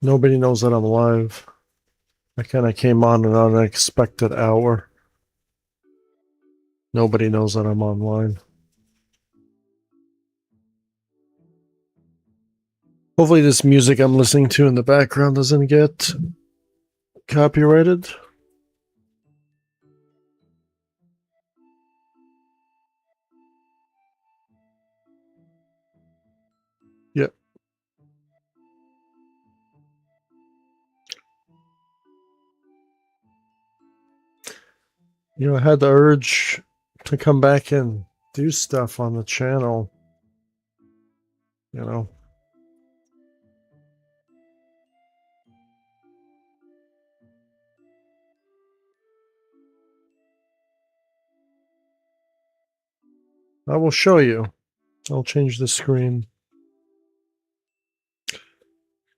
Nobody knows that I'm live. I kind of came on an unexpected hour. Nobody knows that I'm online. Hopefully this music I'm listening to in the background doesn't get copyrighted. Yep. I had the urge to come back and do stuff on the channel. You know. I will show you. I'll change the screen.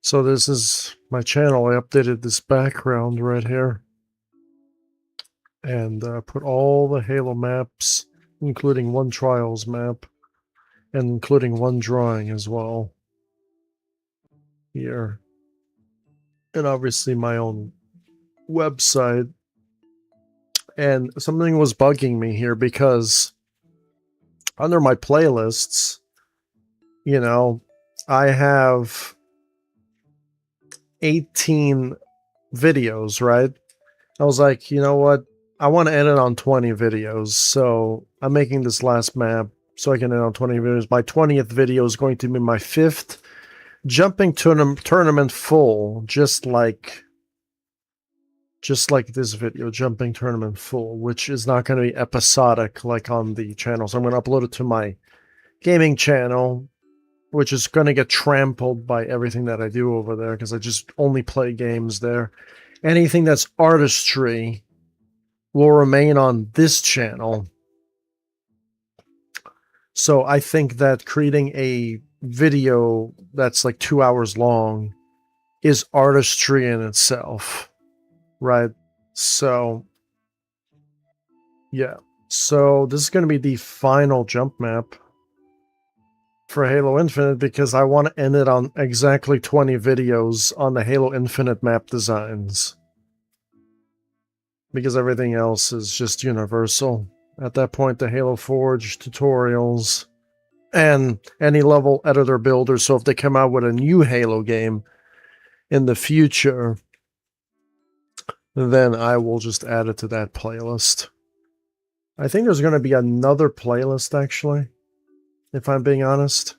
So this is my channel. I updated this background right here. And put all the Halo maps, including one Trials map, and including one drawing as well. Here. And obviously my own website. And something was bugging me here because under my playlists, I have 18 videos, right? I was like, you know what? I want to edit on 20 videos. So I'm making this last map so I can edit on 20 videos. My 20th video is going to be my 5th jumping tournament full, just like this video, jumping tournament full, which is not going to be episodic like on the channel. So I'm going to upload it to my gaming channel, which is going to get trampled by everything that I do over there because I just only play games there. Anything that's artistry will remain on this channel. So I think that creating a video that's like 2 hours long is artistry in itself, right? So, yeah. So this is going to be the final jump map for Halo Infinite because I want to end it on exactly 20 videos on the Halo Infinite map designs. Because everything else is just universal. At that point, the Halo Forge tutorials and any level editor builder. So if they come out with a new Halo game in the future, then I will just add it to that playlist. I think there's going to be another playlist, actually, if I'm being honest.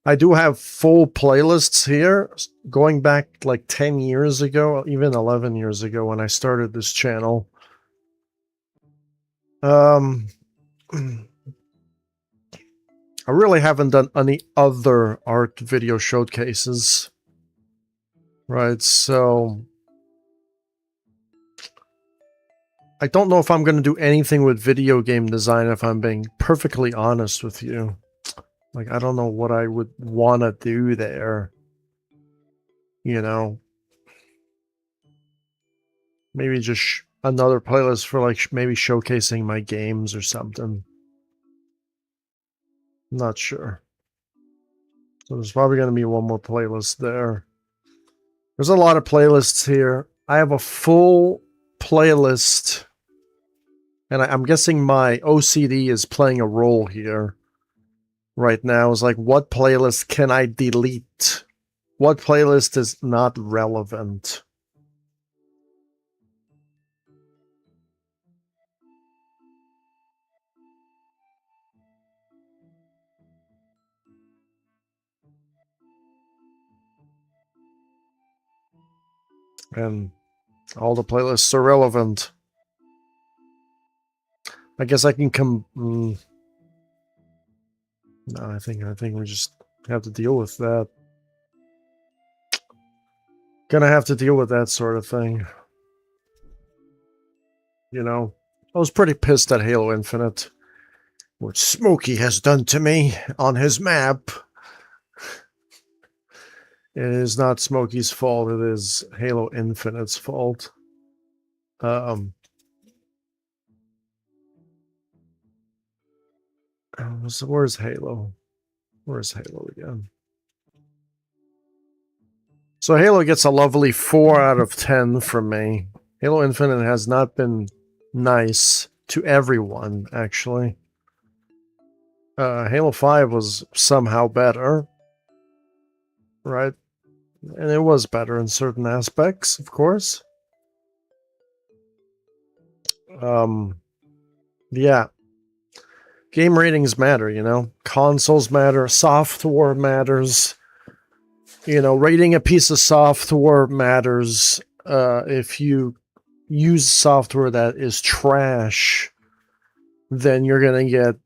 I do have full playlists here, going back like 10 years ago, even 11 years ago when I started this channel. I really haven't done any other art video showcases, right? So I don't know if I'm going to do anything with video game design, if I'm being perfectly honest with you. Like, I don't know what I would want to do there. Maybe just another playlist for like maybe showcasing my games or something. Not sure. So there's probably going to be one more playlist there. There's a lot of playlists here. I have a full playlist, and I'm guessing my OCD is playing a role here right now. Is like, what playlist can I delete? What playlist is not relevant? And all the playlists are relevant. I guess I can come. No, I think we just have to deal with that. Gonna have to deal with that sort of thing. I was pretty pissed at Halo Infinite. What Smokey has done to me on his map. It is not Smokey's fault. It is Halo Infinite's fault. Where's Halo? Where's Halo again? So Halo gets a lovely 4 out of 10 from me. Halo Infinite has not been nice to everyone, actually. Halo 5 was somehow better, right? And it was better in certain aspects, of course. Yeah. Game ratings matter, you know? Consoles matter, software matters. You know, rating a piece of software matters. If you use software that is trash, then you're gonna get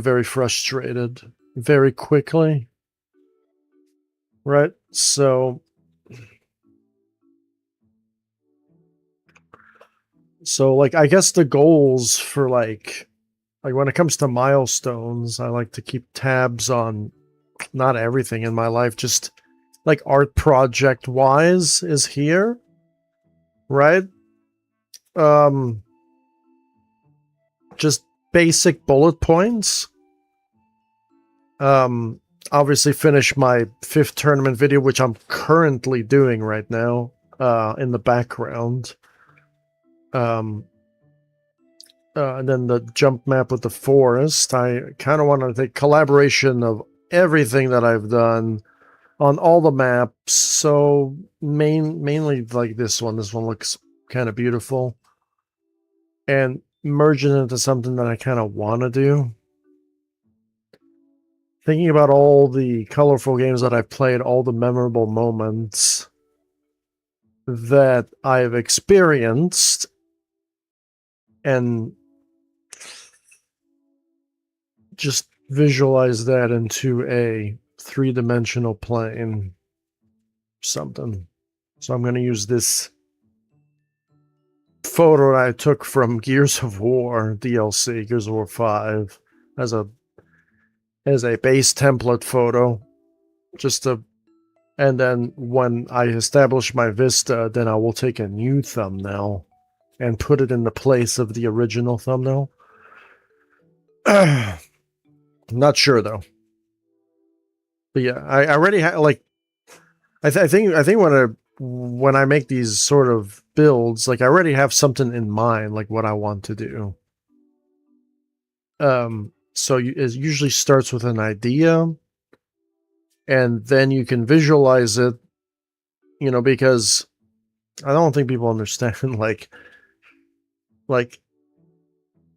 very frustrated very quickly. Right? So like I guess the goals for like when it comes to milestones, I like to keep tabs on not everything in my life, just like art project wise is here, right? Just basic bullet points. Obviously finish my 5th tournament video, which I'm currently doing right now, in the background. And then the jump map with the forest. I kind of want to take collaboration of everything that I've done on all the maps. So mainly like this one. This one looks kind of beautiful. And merge it into something that I kind of want to do. Thinking about all the colorful games that I've played, all the memorable moments that I've experienced, and just visualize that into a 3-dimensional plane. Something. So I'm going to use this photo I took from Gears of War DLC, Gears of War 5, as a base template photo, just to, and then when I establish my vista, then I will take a new thumbnail and put it in the place of the original thumbnail. Not sure though. But yeah, I already have like, I think when I make these sort of builds, like I already have something in mind, like what I want to do. So it usually starts with an idea, and then you can visualize it, you know, because I don't think people understand like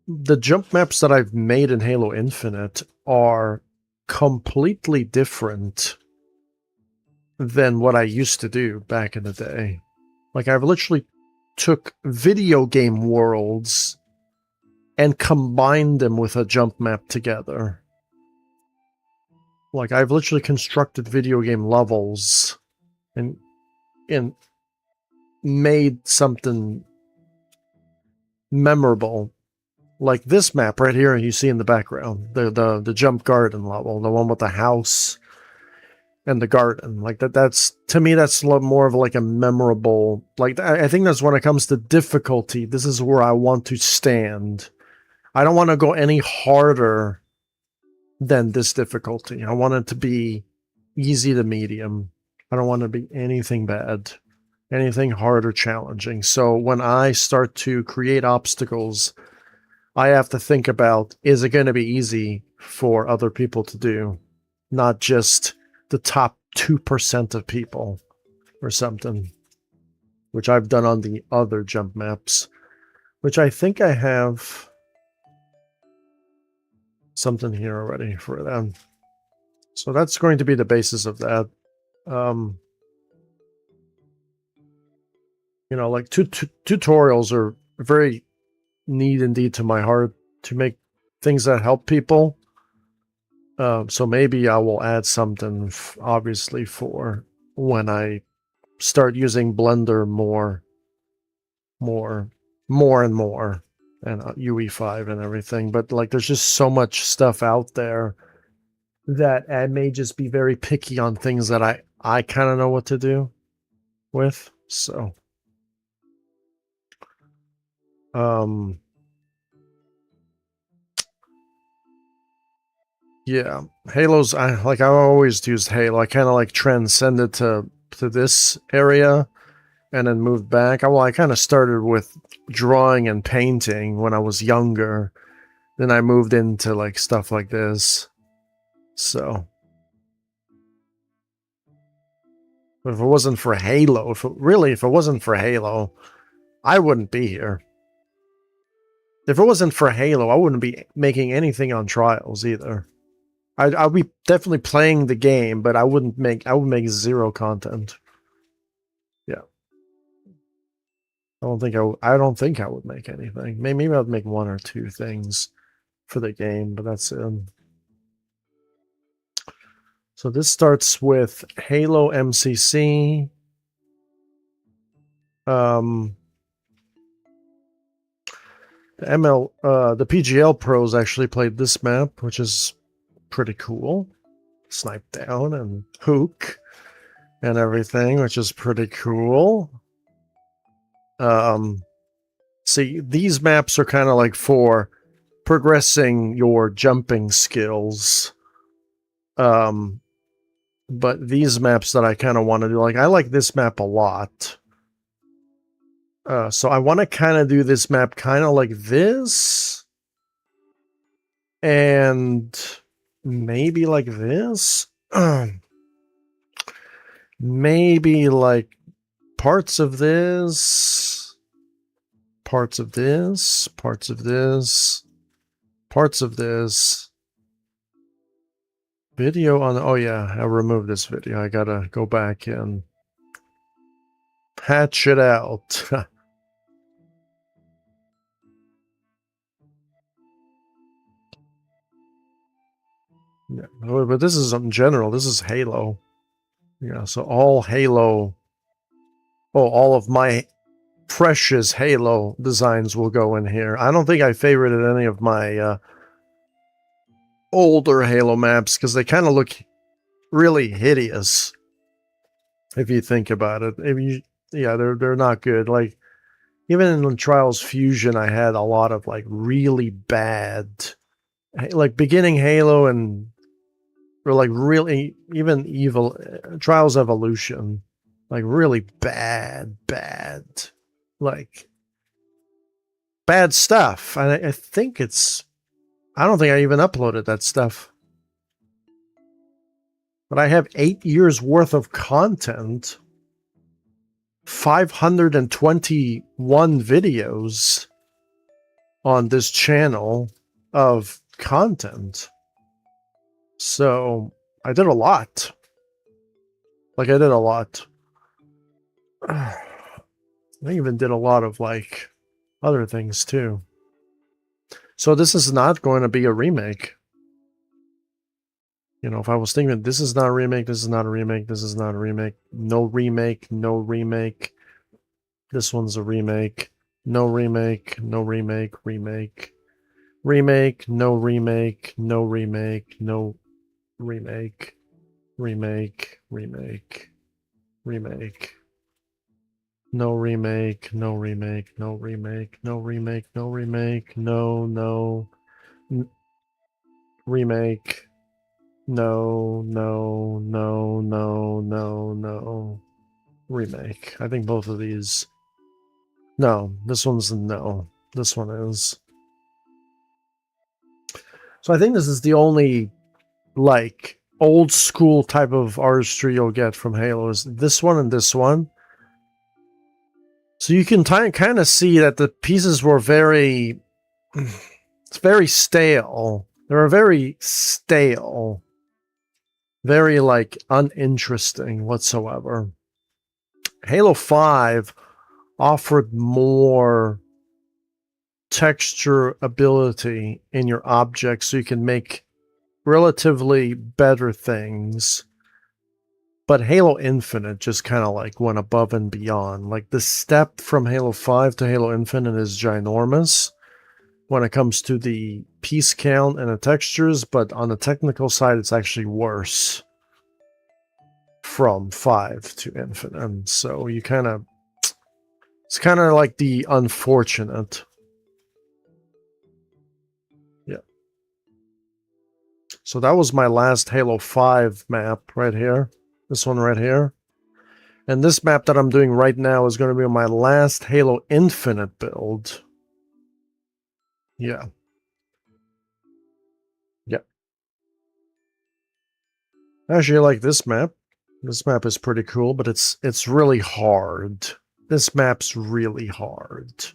the jump maps that I've made in Halo Infinite are completely different than what I used to do back in the day. Like I've literally took video game worlds and combined them with a jump map together. Like I've literally constructed video game levels and made something memorable. Like this map right here you see in the background, the jump garden level, the one with the house and the garden. Like that's to me that's more of like a memorable, like I think that's when it comes to difficulty, this is where I want to stand. I don't want to go any harder than this difficulty. I want it to be easy to medium. I don't want to be anything bad, anything hard or challenging. So when I start to create obstacles, I have to think about, is it going to be easy for other people to do? Not just the top 2% of people or something, which I've done on the other jump maps, which I think I have something here already for them. So that's going to be the basis of that. You know, like tutorials are very neat indeed to my heart to make things that help people. So maybe I will add something, obviously, for when I start using Blender more and more, and UE5 and everything. But like, there's just so much stuff out there that I may just be very picky on things that I kind of know what to do with. So, yeah, Halo's, I always used Halo. I kind of like transcended to to this area and then moved back. Well, I kind of started with drawing and painting when I was younger. Then I moved into like stuff like this. So, but if it wasn't for Halo, if it wasn't for Halo, I wouldn't be here. If it wasn't for Halo, I wouldn't be making anything on Trials either. I'll be definitely playing the game, but I would make zero content. Yeah. I don't think I would make anything. Maybe I'd make one or two things for the game, but that's it. So this starts with Halo MCC. The PGL pros actually played this map, which is pretty cool. Snipe down and hook and everything, which is pretty cool. See, these maps are kind of like for progressing your jumping skills. But these maps that I kind of want to do, like I like this map a lot. So I want to kind of do this map kind of like this. And maybe like this. Maybe like parts of this. Parts of this. Parts of this. Parts of this. Video on... Oh yeah, I removed this video. I gotta go back and patch it out. Yeah, but this is in general. This is Halo. Yeah, so all Halo... Oh, all of my precious Halo designs will go in here. I don't think I favorited any of my older Halo maps because they kind of look really hideous. If you think about it, yeah, they're not good. Like even in Trials Fusion, I had a lot of like really bad, like beginning Halo and or like really even evil Trials Evolution, like really bad, like bad stuff. And I think it's. I don't think I even uploaded that stuff. But I have 8 years worth of content. 521 videos on this channel of content. So I did a lot. Like I did a lot. I even did a lot of like other things too. So this is not going to be a remake. You know, if I was thinking this is not a remake, this is not a remake, this is not a remake, no remake, no remake. This one's a remake. No remake, no remake, remake. Remake, no remake, no remake, no remake. Remake, remake, remake. No remake, no remake, no remake, no remake, no remake, no remake. No. Remake. I think both of these. No, this one's no. This one is. So I think this is the only, like, old school type of artistry you'll get from Halo is this one and this one. So you can kind of see that the pieces were very... It's very stale. They were very stale. Very, like, uninteresting whatsoever. Halo 5 offered more texture ability in your objects so you can make relatively better things. But Halo Infinite just kind of like went above and beyond. Like the step from Halo 5 to Halo Infinite is ginormous when it comes to the piece count and the textures, but on the technical side, it's actually worse from 5 to Infinite. And so you kind of, it's kind of like the unfortunate. Yeah. So that was my last Halo 5 map right here. This one right here. And this map that I'm doing right now is going to be my last Halo Infinite build. Yeah. Yeah. Actually, I like this map. This map is pretty cool, but it's really hard. This map's really hard.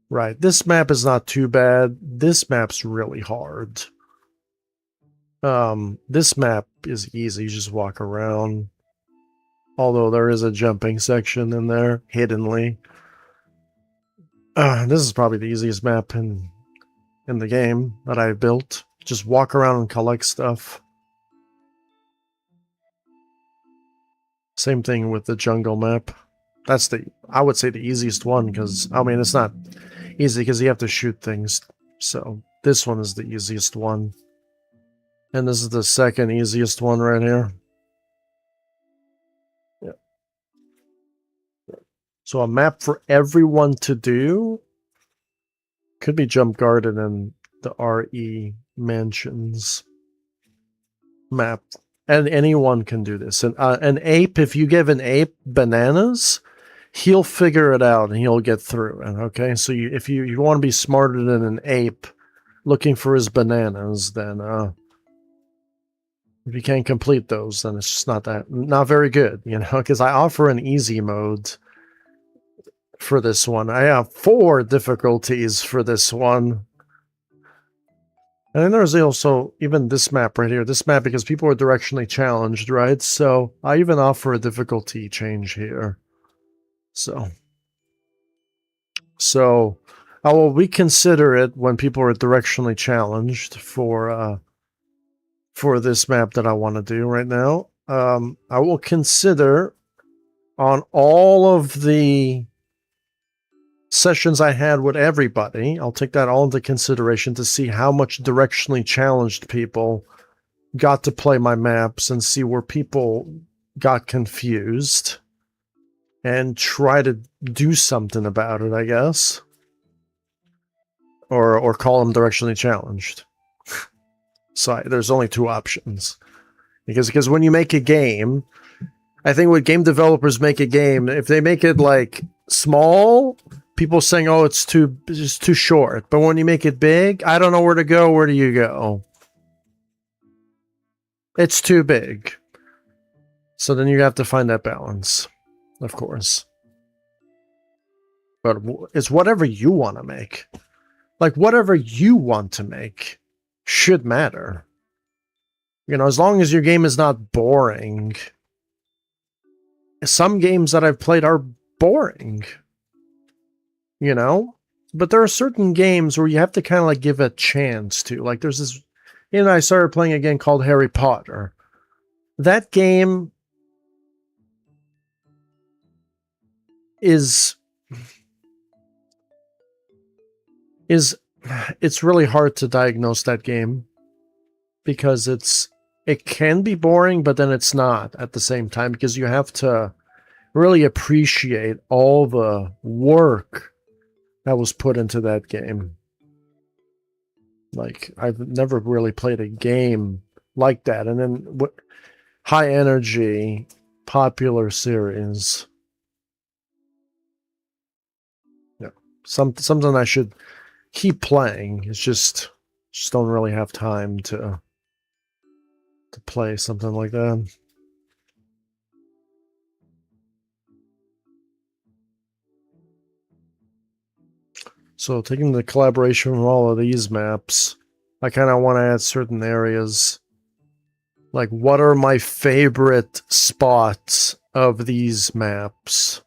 Right. This map is not too bad. This map's really hard. This map is easy. You just walk around. Although there is a jumping section in there, hiddenly. This is probably the easiest map in the game that I built. Just walk around and collect stuff. Same thing with the jungle map. That's I would say the easiest one, because, I mean, it's not easy because you have to shoot things. So this one is the easiest one. And this is the second easiest one right here. Yeah. So a map for everyone to do could be Jump Garden and the RE Mansions map. And anyone can do this. And an ape, if you give an ape bananas, he'll figure it out and he'll get through it. Okay, so if you want to be smarter than an ape looking for his bananas, then if you can't complete those, then it's just not very good, you know, because I offer an easy mode for this one. I have 4 difficulties for this one. And then there's also even this map right here. This map, because people are directionally challenged, right? So I even offer a difficulty change here. So I will reconsider it when people are directionally challenged for this map that I want to do right now. I will consider on all of the sessions I had with everybody, I'll take that all into consideration to see how much directionally challenged people got to play my maps and see where people got confused and try to do something about it, I guess. Or call them directionally challenged. So there's only 2 options. Because when you make a game, I think when game developers make a game, if they make it like small, people saying, "Oh, it's too short." But when you make it big, I don't know where to go. Where do you go? It's too big. So then you have to find that balance, of course. But it's whatever you want to make. Like, whatever you want to make should matter. You know, as long as your game is not boring. Some games that I've played are boring. You know? But there are certain games where you have to kind of like give a chance to. Like, there's this... You know, I started playing a game called Harry Potter. That game is it's really hard to diagnose that game because it can be boring, but then it's not at the same time, because you have to really appreciate all the work that was put into that game. Like, I've never really played a game like that. And then high energy, popular series. Yeah, something I should keep playing. It's just don't really have time to play something like that. So taking the collaboration from all of these maps, I kind of want to add certain areas. Like, what are my favorite spots of these maps?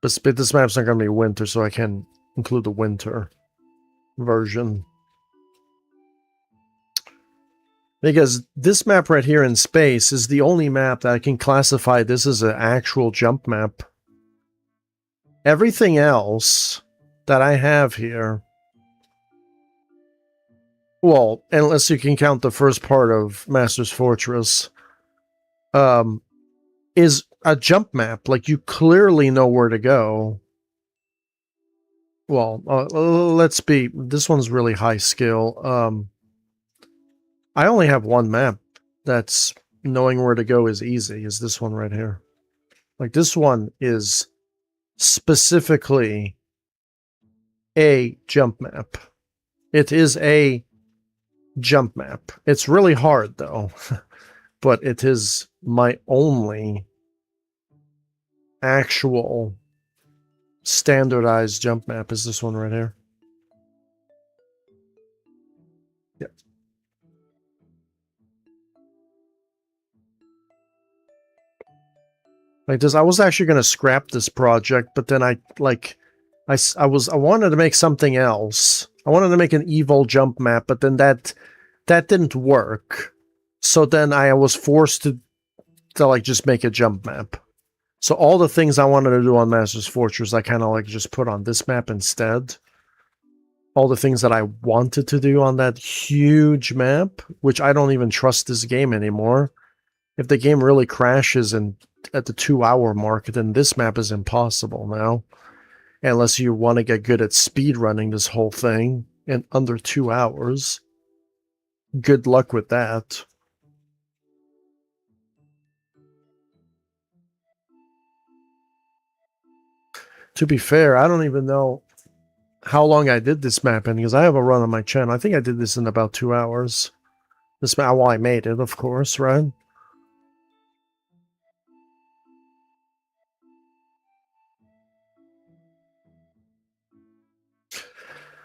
But this map's not going to be winter, so I can include the winter version. Because this map right here in space is the only map that I can classify this as an actual jump map. Everything else that I have here, well, unless you can count the first part of Master's Fortress, is a jump map. Like, you clearly know where to go. Well, this one's really high skill. I only have one map that's knowing where to go is easy is this one right here. Like, this one is specifically a jump map. It is a jump map. It's really hard, though. But it is my only actual standardized jump map is this one right here. Yeah. Like this, I was actually going to scrap this project, but then I wanted to make something else. I wanted to make an evil jump map, but then that didn't work. So then I was forced to like just make a jump map. So all the things I wanted to do on Master's Fortress, I kind of like just put on this map instead. All the things that I wanted to do on that huge map, which I don't even trust this game anymore. If the game really crashes and at the 2-hour mark, then this map is impossible now. Unless you want to get good at speed running this whole thing in under 2 hours. Good luck with that. To be fair, I don't even know how long I did this map in, because I have a run on my channel. I think I did this in about 2 hours. This map, well, I made it, of course, right?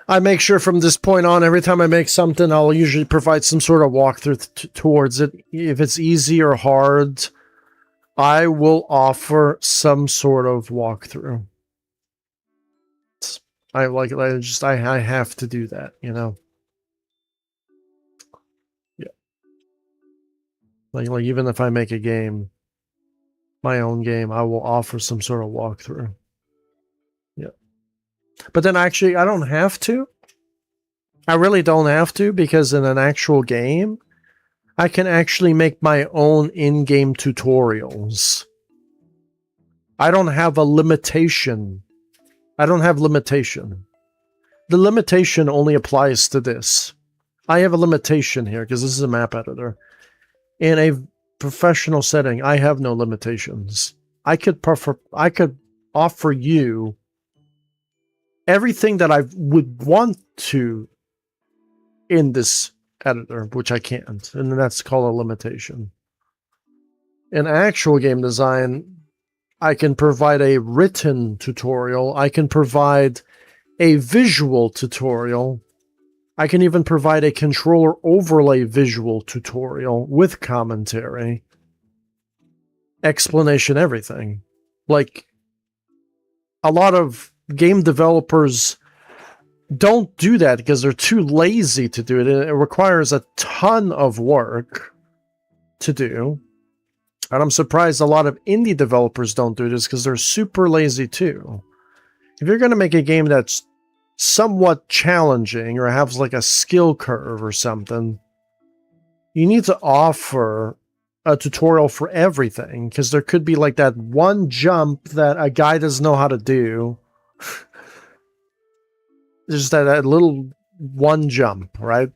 I make sure from this point on, every time I make something, I'll usually provide some sort of walkthrough towards it. If it's easy or hard, I will offer some sort of walkthrough. I have to do that, you know? Yeah. Like even if I make a game, my own game, I will offer some sort of walkthrough. Yeah. But then actually, I don't have to. I really don't have to, because in an actual game, I can actually make my own in-game tutorials. I don't have a limitation. I don't have limitation. The limitation only applies to this. I have a limitation here, because this is a map editor. In a professional setting, I have no limitations. I could offer you everything that I would want to in this editor, which I can't, and that's called a limitation. In actual game design, I can provide a written tutorial, I can provide a visual tutorial, I can even provide a controller overlay visual tutorial with commentary, explanation, everything. Like, a lot of game developers don't do that because they're too lazy to do it. It requires a ton of work to do. And I'm surprised a lot of indie developers don't do this because they're super lazy too. If you're going to make a game that's somewhat challenging or has like a skill curve or something, you need to offer a tutorial for everything, because there could be like that one jump that a guy doesn't know how to do. Just that little one jump, right?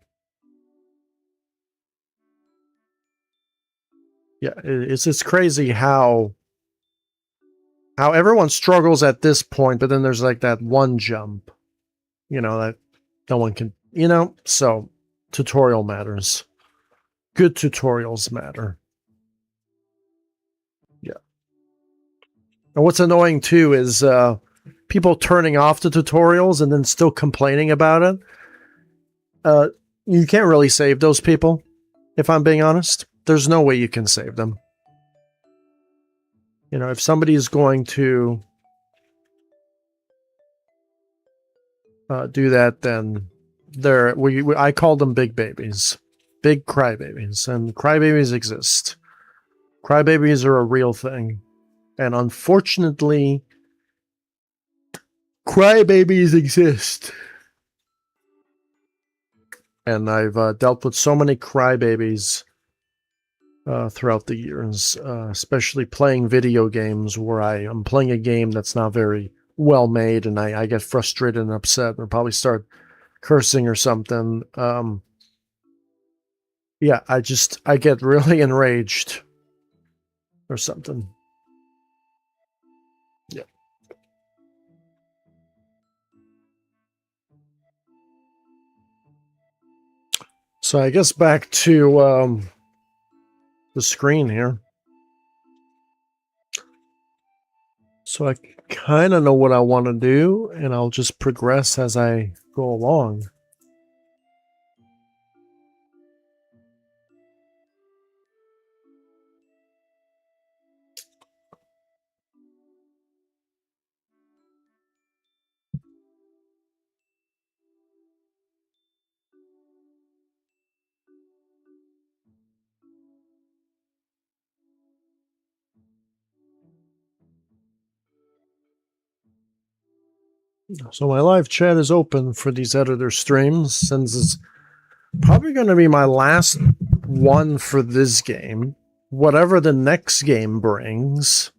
Yeah, it's crazy how everyone struggles at this point, but then there's like that one jump, you know, that no one can, you know, so tutorial matters. Good tutorials matter. Yeah. And what's annoying too is people turning off the tutorials and then still complaining about it. You can't really save those people, if I'm being honest. There's no way you can save them. You know, if somebody is going to do that, then I call them big babies. Big crybabies. And crybabies exist. Crybabies are a real thing. And unfortunately, crybabies exist. And I've dealt with so many crybabies throughout the years, especially playing video games where I am playing a game that's not very well made, and I get frustrated and upset, or probably start cursing or something. Yeah, I get really enraged or something. Yeah. So I guess back to the screen here. So I kind of know what I want to do, and I'll just progress as I go along. So my live chat is open for these editor streams, since it's probably going to be my last one for this game. Whatever the next game brings,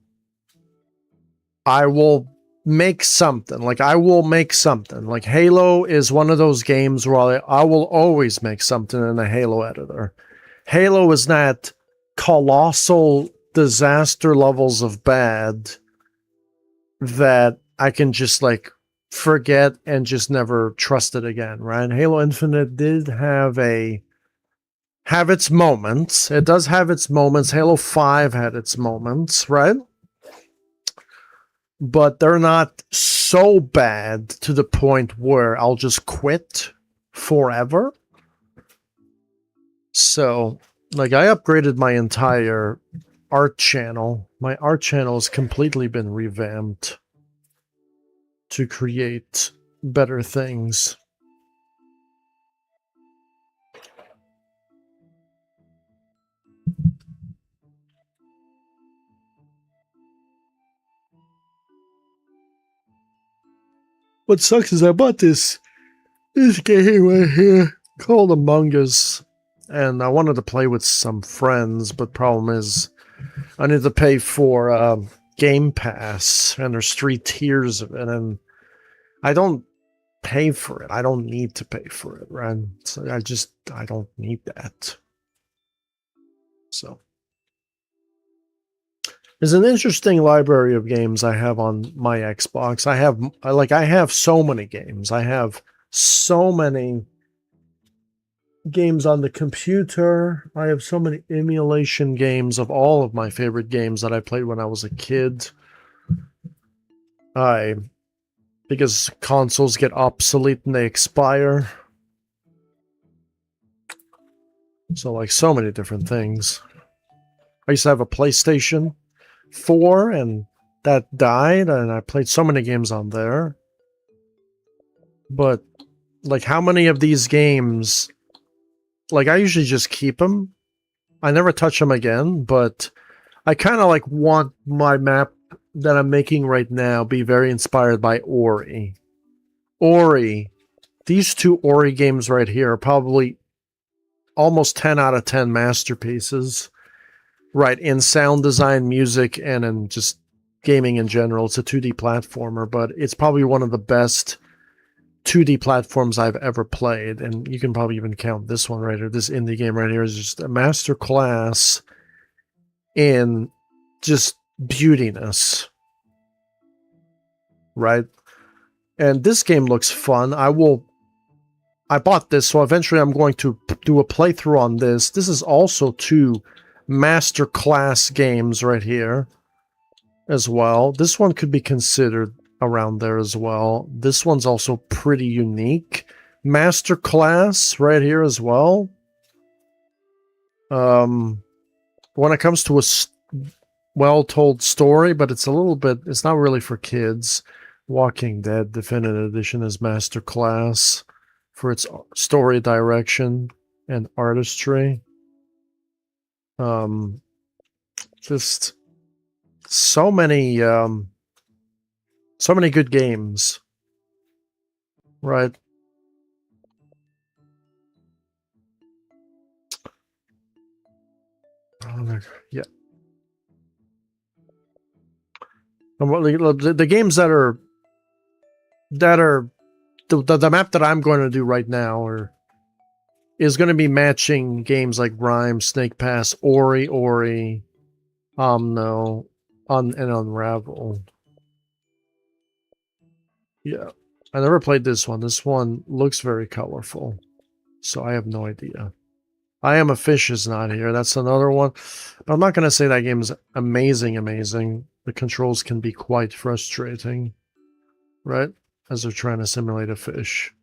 I will make something. Like, I will make something. Like, Halo is one of those games where I will always make something in a Halo editor. Halo is not colossal disaster levels of bad that I can just, like, forget and just never trust it again, right? Halo Infinite did have its moments. It does have its moments. Halo 5 had its moments, right? But they're not so bad to the point where I'll just quit forever. So, like, I upgraded my entire art channel. My art channel has completely been revamped to create better things. What sucks is I bought this game right here called Among Us, and I wanted to play with some friends, but problem is I need to pay for Game Pass, and there's 3 tiers of it, and I don't pay for it. I don't need to pay for it, right? So I don't need that. So there's an interesting library of games I have on my Xbox. I have so many games. I have so many games on the computer. I have so many emulation games of all of my favorite games that I played when I was a kid. Because consoles get obsolete and they expire. So, like, so many different things. I used to have a PlayStation 4, and that died, and I played so many games on there. But, like, how many of these games... Like, I usually just keep them. I never touch them again, but I kind of, like, want my map that I'm making right now be very inspired by Ori. Ori. These 2 Ori games right here are probably almost 10 out of 10 masterpieces. Right, in sound design, music, and in just gaming in general. It's a 2D platformer, but it's probably one of the best 2D platforms I've ever played. And you can probably even count this one right here. This indie game right here is just a master class in just beautiness. Right? And this game looks fun. I bought this, so eventually I'm going to do a playthrough on this. This is also 2 master class games right here as well. This one could be considered around there as well. This one's also pretty unique. Master class right here as well. When it comes to a well-told story, but it's not really for kids. Walking Dead Definitive Edition is master class for its story direction and artistry. Just so many good games, right? Yeah. The games that are the map that I'm going to do right now is going to be matching games like Rime, Snake Pass, Ori, Omno, and Unravel. Yeah. I never played this one. This one looks very colorful. So I have no idea. I Am a Fish is not here. That's another one. But I'm not going to say that game is amazing. The controls can be quite frustrating, right? As they're trying to simulate a fish.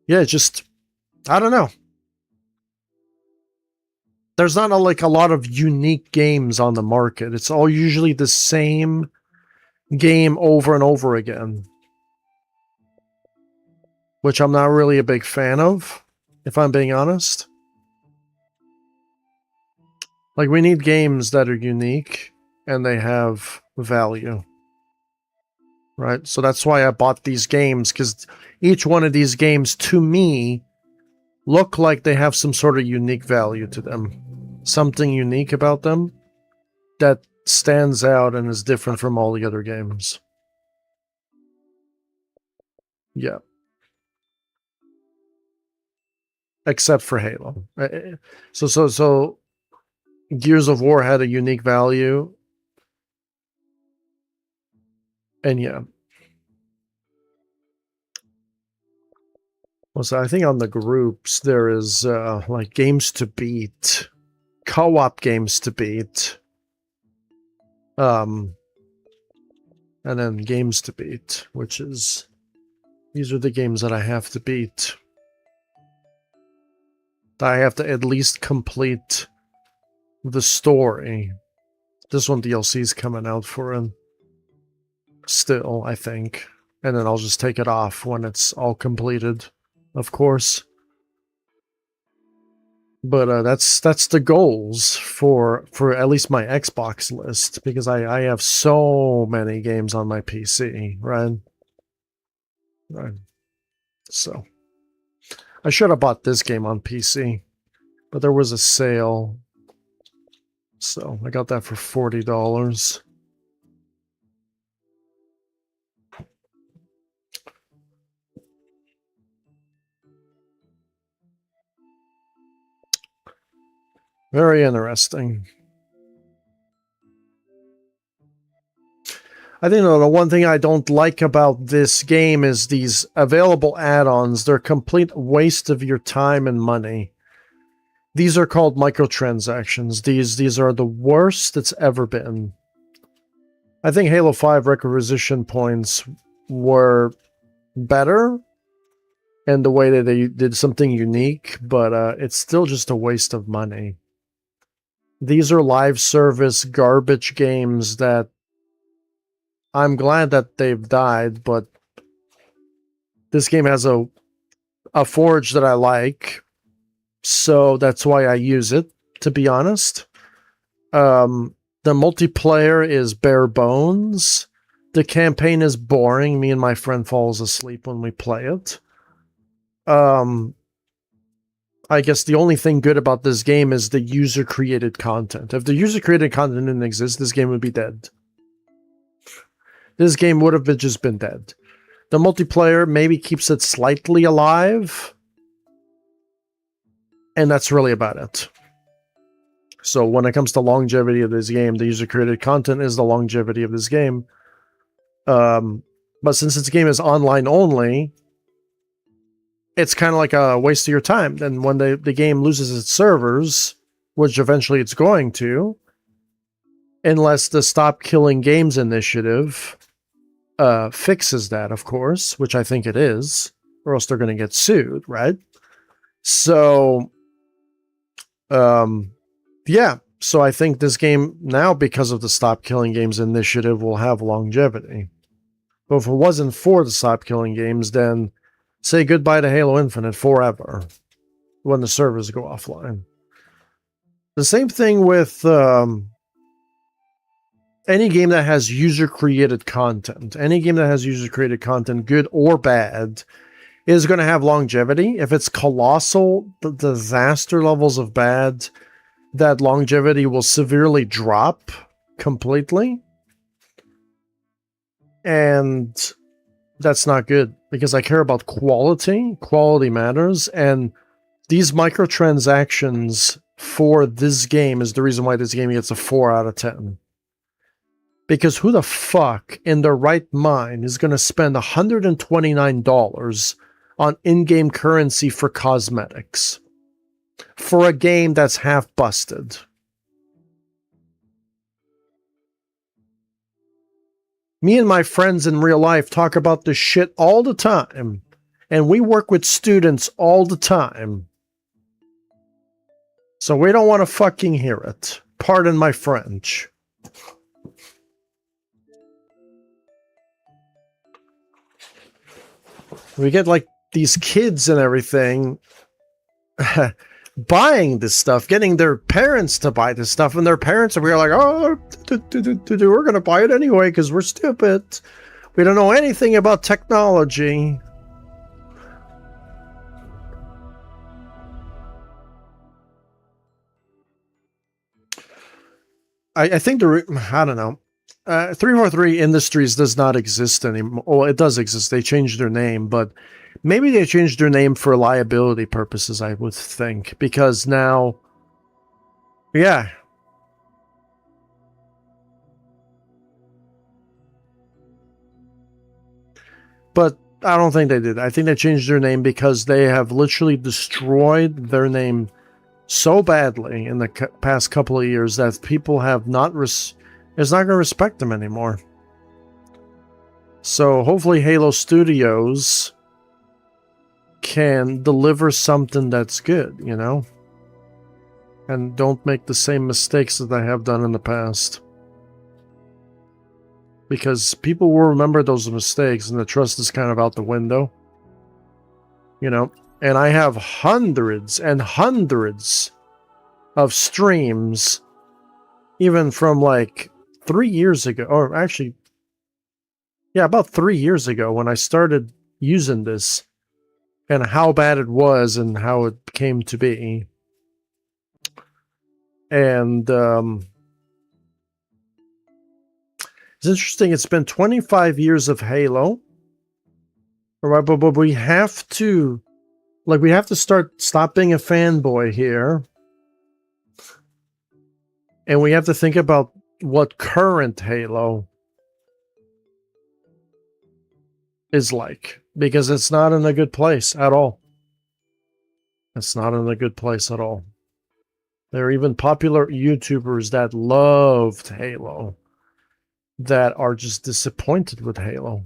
Yeah, just, I don't know. There's not a lot of unique games on the market. It's all usually the same game over and over again, which I'm not really a big fan of, if I'm being honest. Like, we need games that are unique and they have value, right? So that's why I bought these games, because each one of these games, to me, look like they have some sort of unique value to them. Something unique about them that stands out and is different from all the other games. Yeah. Except for Halo. So Gears of War had a unique value. And yeah. Well, so I think on the groups there is like games to beat, co-op games to beat, and then games to beat, which is, these are the games that I have to beat. I have to at least complete the story. This one DLC is coming out for it still, I think. And then I'll just take it off when it's all completed, of course. But that's the goals for at least my Xbox list, because I have so many games on my PC, right? Right. So I should have bought this game on PC, but there was a sale. So I got that for $40. Very interesting. I think the one thing I don't like about this game is these available add-ons. They're a complete waste of your time and money. These are called microtransactions. These are the worst it's ever been. I think Halo 5 requisition points were better in the way that they did something unique, but it's still just a waste of money. These are live service garbage games that I'm glad that they've died, but this game has a forge that I like, so that's why I use it, to be honest. The multiplayer is bare bones. The campaign is boring. Me and my friend falls asleep when we play it. I guess the only thing good about this game is the user-created content. If the user-created content didn't exist, this game would be dead. This game would have just been dead. The multiplayer maybe keeps it slightly alive, and that's really about it. So when it comes to longevity of this game, the user-created content is the longevity of this game. But since this game is online only, it's kind of like a waste of your time. Then when the game loses its servers, which eventually it's going to, unless the Stop Killing Games initiative fixes that, of course, which I think it is, or else they're going to get sued, right? So, yeah. So I think this game now, because of the Stop Killing Games initiative, will have longevity. But if it wasn't for the Stop Killing Games, then say goodbye to Halo Infinite forever when the servers go offline. The same thing with any game that has user-created content. Any game that has user-created content, good or bad, is going to have longevity. If it's colossal, the disaster levels of bad, that longevity will severely drop completely. And that's not good. because I care about quality. Quality matters, and these microtransactions for this game is the reason why this game gets a 4 out of 10. Because who the fuck in their right mind is going to spend $129 on in-game currency for cosmetics for a game that's half busted? Me and my friends in real life talk about this shit all the time, and we work with students all the time. So we don't want to fucking hear it. Pardon my French. We get like these kids and everything buying this stuff, getting their parents to buy this stuff, and their parents are like, oh, we're going to buy it anyway because we're stupid. We don't know anything about technology. I think I don't know. 343 Industries does not exist anymore. Well, it does exist. They changed their name, but maybe they changed their name for liability purposes, I would think, because now, yeah. But I don't think they did. I think they changed their name because they have literally destroyed their name so badly in the past couple of years that people have not is not going to respect them anymore. So hopefully Halo Studios can deliver something that's good, you know? And don't make the same mistakes that I have done in the past. Because people will remember those mistakes and the trust is kind of out the window. You know? And I have hundreds and hundreds of streams, even from like 3 years ago, or actually, yeah, about 3 years ago when I started using this, and how bad it was and how it came to be. And it's interesting, it's been 25 years of Halo, right? But we have to, like, we have to stop being a fanboy here. And we have to think about what current Halo is like, because it's not in a good place at all. It's not in a good place at all. There are even popular YouTubers that loved Halo that are just disappointed with Halo.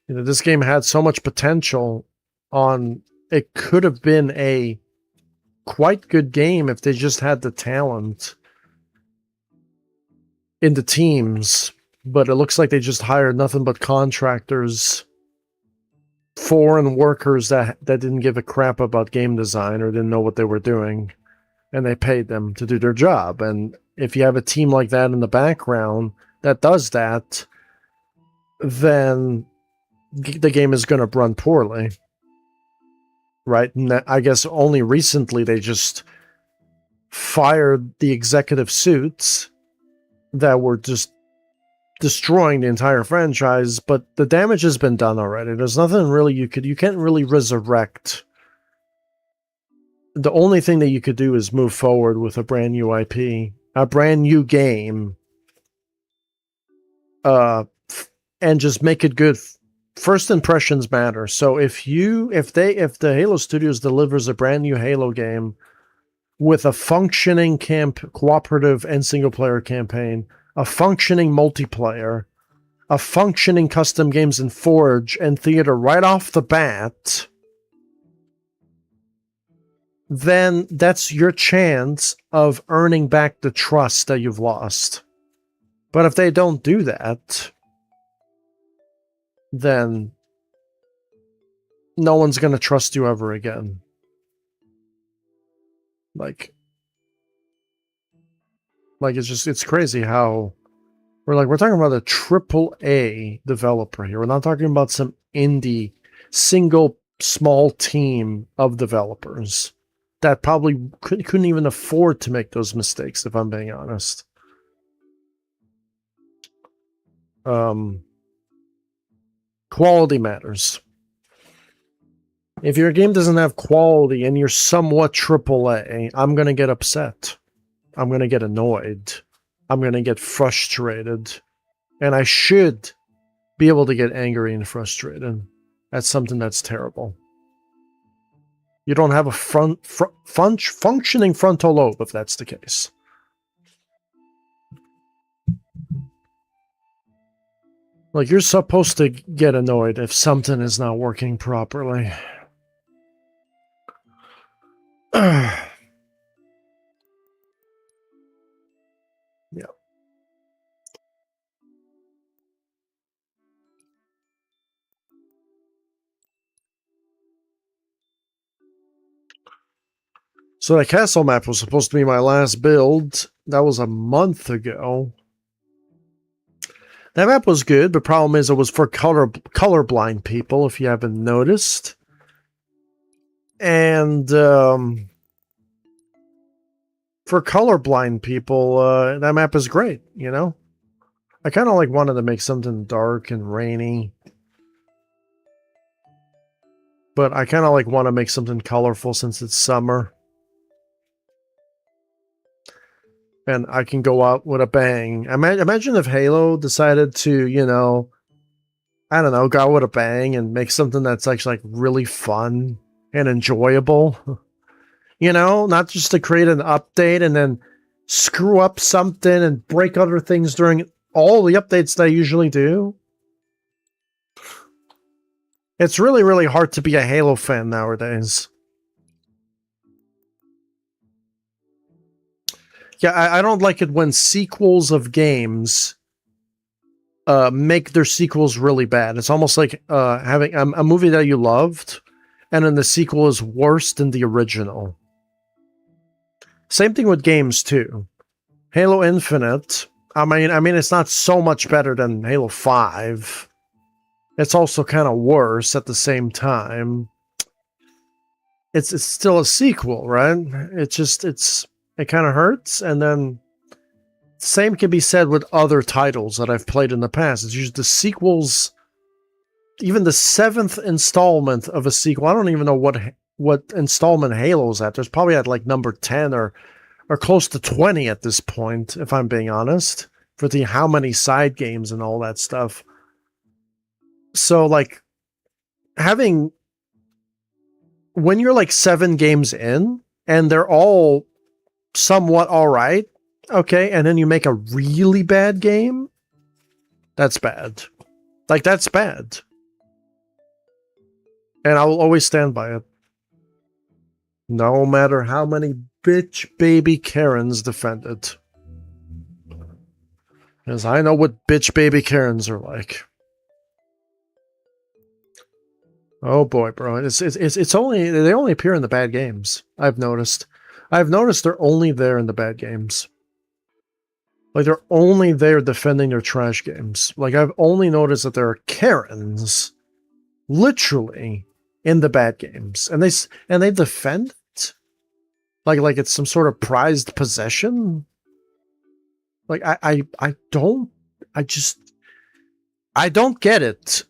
You know, this game had so much potential on, it could have been a quite good game if they just had the talent in the teams, but it looks like they just hired nothing but contractors, foreign workers that didn't give a crap about game design or didn't know what they were doing, and they paid them to do their job. And if you have a team like that in the background that does that, then the game is going to run poorly. Right? And I guess only recently they just fired the executive suits that were just destroying the entire franchise, but the damage has been done already. There's nothing really you can't really resurrect. The only thing that you could do is move forward with a brand new IP, a brand new game, and just make it good. First impressions matter. So if the Halo Studios delivers a brand new Halo game with a functioning cooperative and single player campaign, a functioning multiplayer, a functioning custom games in Forge and Theater right off the bat, then that's your chance of earning back the trust that you've lost. But if they don't do that, then no one's going to trust you ever again. Like it's crazy how we're talking about a AAA developer here. We're not talking about some indie single small team of developers that probably couldn't even afford to make those mistakes, if I'm being honest. Quality matters. If your game doesn't have quality and you're somewhat AAA, I'm going to get upset. I'm going to get annoyed. I'm going to get frustrated. And I should be able to get angry and frustrated. That's something that's terrible. You don't have a functioning frontal lobe if that's the case. Like, you're supposed to get annoyed if something is not working properly. Yeah. So the castle map was supposed to be my last build. That was a month ago. That map was good, but problem is it was for colorblind people, if you haven't noticed. And for colorblind people, that map is great, you know? I kind of like wanted to make something dark and rainy. But I kind of like want to make something colorful since it's summer. And I can go out with a bang. Imagine if Halo decided to, you know, I don't know, go out with a bang and make something that's actually like really fun and enjoyable. You know, not just to create an update and then screw up something and break other things during all the updates that I usually do. It's really, really hard to be a Halo fan nowadays. Yeah, I don't like it when sequels of games make their sequels really bad. It's almost like having a movie that you loved, and then the sequel is worse than the original. Same thing with games too. Halo Infinite. I mean, it's not so much better than Halo 5. It's also kind of worse at the same time. It's still a sequel, right? It kind of hurts, and then same can be said with other titles that I've played in the past. It's usually the sequels, even the 7th installment of a sequel. I don't even know what installment Halo's at. There's probably at like number 10 or close to 20 at this point, if I'm being honest, for the how many side games and all that stuff. So like when you're like 7 games in and they're all somewhat all right, okay, and then you make a really bad game, that's bad. Like, that's bad. And I will always stand by it. No matter how many bitch baby Karens defend it. Because I know what bitch baby Karens are like. Oh boy, bro. It's only, they only appear in the bad games, I've noticed. They're only there in the bad games. Like, they're only there defending their trash games. Like, I've only noticed that there are Karens, literally, in the bad games. And they defend it? Like it's some sort of prized possession? Like, I don't get it.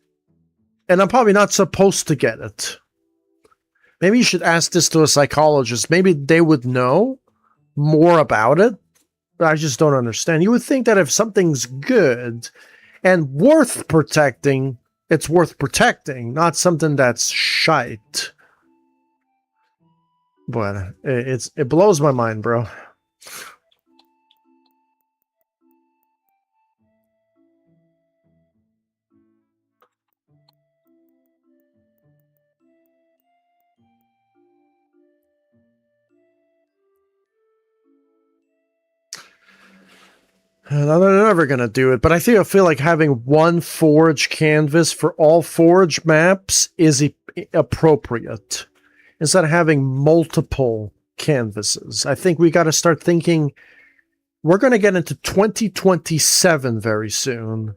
And I'm probably not supposed to get it. Maybe you should ask this to a psychologist. Maybe they would know more about it. But I just don't understand. You would think that if something's good and worth protecting, it's worth protecting, not something that's shite. But it blows my mind, bro. They're never going to do it, but I feel like having one Forge canvas for all Forge maps is appropriate. Instead of having multiple canvases. I think we got to start thinking, we're going to get into 2027 very soon.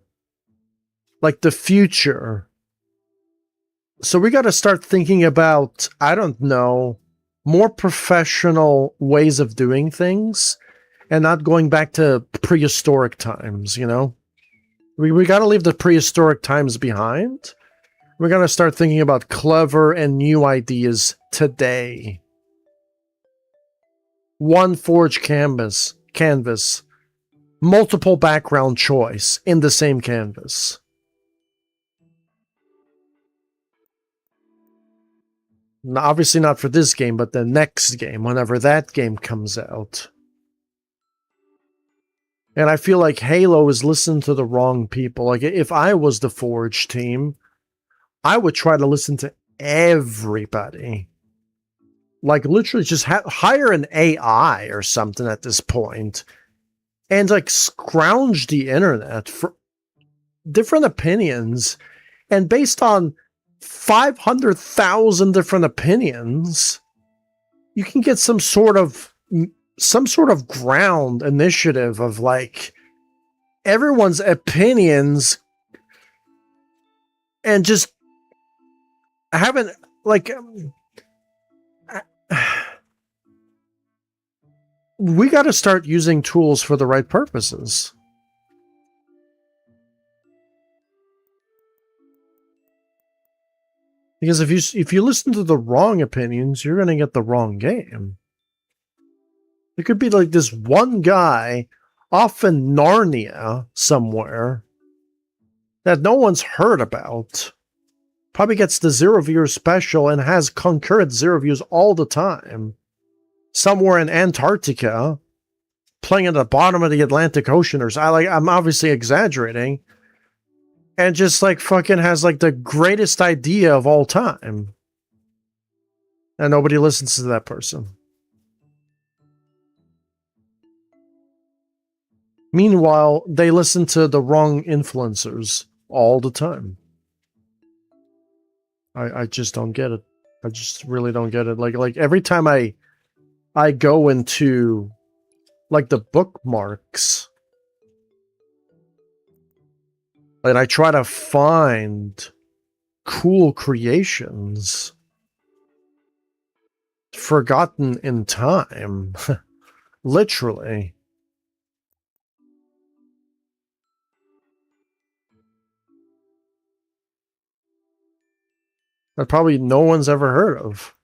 Like the future. So we got to start thinking about, I don't know, more professional ways of doing things. And not going back to prehistoric times, you know? We got to leave the prehistoric times behind. We're going to start thinking about clever and new ideas today. One forged canvas, multiple background choice in the same canvas. Obviously not for this game, but the next game, whenever that game comes out. And I feel like Halo is listening to the wrong people. Like, if I was the Forge team, I would try to listen to everybody. Like, literally just hire an AI or something at this point and, like, scrounge the internet for different opinions. And based on 500,000 different opinions, you can get some sort of ground initiative of, like, everyone's opinions, and just haven't, like, we got to start using tools for the right purposes. Because if you listen to the wrong opinions, you're going to get the wrong game. It could be like this one guy off in Narnia somewhere that no one's heard about. Probably gets the 0 viewer special and has concurrent 0 views all the time. Somewhere in Antarctica, playing at the bottom of the Atlantic Ocean, or I'm obviously exaggerating, and just like fucking has like the greatest idea of all time, and nobody listens to that person. Meanwhile, they listen to the wrong influencers all the time. I just don't get it. I just really don't get it. Like every time I go into like the bookmarks and I try to find cool creations forgotten in time, literally. That probably no one's ever heard of.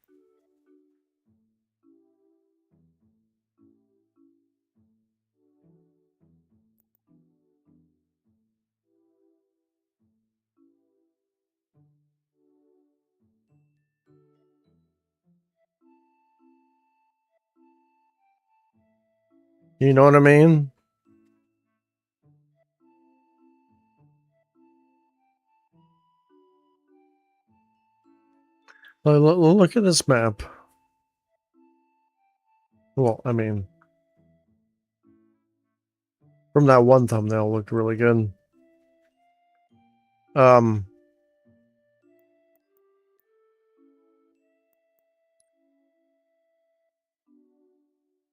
You know what I mean? Look at this map. Well, I mean, from that one thumbnail, looked really good.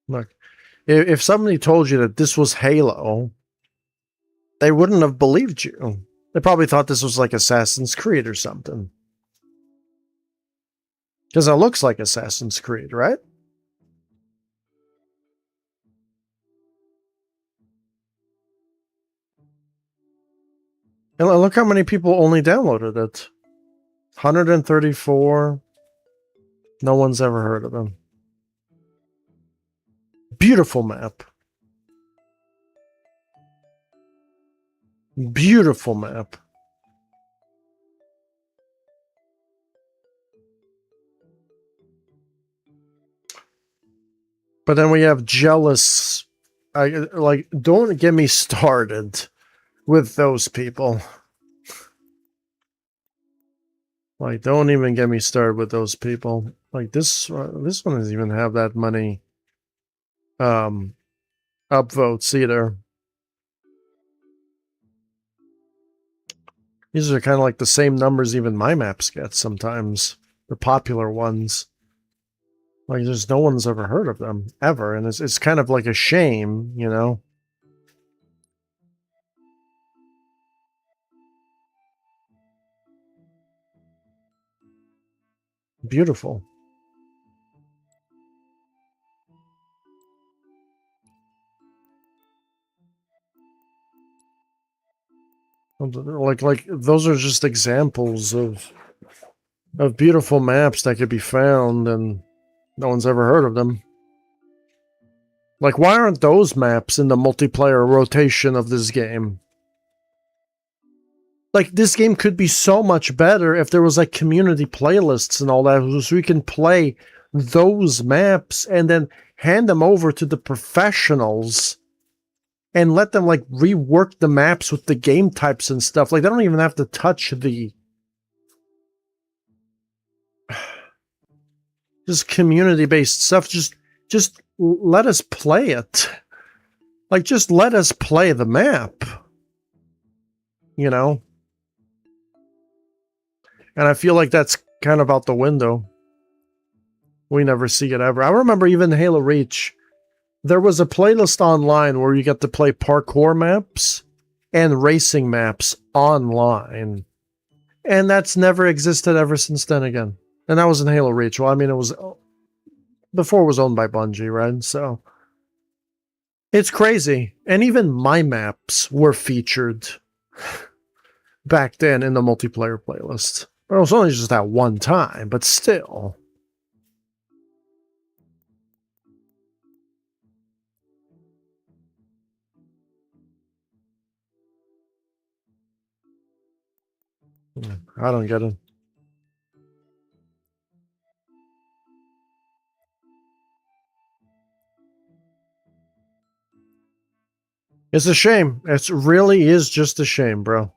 Look, if somebody told you that this was Halo, they wouldn't have believed you. They probably thought this was like Assassin's Creed or something. Because it looks like Assassin's Creed, right? And look how many people only downloaded it. 134. No one's ever heard of them. Beautiful map. Beautiful map. But then we have jealous. Like, don't get me started with those people. Like, don't even get me started with those people. Like, this one doesn't even have that many upvotes either. These are kind of like the same numbers even my maps get sometimes. The popular ones. Like, there's no one's ever heard of them, ever. And it's kind of like a shame, you know? Beautiful. Like those are just examples of beautiful maps that could be found, and no one's ever heard of them. Like, why aren't those maps in the multiplayer rotation of this game? Like, this game could be so much better if there was, like, community playlists and all that, so we can play those maps and then hand them over to the professionals and let them, like, rework the maps with the game types and stuff. Like, they don't even have to touch the... just community-based stuff. Just let us play it. Like, just let us play the map. You know? And I feel like that's kind of out the window. We never see it ever. I remember even Halo Reach, there was a playlist online where you get to play parkour maps and racing maps online. And that's never existed ever since then again. And that was in Halo Reach. Well, I mean, it was... before it was owned by Bungie, right? So... it's crazy. And even my maps were featured back then in the multiplayer playlist. But it was only just that one time, but still. I don't get it. It's a shame. It really is just a shame, bro.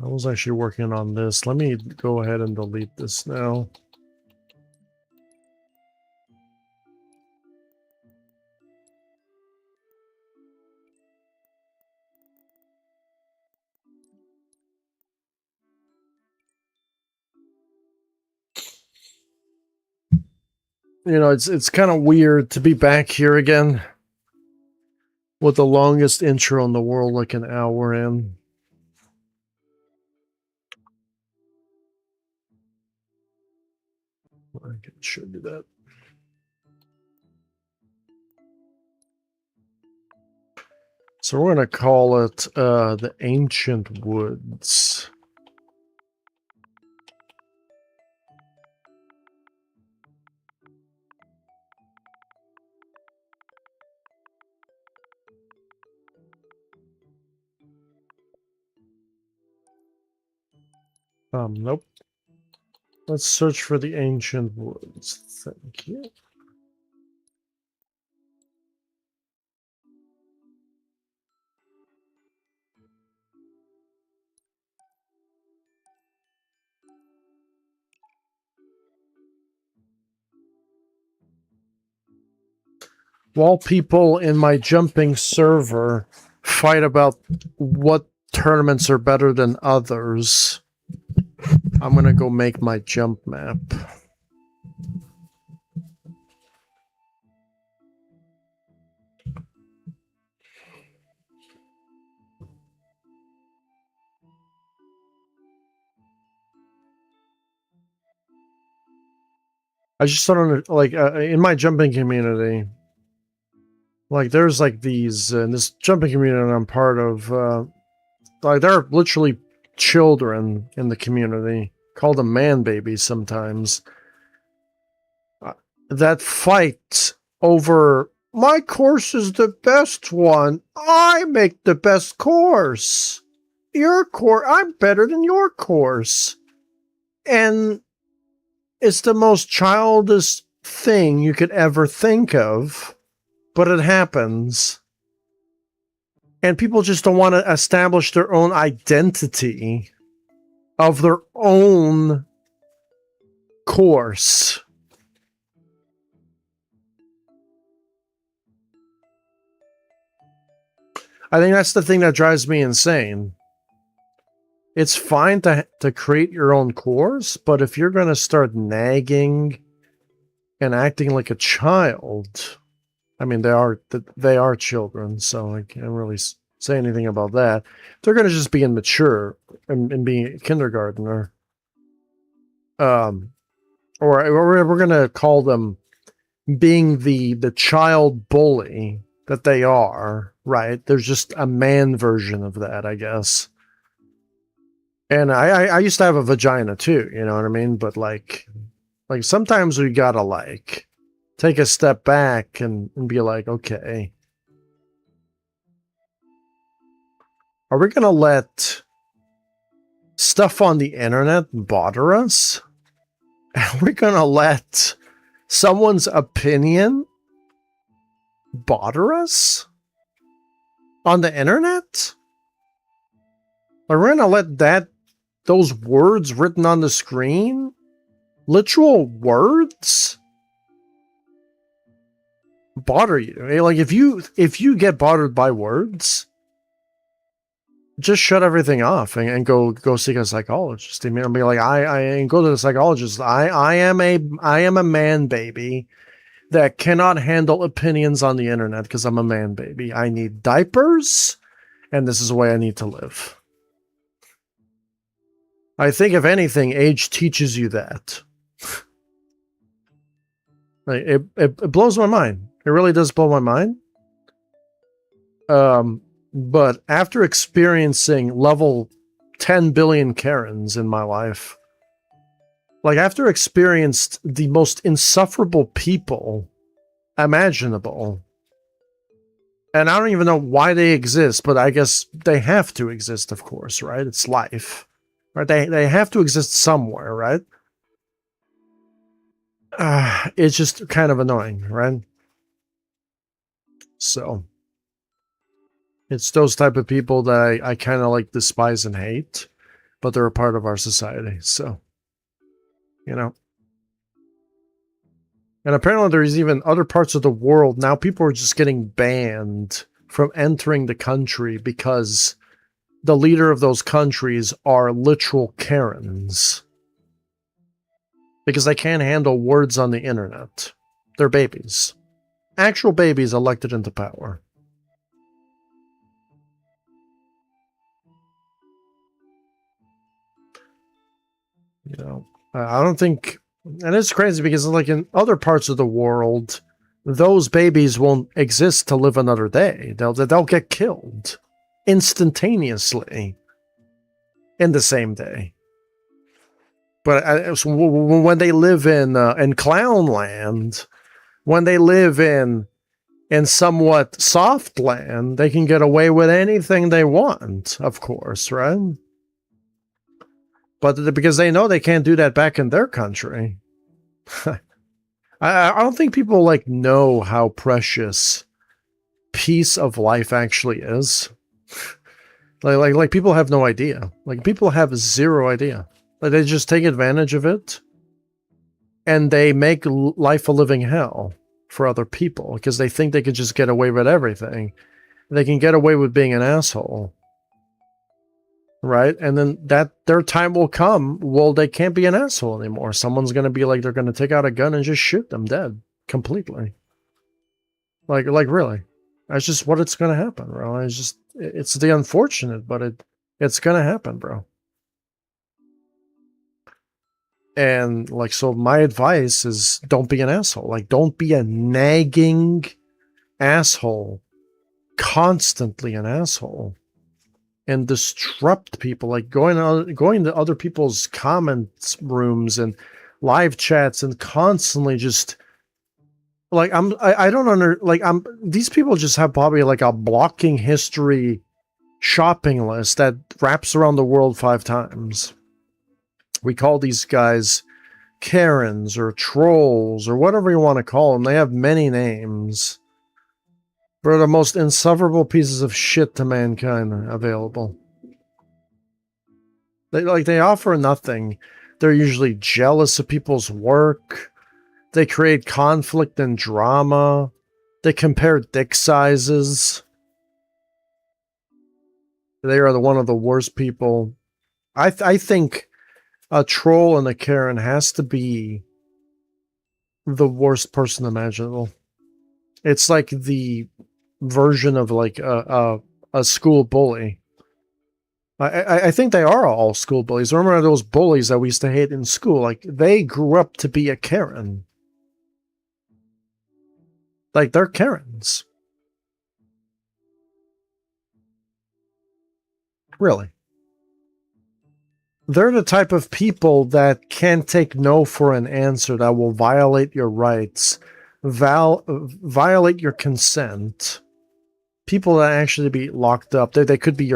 I was actually working on this. Let me go ahead and delete this now. You know, it's kind of weird to be back here again with the longest intro in the world, like an hour in. I can show you that. So we're going to call it the Ancient Woods. Nope. Let's search for the Ancient Woods. Thank you. While people in my jumping server fight about what tournaments are better than others, I'm going to go make my jump map. I just don't, like, in my jumping community, like, there's, like, these, in this jumping community I'm part of, like, there are literally children in the community, call them man babies sometimes, that fight over, my course is the best one, I make the best course, your course, I'm better than your course, and it's the most childish thing you could ever think of, but it happens. And people just don't want to establish their own identity of their own course. I think that's the thing that drives me insane. It's fine to create your own course, but if you're going to start nagging and acting like a child, I mean, they are children, so I can't really say anything about that. They're going to just be immature and be a kindergartner. Or we're going to call them being the child bully that they are, right? There's just a man version of that, I guess. And I used to have a vagina too, you know what I mean? But like sometimes we gotta like take a step back and be like, okay, are we gonna let stuff on the internet bother us? Are we gonna let someone's opinion bother us on the internet? Are we gonna let those words written on the screen, literal words, bother you? Like if you get bothered by words, just shut everything off and go seek a psychologist. I mean, I'll be like, I go to the psychologist. I am a man baby that cannot handle opinions on the internet because I'm a man baby. I need diapers, and this is the way I need to live. I think if anything, age teaches you that. Like, it blows my mind. It really does blow my mind. But after experiencing level 10 billion Karens in my life, like after experienced the most insufferable people imaginable, and I don't even know why they exist, but I guess they have to exist, of course, right? It's life. Right? They have to exist somewhere, right? It's just kind of annoying, right? So it's those type of people that I kind of like despise and hate, but they're a part of our society. So, you know. And apparently there's even other parts of the world now. People are just getting banned from entering the country because the leader of those countries are literal Karens. Because they can't handle words on the internet. They're babies. Actual babies elected into power. You know, I don't think... And it's crazy because like in other parts of the world, those babies won't exist to live another day. They'll get killed instantaneously in the same day. But so when they live in Clownland, when they live in somewhat soft land, they can get away with anything they want, of course, right? But because they know they can't do that back in their country. I don't think people like know how precious peace of life actually is. Like people have no idea. Like people have zero idea. Like they just take advantage of it, and they make life a living hell for other people because they think they could just get away with everything. They can get away with being an asshole, right? And then their time will come. Well, they can't be an asshole anymore. Someone's gonna be like, they're gonna take out a gun and just shoot them dead completely. Like really. That's just what it's gonna happen, bro. It's the unfortunate, but it's gonna happen, bro. And like, so my advice is don't be an asshole. Like, don't be a nagging asshole, constantly an asshole, and disrupt people. Like going to other people's comments rooms and live chats and constantly just like these people just have probably like a blocking history shopping list that wraps around the world 5 times. We call these guys Karens or trolls or whatever you want to call them. They have many names. They're the most insufferable pieces of shit to mankind available. They offer nothing. They're usually jealous of people's work. They create conflict and drama. They compare dick sizes. They are one of the worst people. I think a troll and a Karen has to be the worst person imaginable. It's like the version of like a school bully. I think they are all school bullies. Remember those bullies that we used to hate in school? Like, they grew up to be a Karen. Like, they're Karens. Really. They're the type of people that can't take no for an answer, that will violate your rights, violate your consent. People that actually be locked up. They could be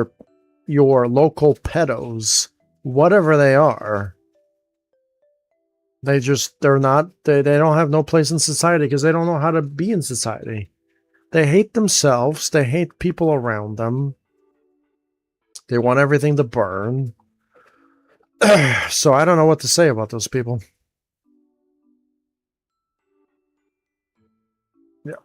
your local pedos, whatever they are. They don't have no place in society because they don't know how to be in society. They hate themselves. They hate people around them. They want everything to burn. So I don't know what to say about those people. Yeah.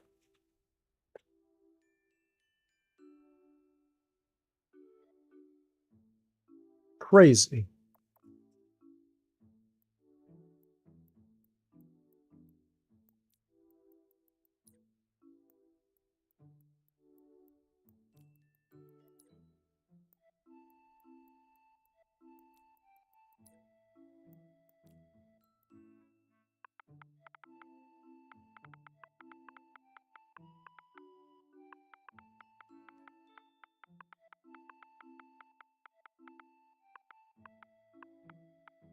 Crazy.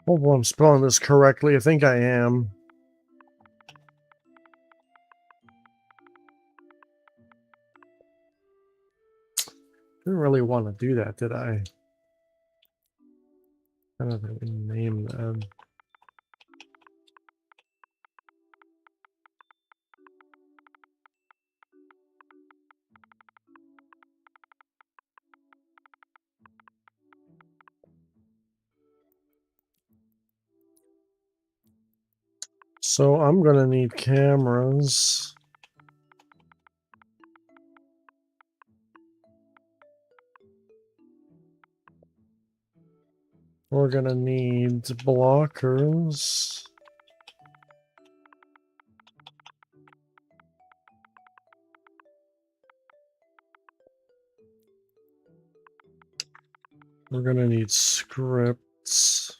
Hopefully I'm spelling this correctly. I think I am. Didn't really want to do that, did I? I don't know, name them. So I'm gonna need cameras. We're gonna need blockers. We're gonna need scripts.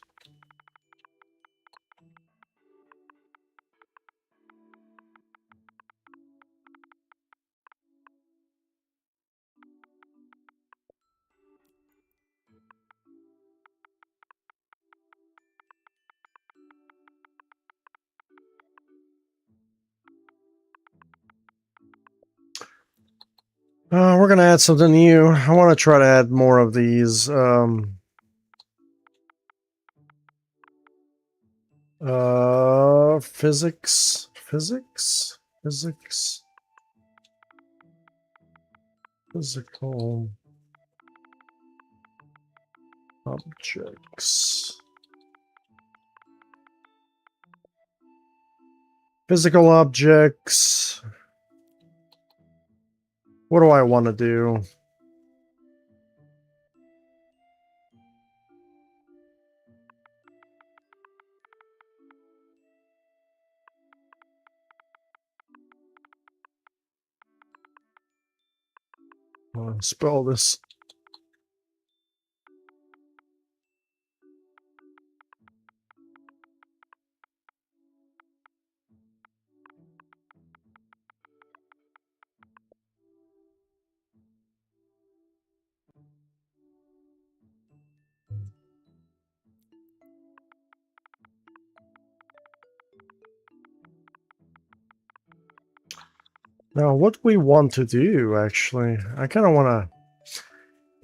We're gonna add something new. I want to try to add more of these. Physics, physical objects. Physical objects. What do I want to do? I'll spell this. Now, what we want to do, actually, I kind of want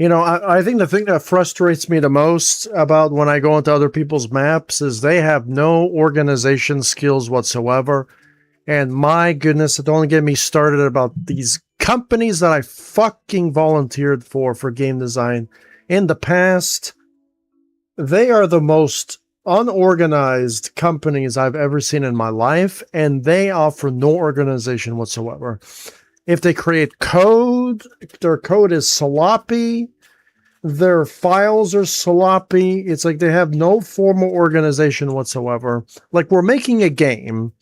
to, I think the thing that frustrates me the most about when I go into other people's maps is they have no organization skills whatsoever. And my goodness, don't get me started about these companies that I fucking volunteered for game design in the past. They are the most unorganized companies I've ever seen in my life, and they offer no organization whatsoever. If they create code, their code is sloppy. Their files are sloppy. It's like they have no formal organization whatsoever. Like, we're making a game.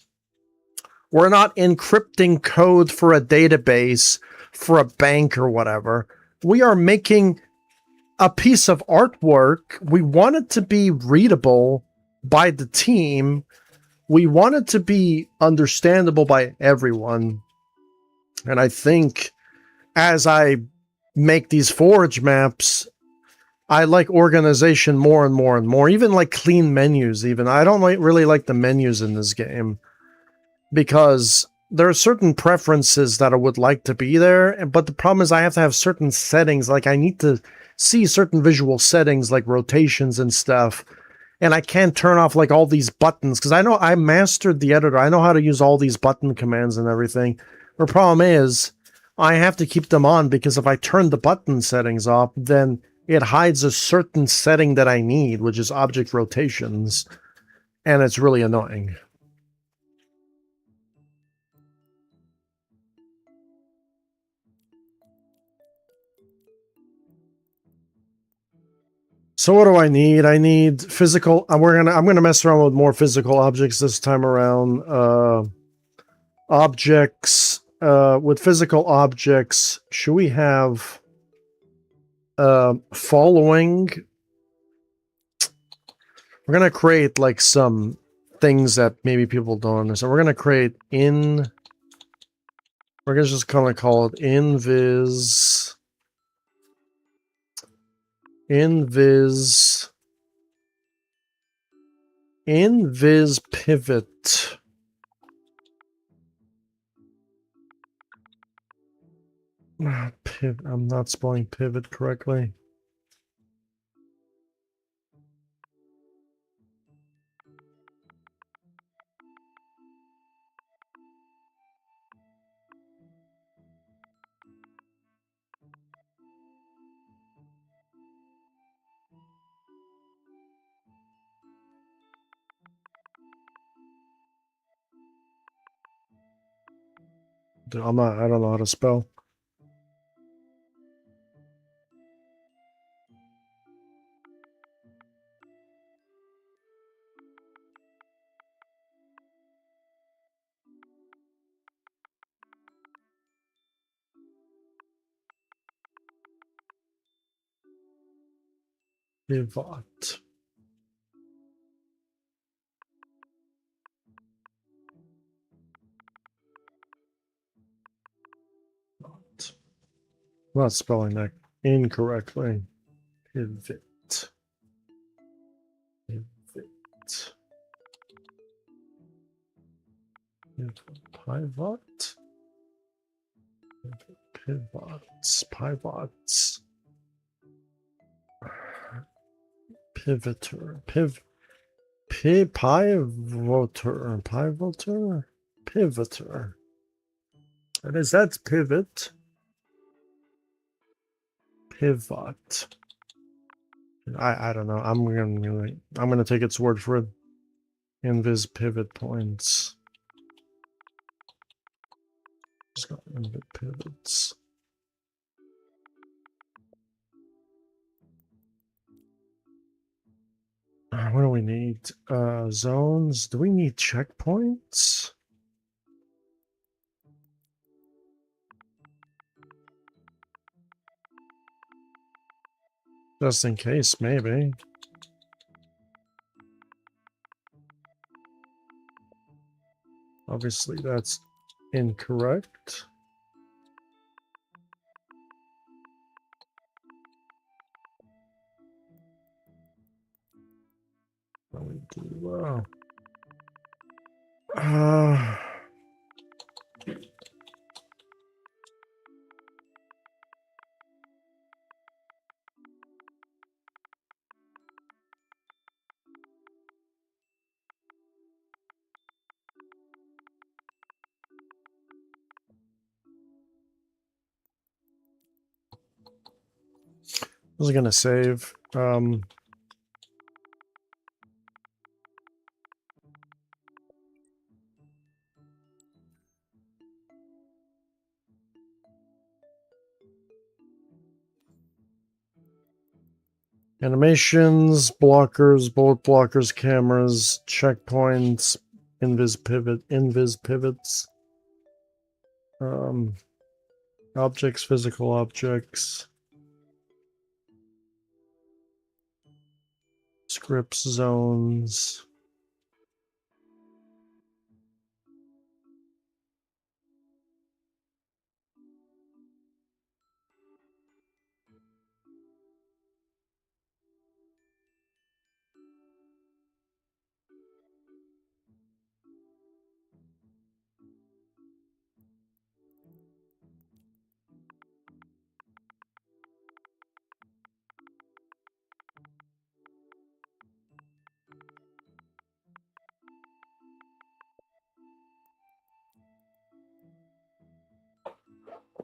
We're not encrypting code for a database, for a bank or whatever. We are making a piece of artwork. We want it to be readable by the team. We want it to be understandable by everyone. And I think as I make these forge maps, I like organization more and more and more. Even like clean menus. Even I don't really like the menus in this game because there are certain preferences that I would like to be there, but the problem is I have to have certain settings. Like I need to see certain visual settings like rotations and stuff. And I can't turn off like all these buttons because I know I mastered the editor. I know how to use all these button commands and everything. The problem is I have to keep them on because if I turn the button settings off, then it hides a certain setting that I need, which is object rotations. And it's really annoying. So what do I need? I need physical. I'm gonna mess around with more physical objects this time around. Objects. With physical objects, should we have following? We're gonna create like some things that maybe people don't understand. We're gonna create in. We're gonna just kind of call it invis. Invis pivot. I'm not spelling pivot correctly. I don't know how to spell. Pivot. I'm not spelling that incorrectly. Pivot. Pivot. Pivot. Pivots. Pivots. Pivoter. Pivoter. Pivoter. Pivoter. And is that pivot? Pivot. I don't know. I'm gonna take its word for it. Invis pivot points. Just got invis pivots. What do we need? Zones. Do we need checkpoints? Just in case, maybe. Obviously, that's incorrect. What do we do? I was gonna save. Animations, blockers, bullet blockers, cameras, checkpoints, invis pivots. Objects, physical objects. Scripts, zones.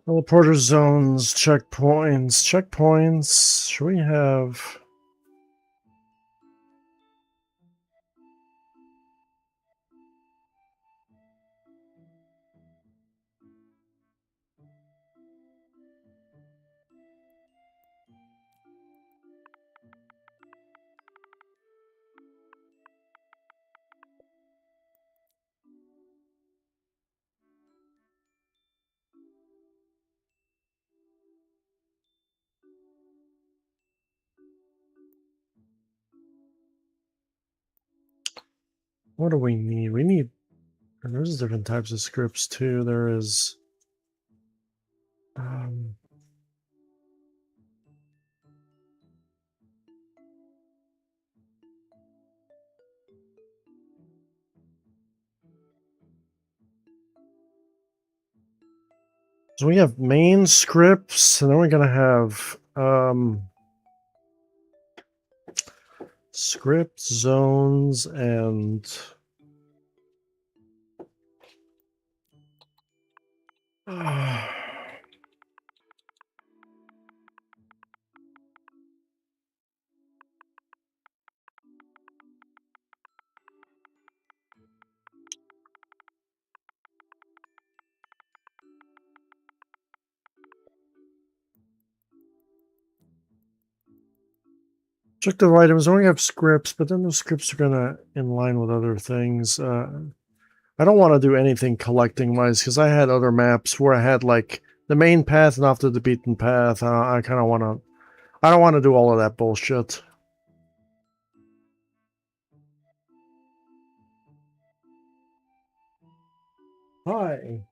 Teleporter zones, checkpoints. Should we have... What do we need? We need... And there's different types of scripts too. There is... so we have main scripts, and then we're going to have script zones and... objective items only have scripts, but then those scripts are gonna in line with other things. I don't want to do anything collecting wise because I had other maps where I had like the main path and off to the beaten path. I kind of want to. I don't want to do all of that bullshit. Hi.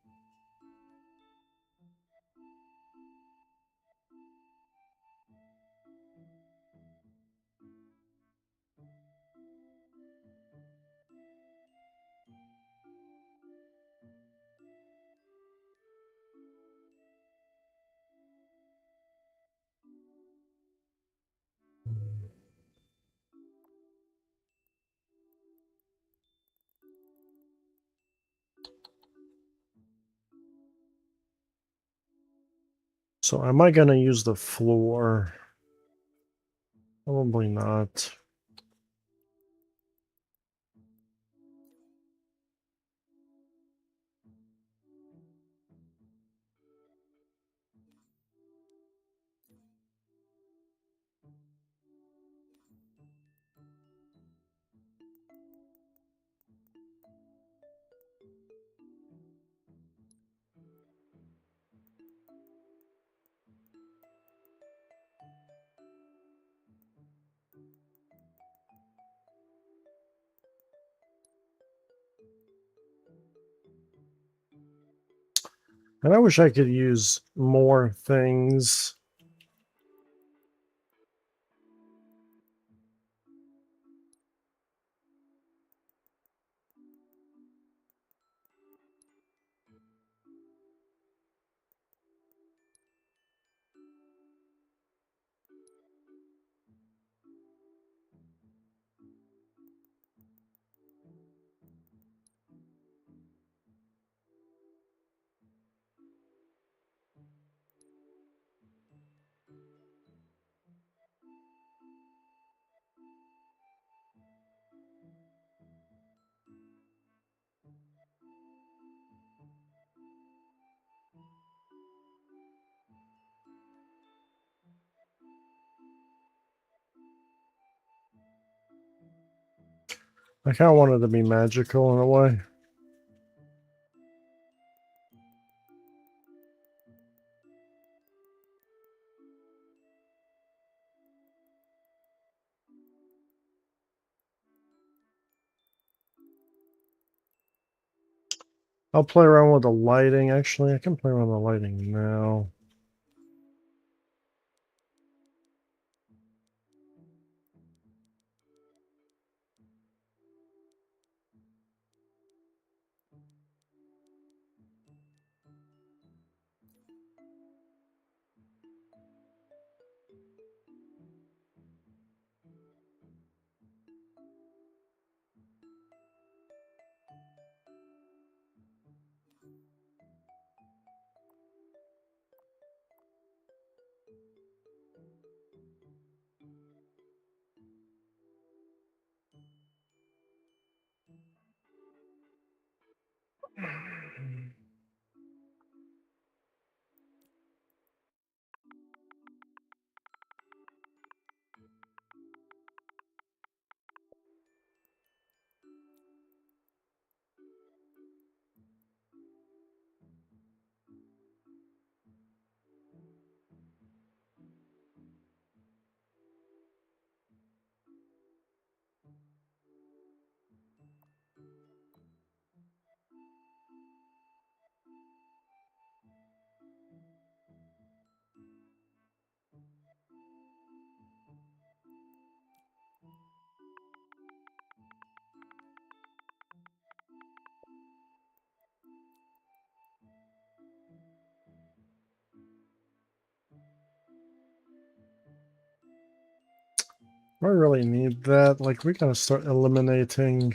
So am I going to use the floor? Probably not. And I wish I could use more things. I kind of wanted to be magical in a way. I'll play around with the lighting. Actually, I can play around with the lighting now. I really need that. Like, we gotta start eliminating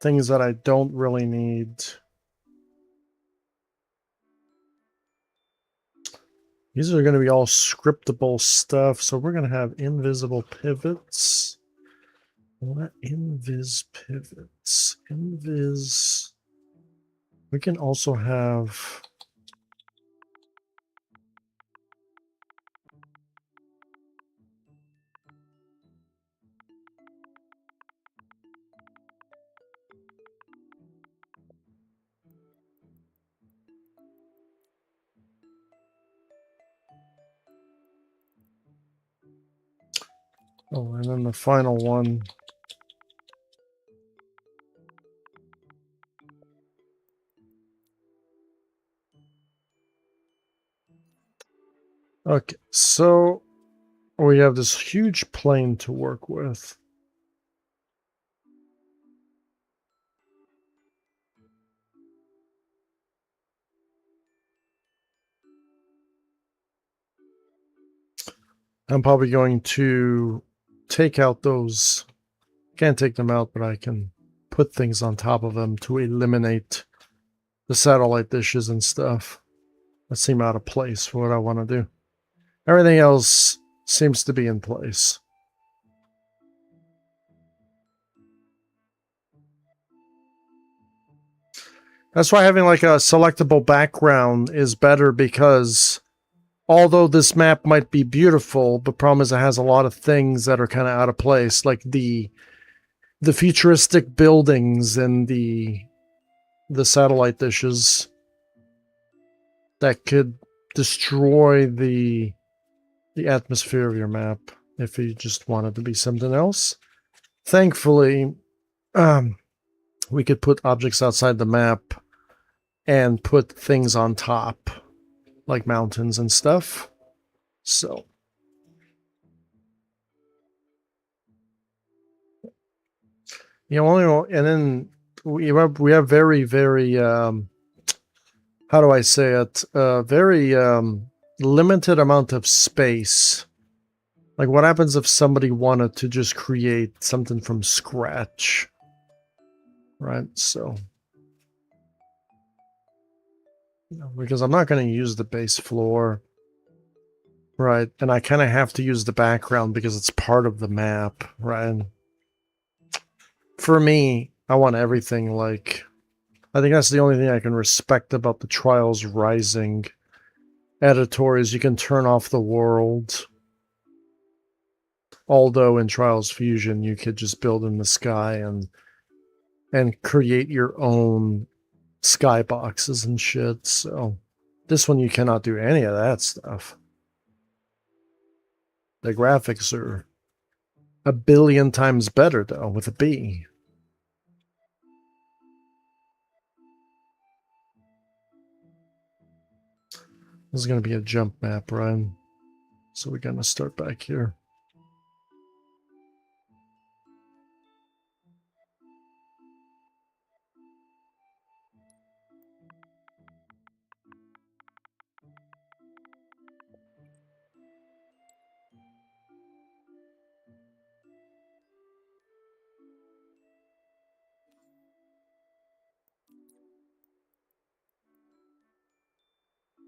things that I don't really need. These are going to be all scriptable stuff, so we're going to have invisible pivots. What invis pivots? Invis. We can also have. Oh, and then the final one. Okay, so we have this huge plane to work with. I'm probably going to take out those. Can't take them out, but I can put things on top of them to eliminate the satellite dishes and stuff that seem out of place for what I want to do. Everything else seems to be in place. That's why having like a selectable background is better, because although this map might be beautiful, the problem is it has a lot of things that are kind of out of place, like the futuristic buildings and the satellite dishes that could destroy the atmosphere of your map if you just wanted to be something else. Thankfully, we could put objects outside the map and put things on top, like mountains and stuff. So, and then we have very, very, how do I say it? Very limited amount of space. Like, what happens if somebody wanted to just create something from scratch? Right? So, because I'm not going to use the base floor. Right. And I kind of have to use the background because it's part of the map. Right. For me, I want everything like. I think that's the only thing I can respect about the Trials Rising editor is you can turn off the world. Although in Trials Fusion, you could just build in the sky and create your own skyboxes and shit. So this one, you cannot do any of that stuff. The graphics are a billion times better, though, with a B. This is going to be a jump map, Ryan. So we're going to start back here.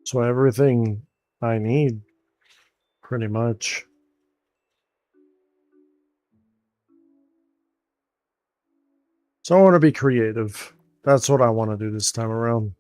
So everything I need, pretty much. So I want to be creative. That's what I want to do this time around.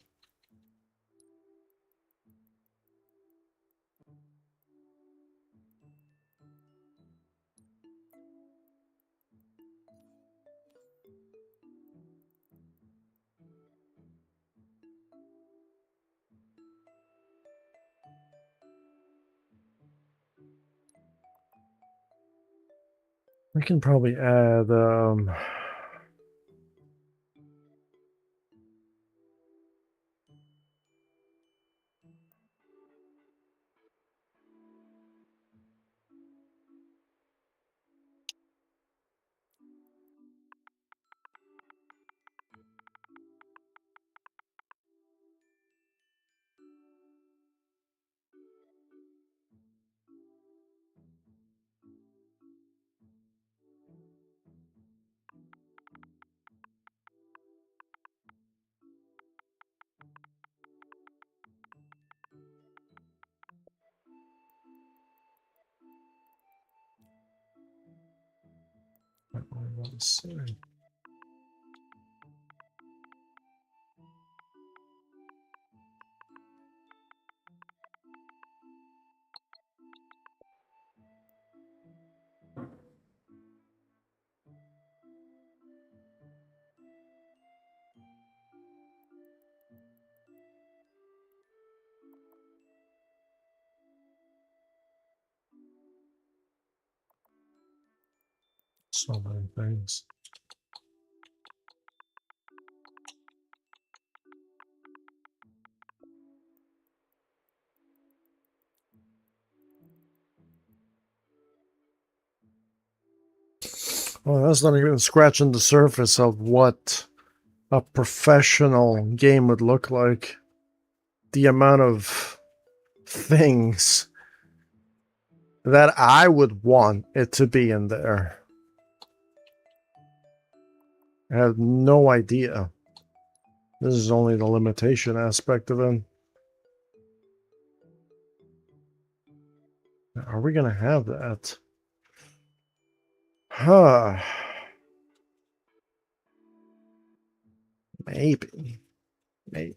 We can probably add Let's see. So many things. Well, that's not even scratching the surface of what a professional game would look like. The amount of things that I would want it to be in there. I have no idea. This is only the limitation aspect of it. Are we going to have that? Huh. Maybe. Maybe.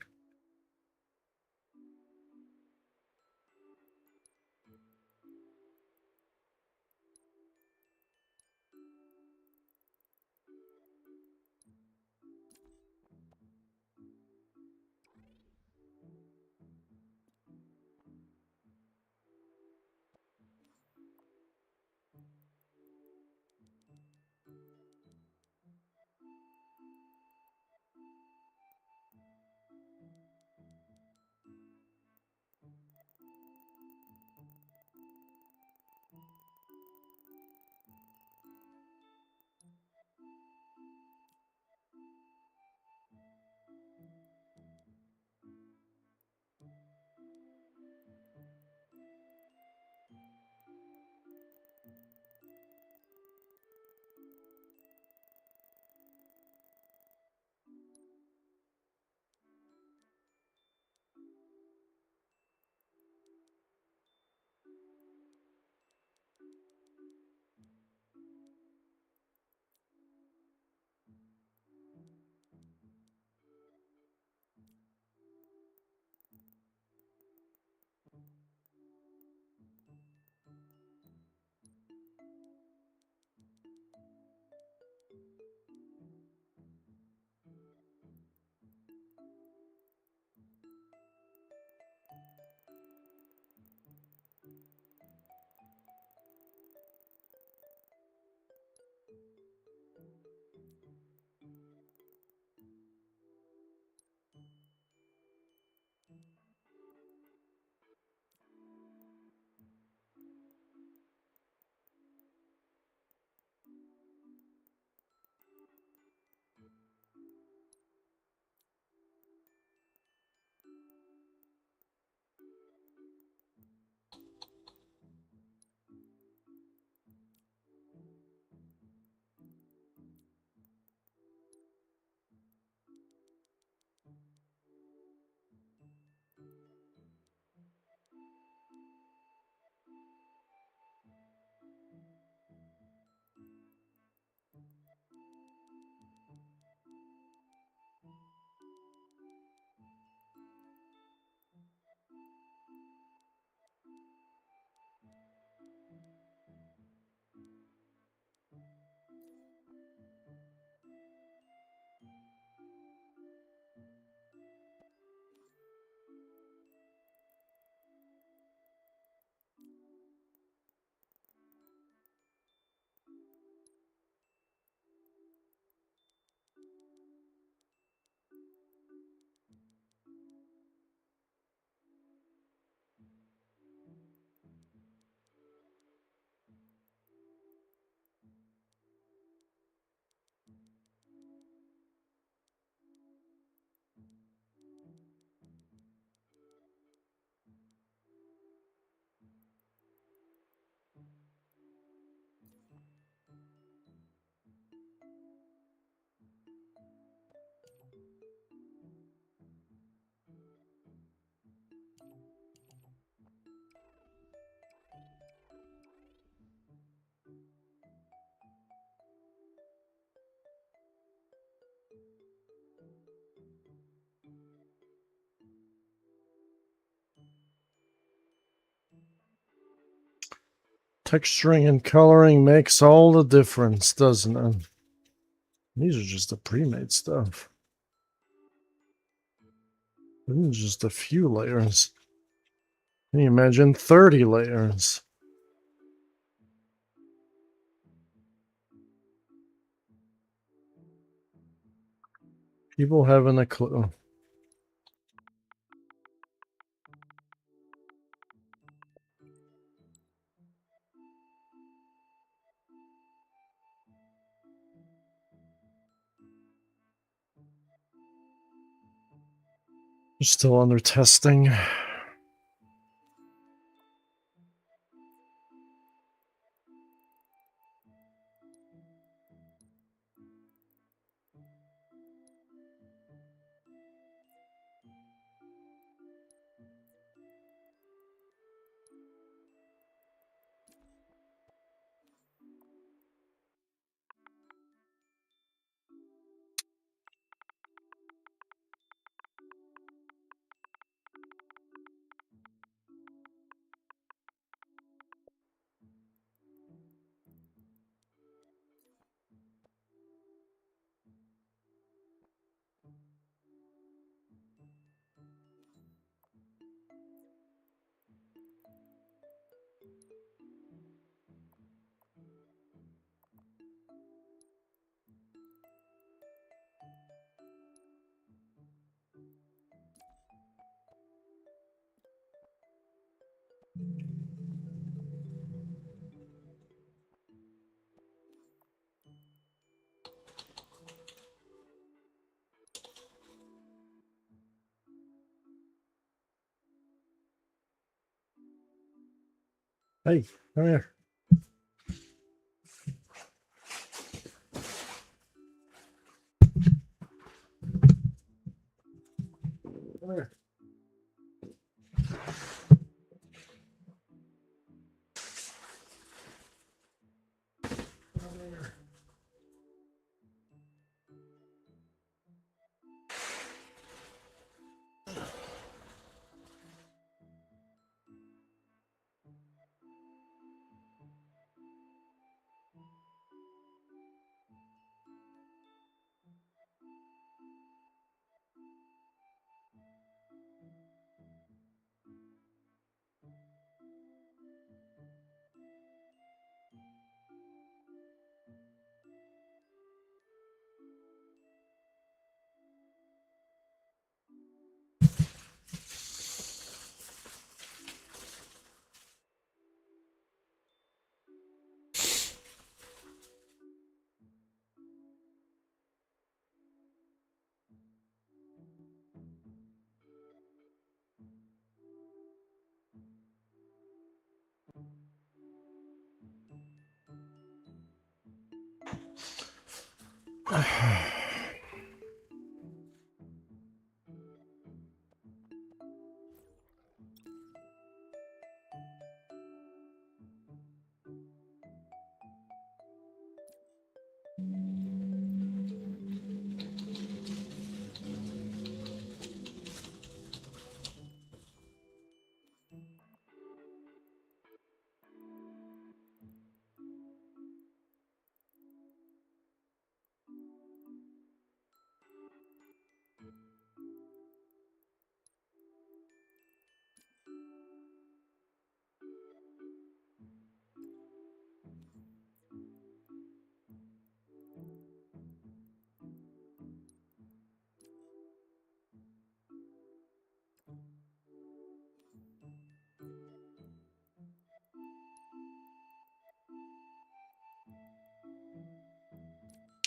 Texturing and coloring makes all the difference, doesn't it? These are just the pre-made stuff. This is just a few layers. Can you imagine 30 layers? People haven't a clue. They're still under testing. Hey, come here. Come here. Come here.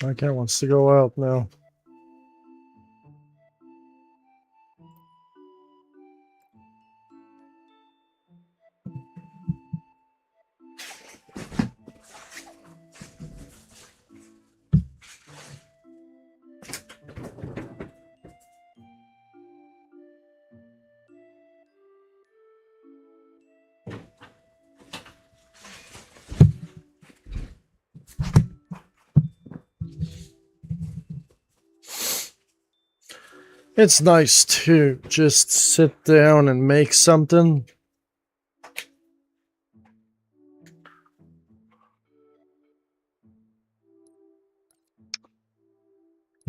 My cat wants to go out now. It's nice to just sit down and make something.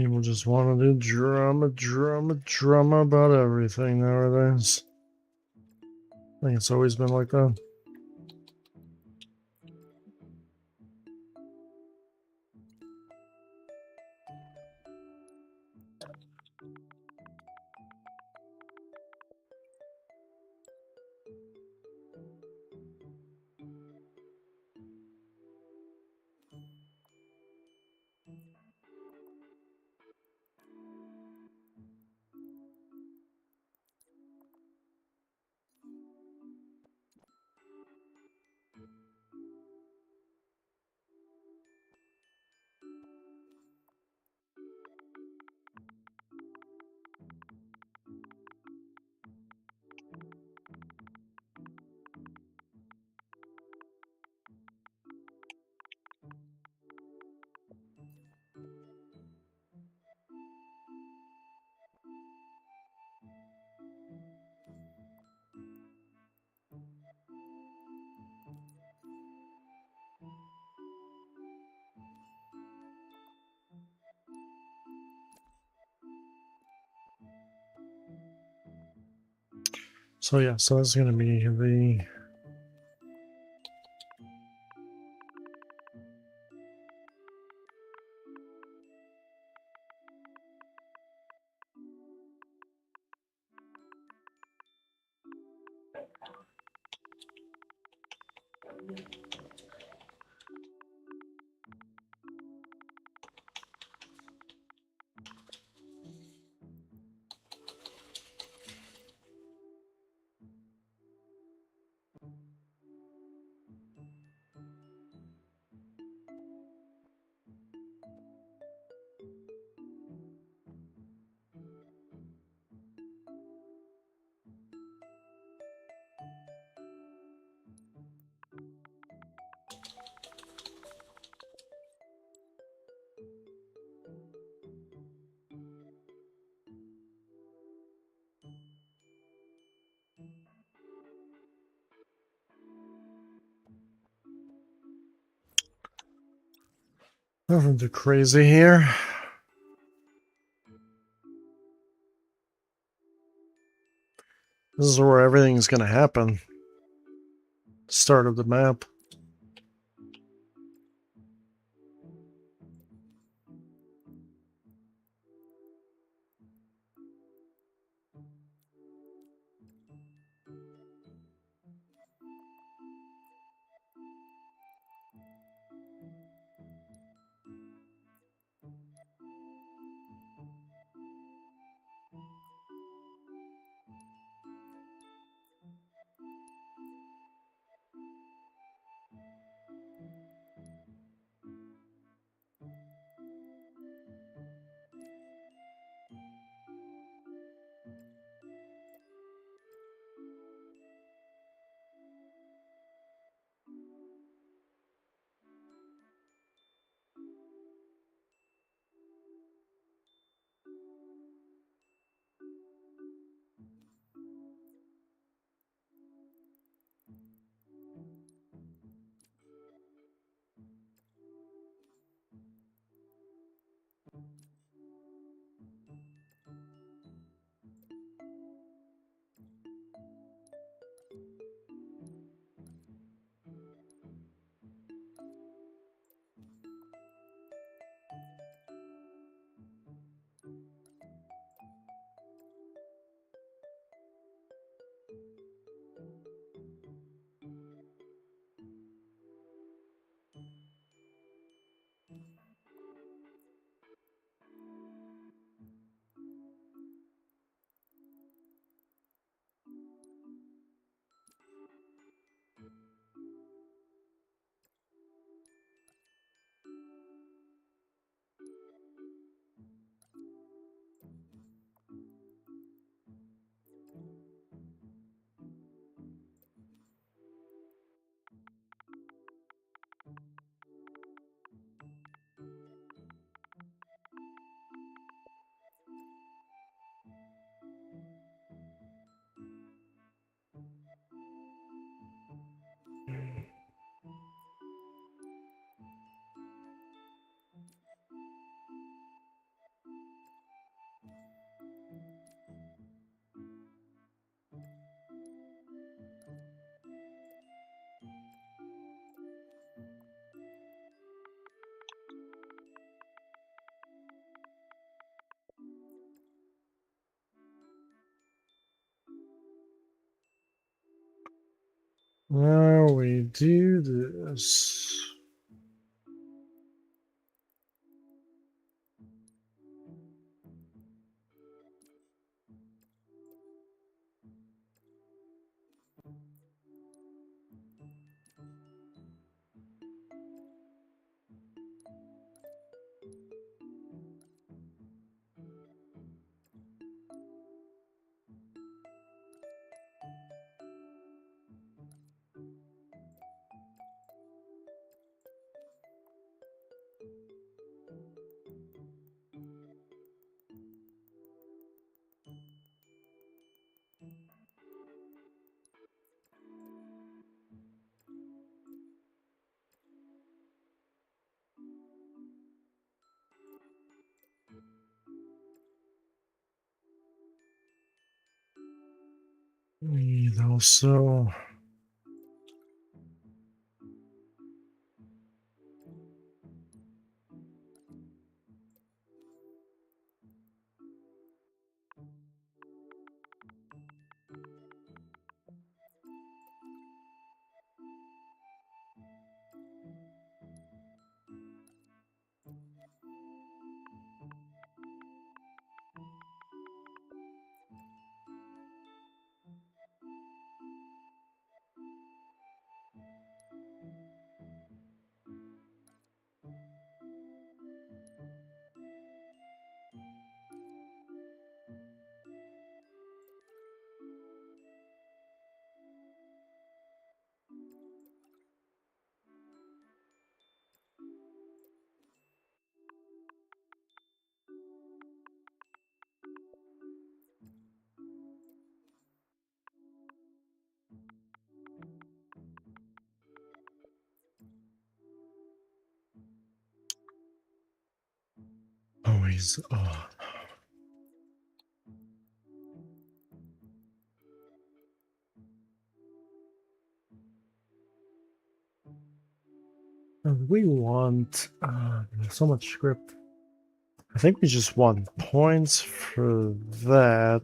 People just want to do drama about everything nowadays. I think it's always been like that. So yeah, so that's going to be the nothing too crazy here. This is where everything's going to happen. Start of the map. Now we do this. We also. Always on. We want so much script. I think we just want points for that.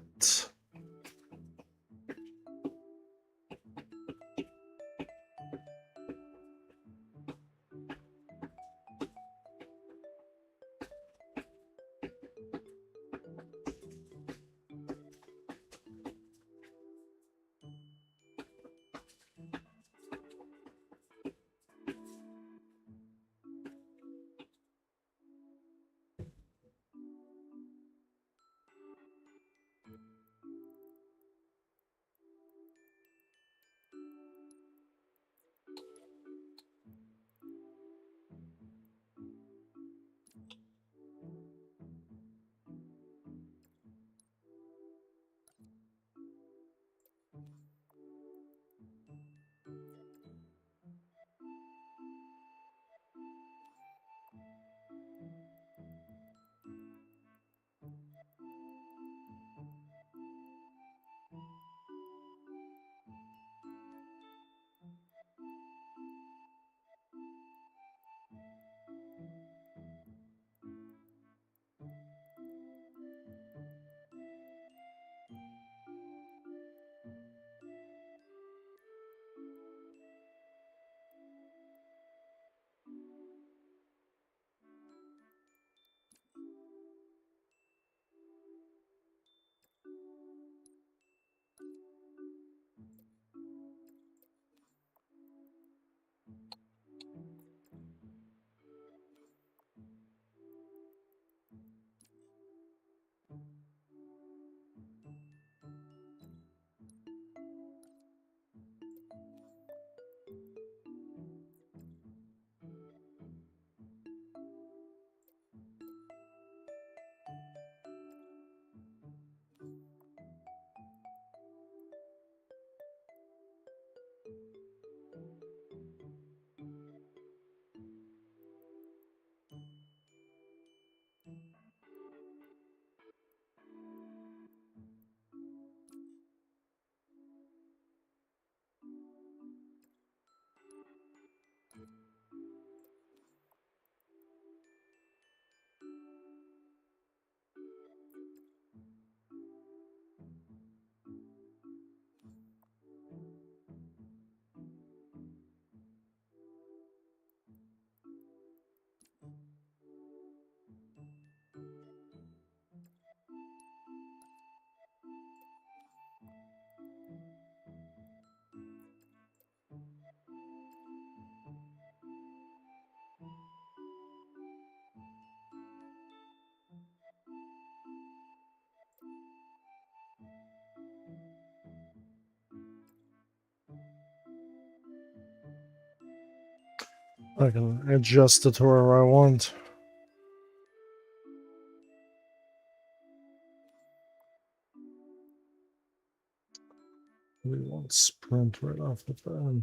I can adjust it to where I want. We want sprint right off the bat.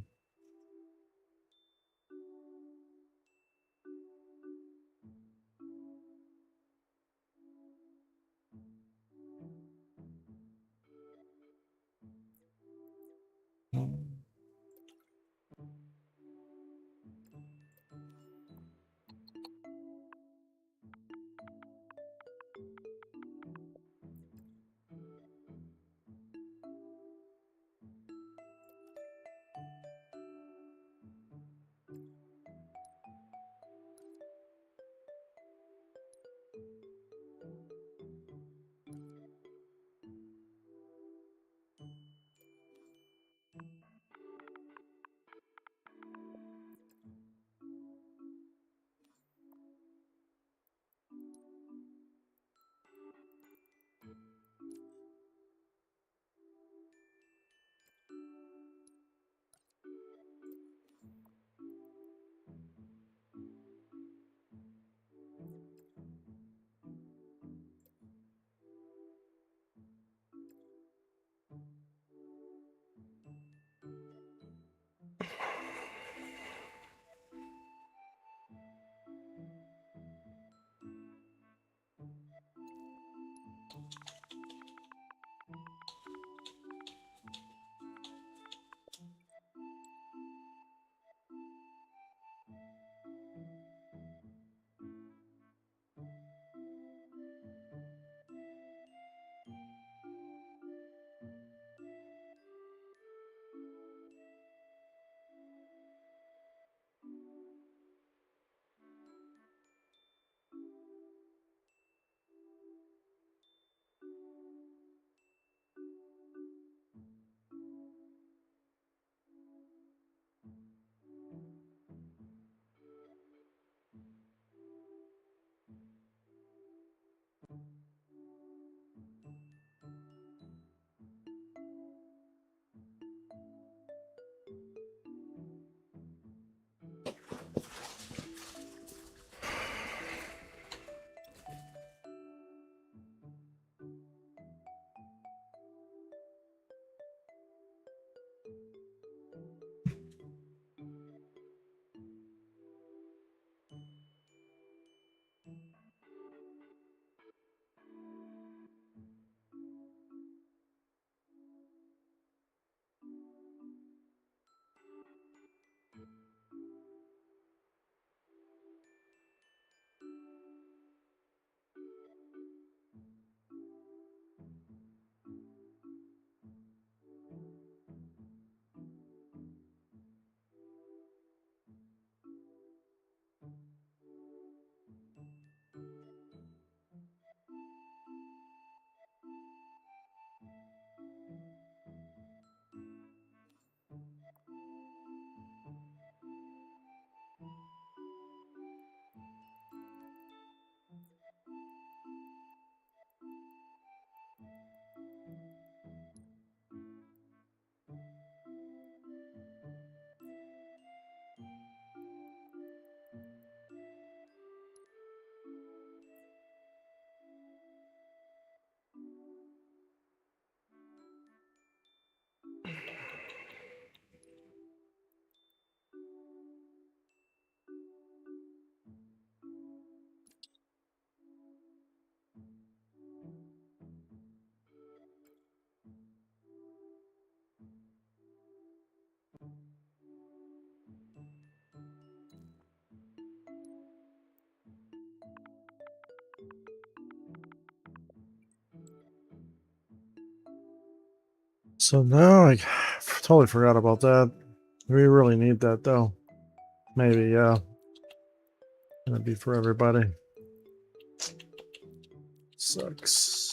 So now I totally forgot about that. We really need that though. Maybe, yeah. Gonna be for everybody. Sucks.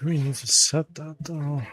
Do we need to set that though?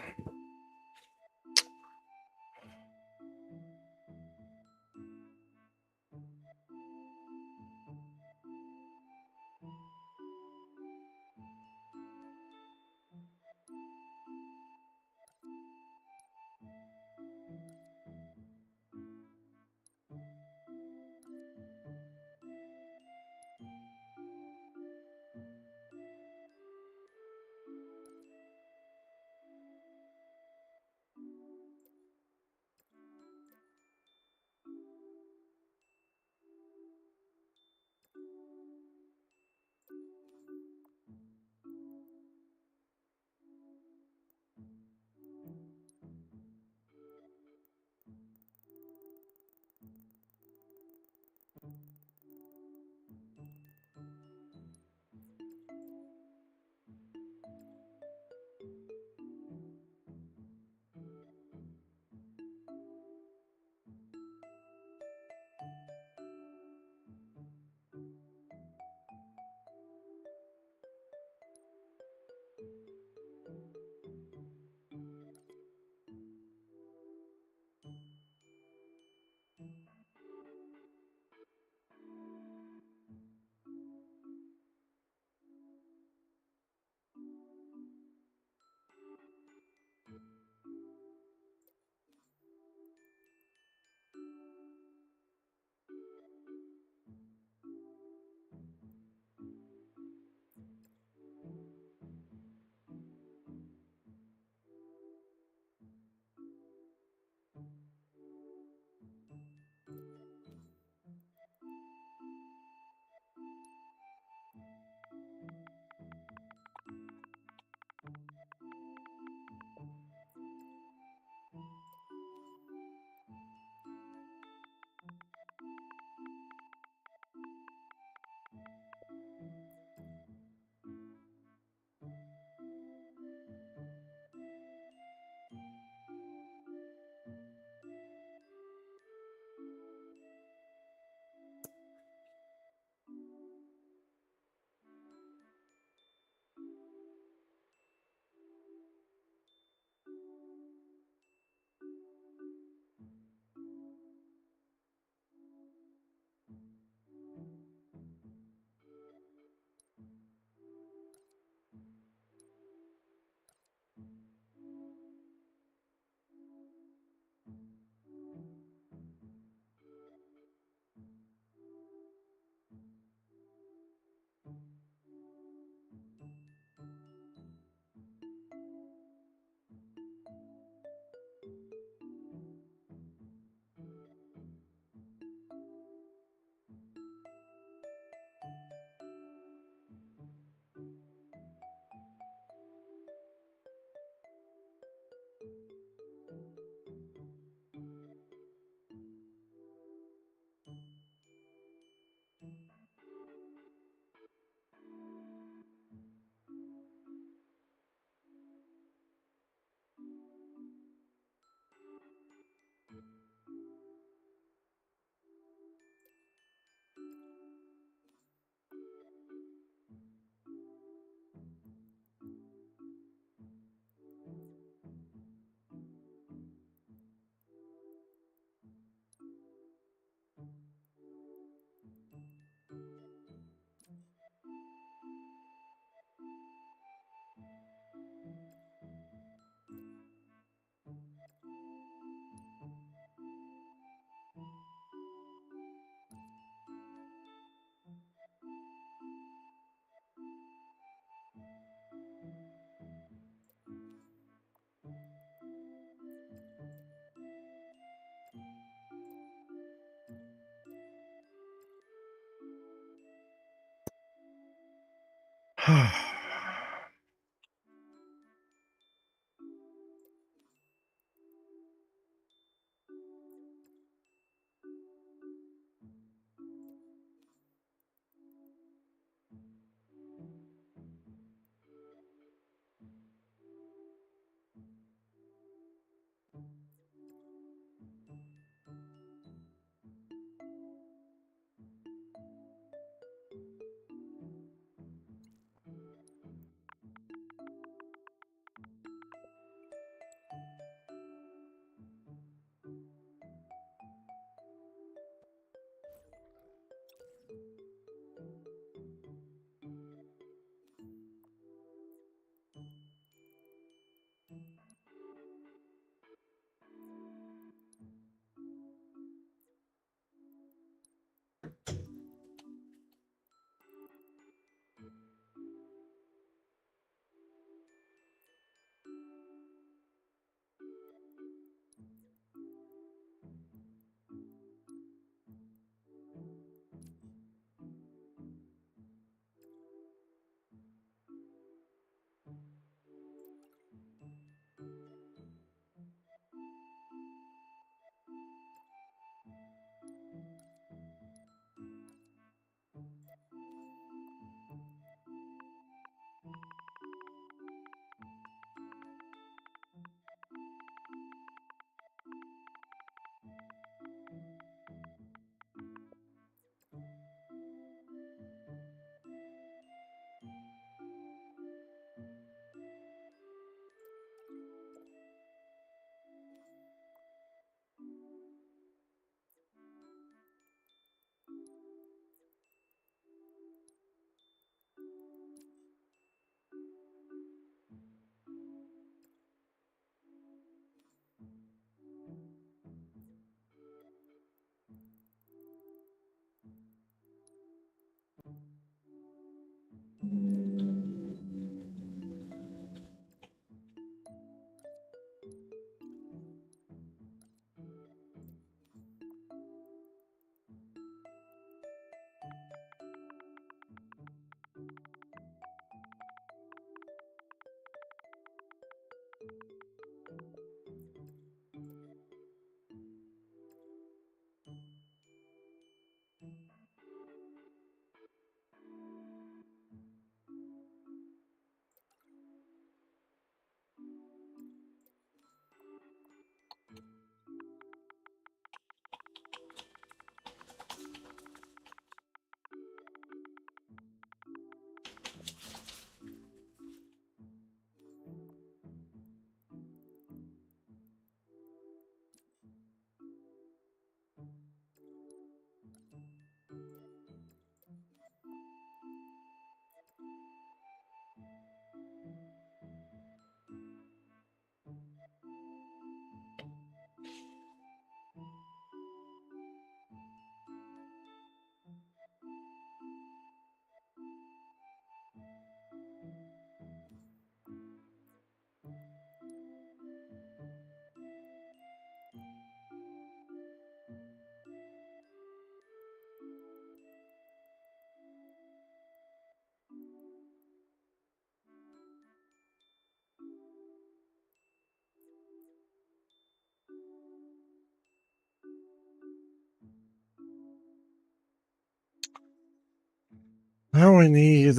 Now we need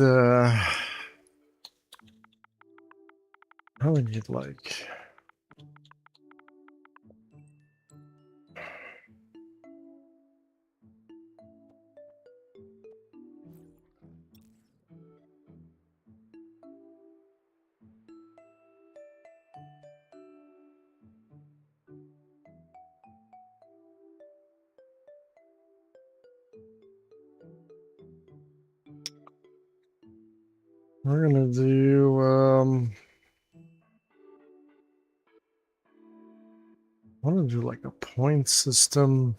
like we're gonna do I want to do like a point system.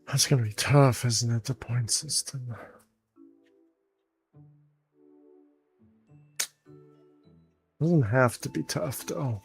That's gonna be tough, isn't it? The point system. Doesn't have to be tough though.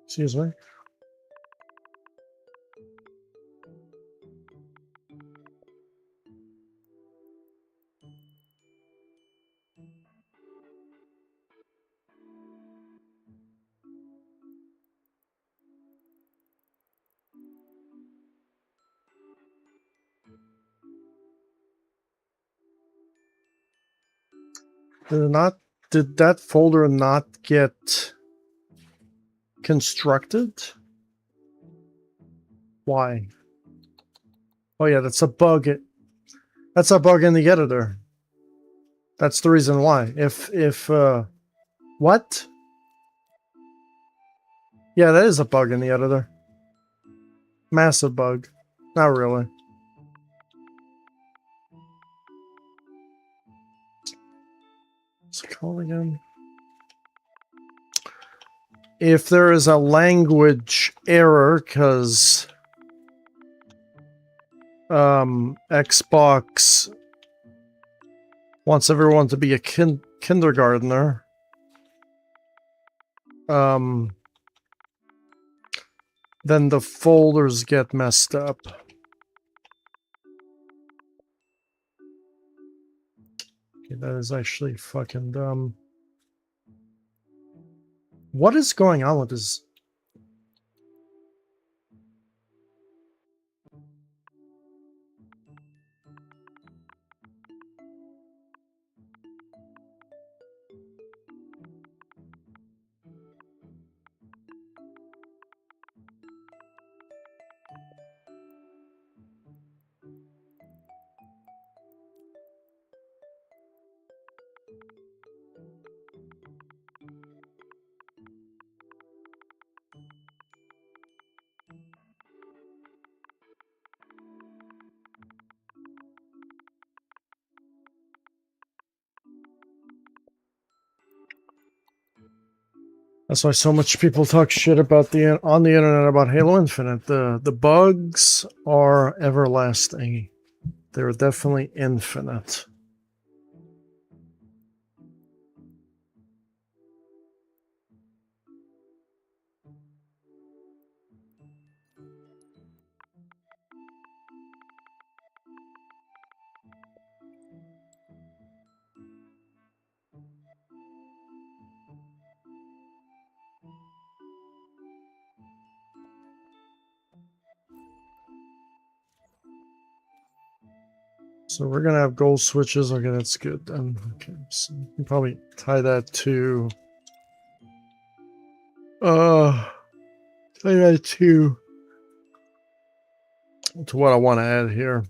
Excuse me. Did that folder not get constructed? Why? Oh yeah, that's a bug. That's a bug in the editor. That's the reason why. If what? Yeah, that is a bug in the editor. Massive bug. Not really. What's it called again? If there is a language error, because Xbox wants everyone to be a kindergartner, then the folders get messed up. Okay, that is actually fucking dumb. What is going on with this? That's why so much people talk shit about on the internet about Halo Infinite. The bugs are everlasting. They're definitely infinite. So we're gonna have gold switches. Okay, that's good then. Okay, so we can probably tie that to tie that to what I want to add here.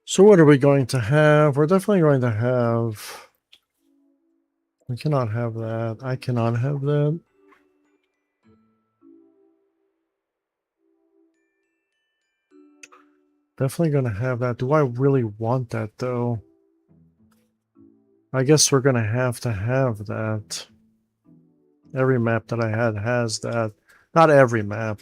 So what are we going to have? We're definitely going to have... We cannot have that. I cannot have that. Definitely going to have that. Do I really want that, though? I guess we're going to have that. Every map that I had has that. Not every map.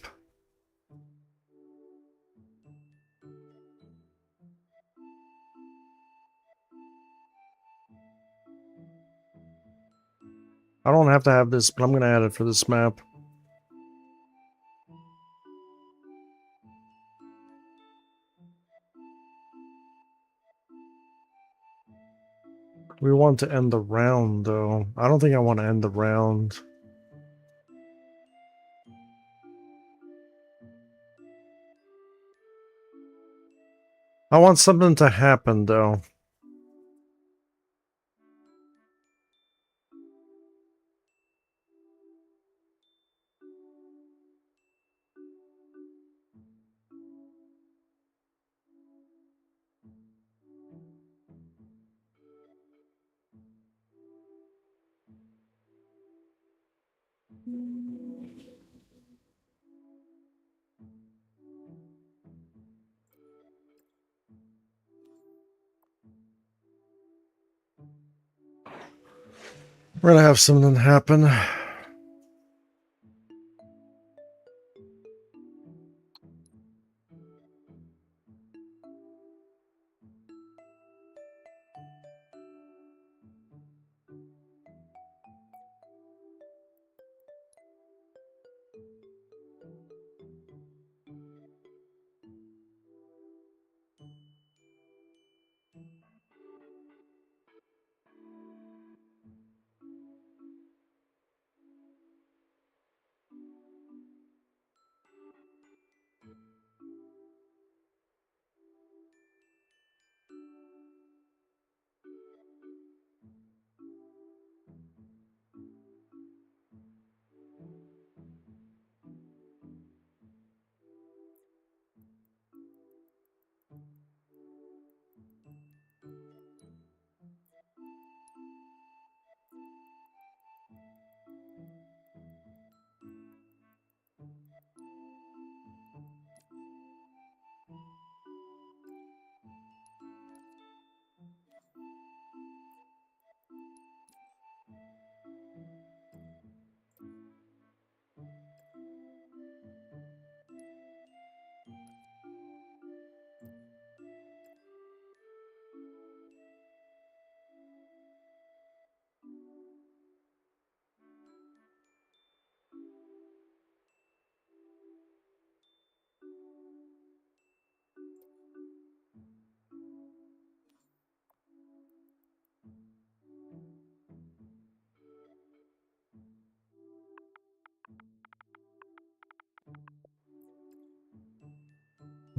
I don't have to have this, but I'm going to add it for this map. We want to end the round, though. I don't think I want to end the round. I want something to happen, though. We're going to have something happen.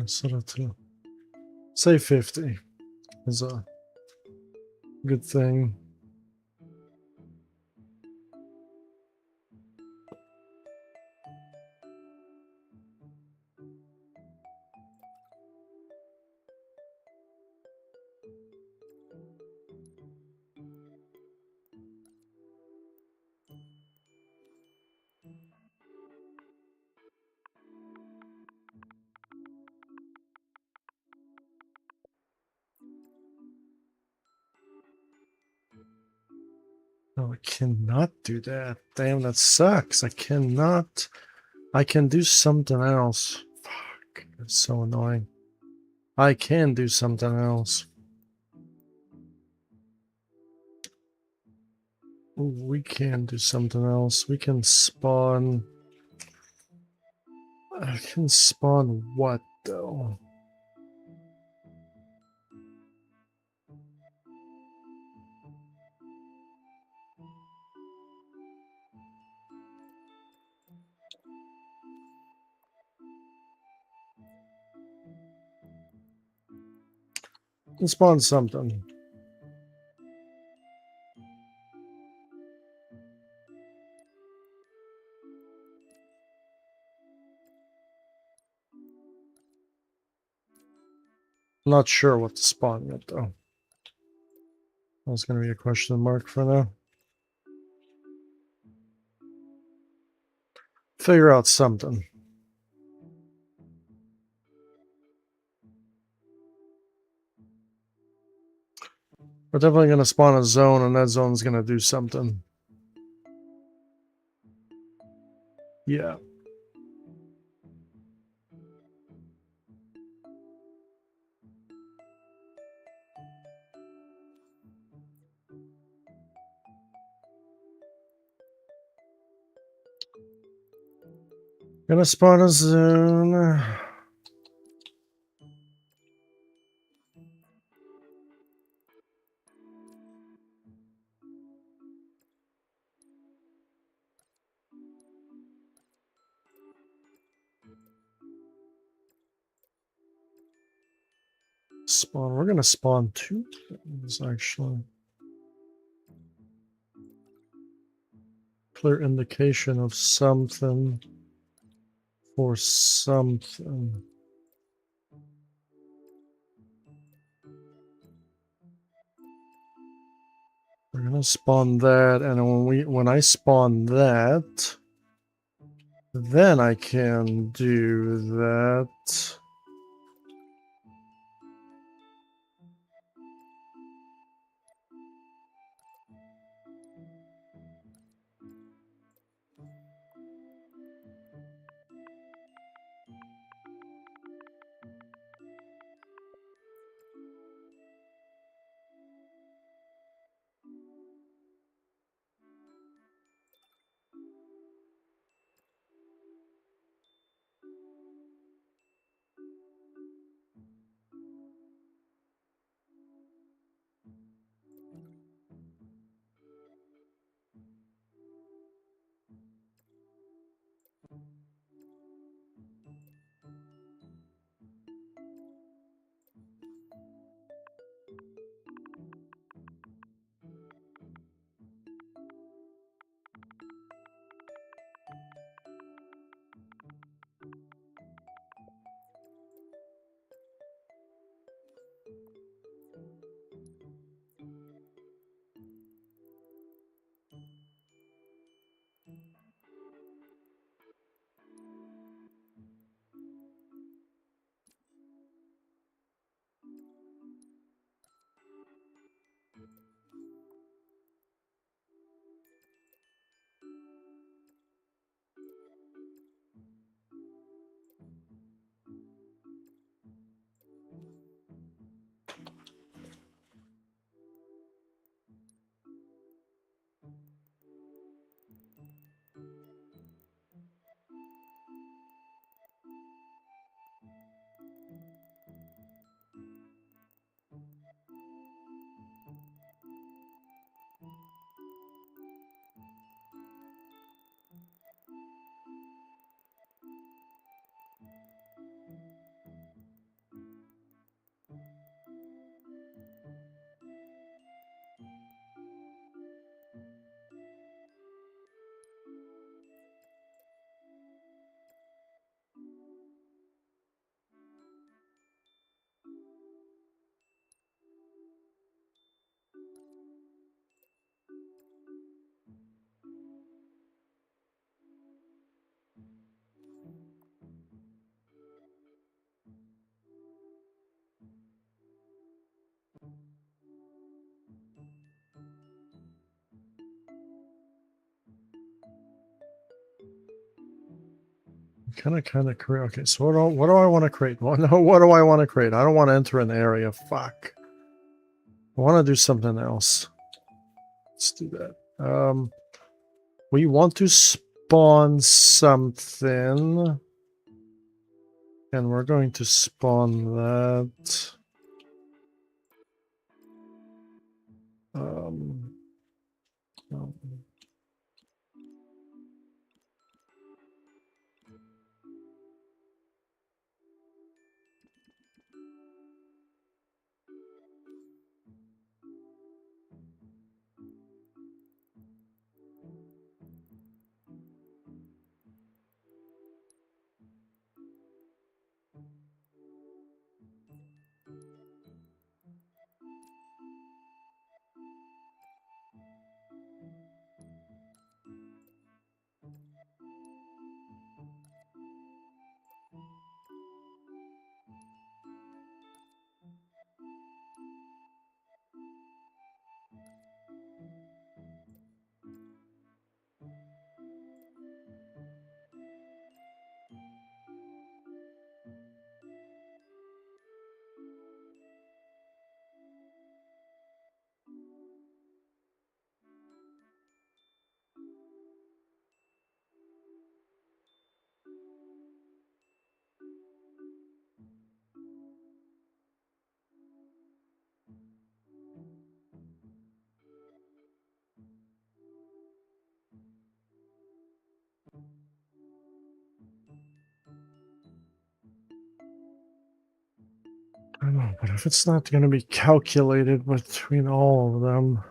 Sort of to say 50 is a good thing. Oh, I cannot do that. Damn, that sucks. I cannot. I can do something else. Fuck, that's so annoying. I can do something else. Ooh, we can do something else. We can spawn. I can spawn what though? I can spawn something. I'm not sure what to spawn yet though. That's gonna be a question mark for now. Figure out something. We're definitely going to spawn a zone, and that zone's going to do something. Yeah. Gonna spawn a zone. Spawn. We're gonna spawn two things actually. Clear indication of something for something. We're gonna spawn that, and when I spawn that, then I can do that. Kind of create. Okay, so what do I want to create? Well, no, what do I want to create? I don't want to enter an area. Fuck. I want to do something else. Let's do that. We want to spawn something, and we're going to spawn that. Um, I don't know, but if it's not going to be calculated between all of them.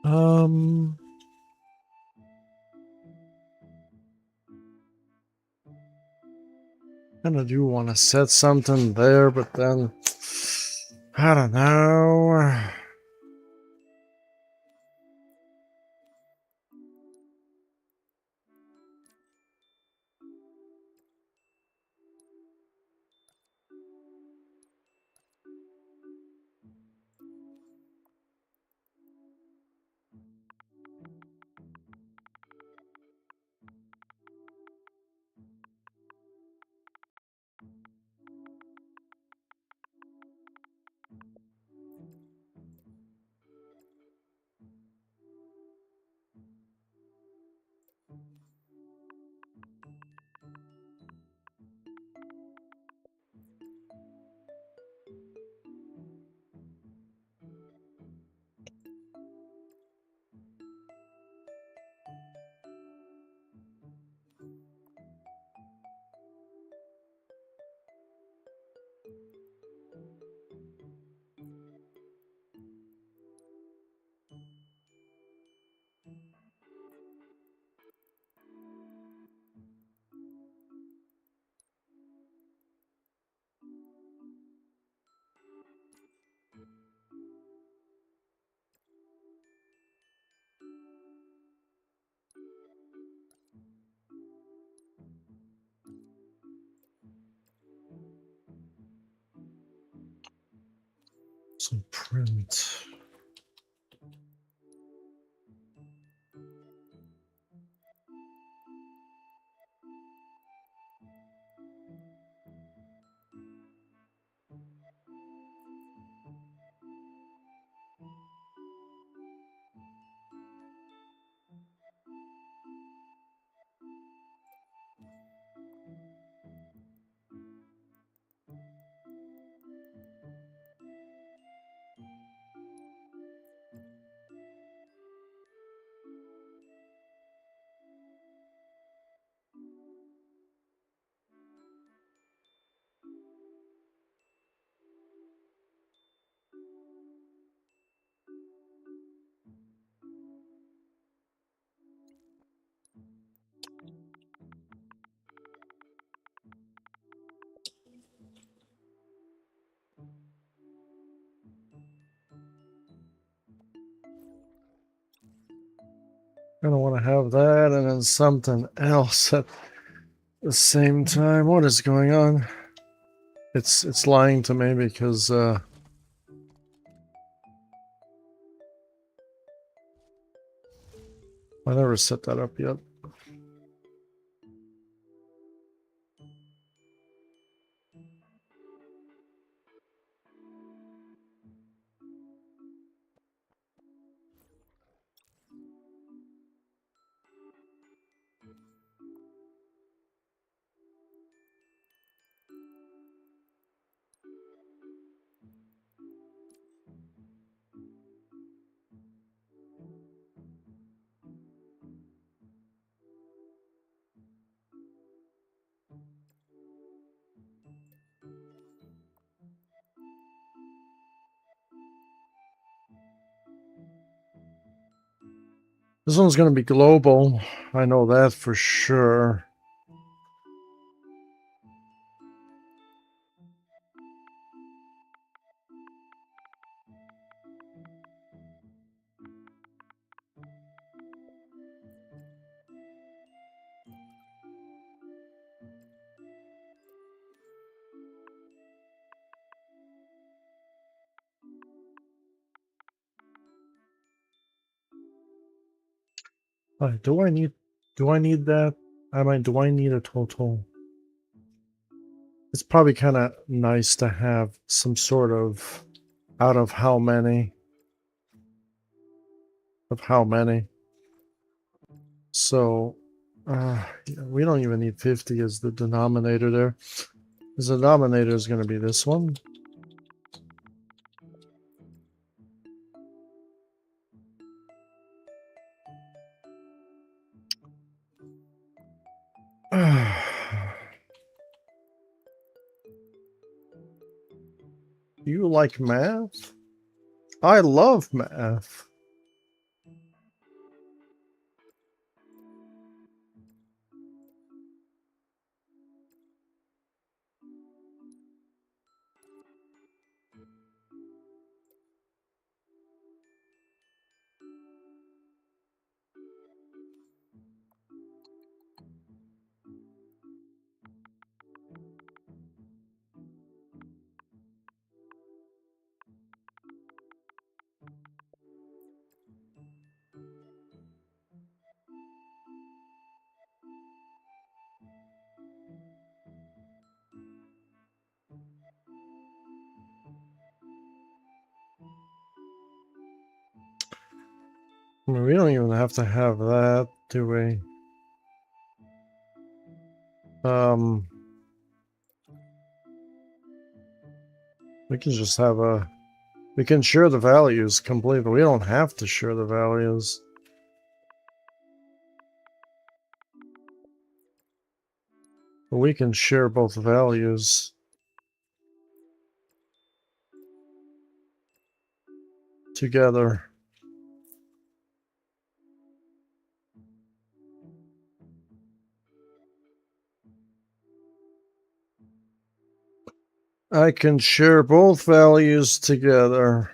Um, kind of do want to set something there, but then I don't know. Some print. I don't want to have that and then something else at the same time. What is going on? It's lying to me because I never set that up yet. This one's going to be global. I know that for sure. Do I need that? I mean, do I need a total? It's probably kind of nice to have some sort of out of how many. So we don't even need 50 as the denominator there. The denominator is going to be this one. You like math? I love math. mean, we don't even have to have that, do we? We can just have a... We can share the values completely. We don't have to share the values. But we can share both values together. I can share both values together.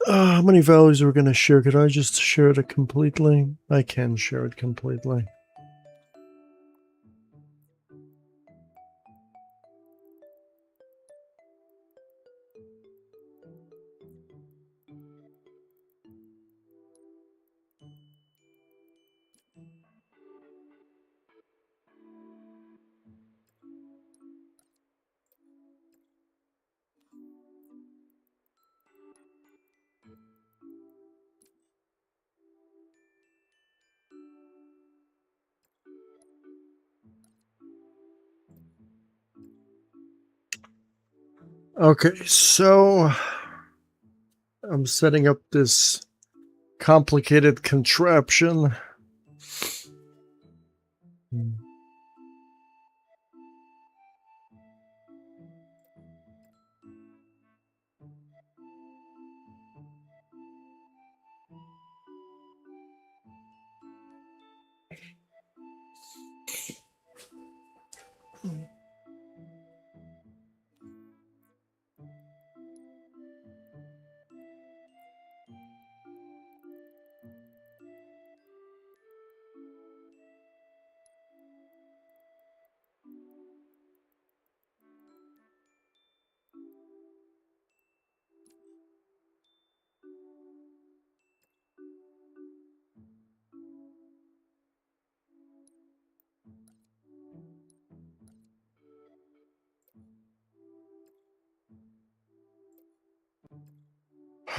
How many values are we going to share? Could I just share it completely? I can share it completely. Okay, so I'm setting up this complicated contraption.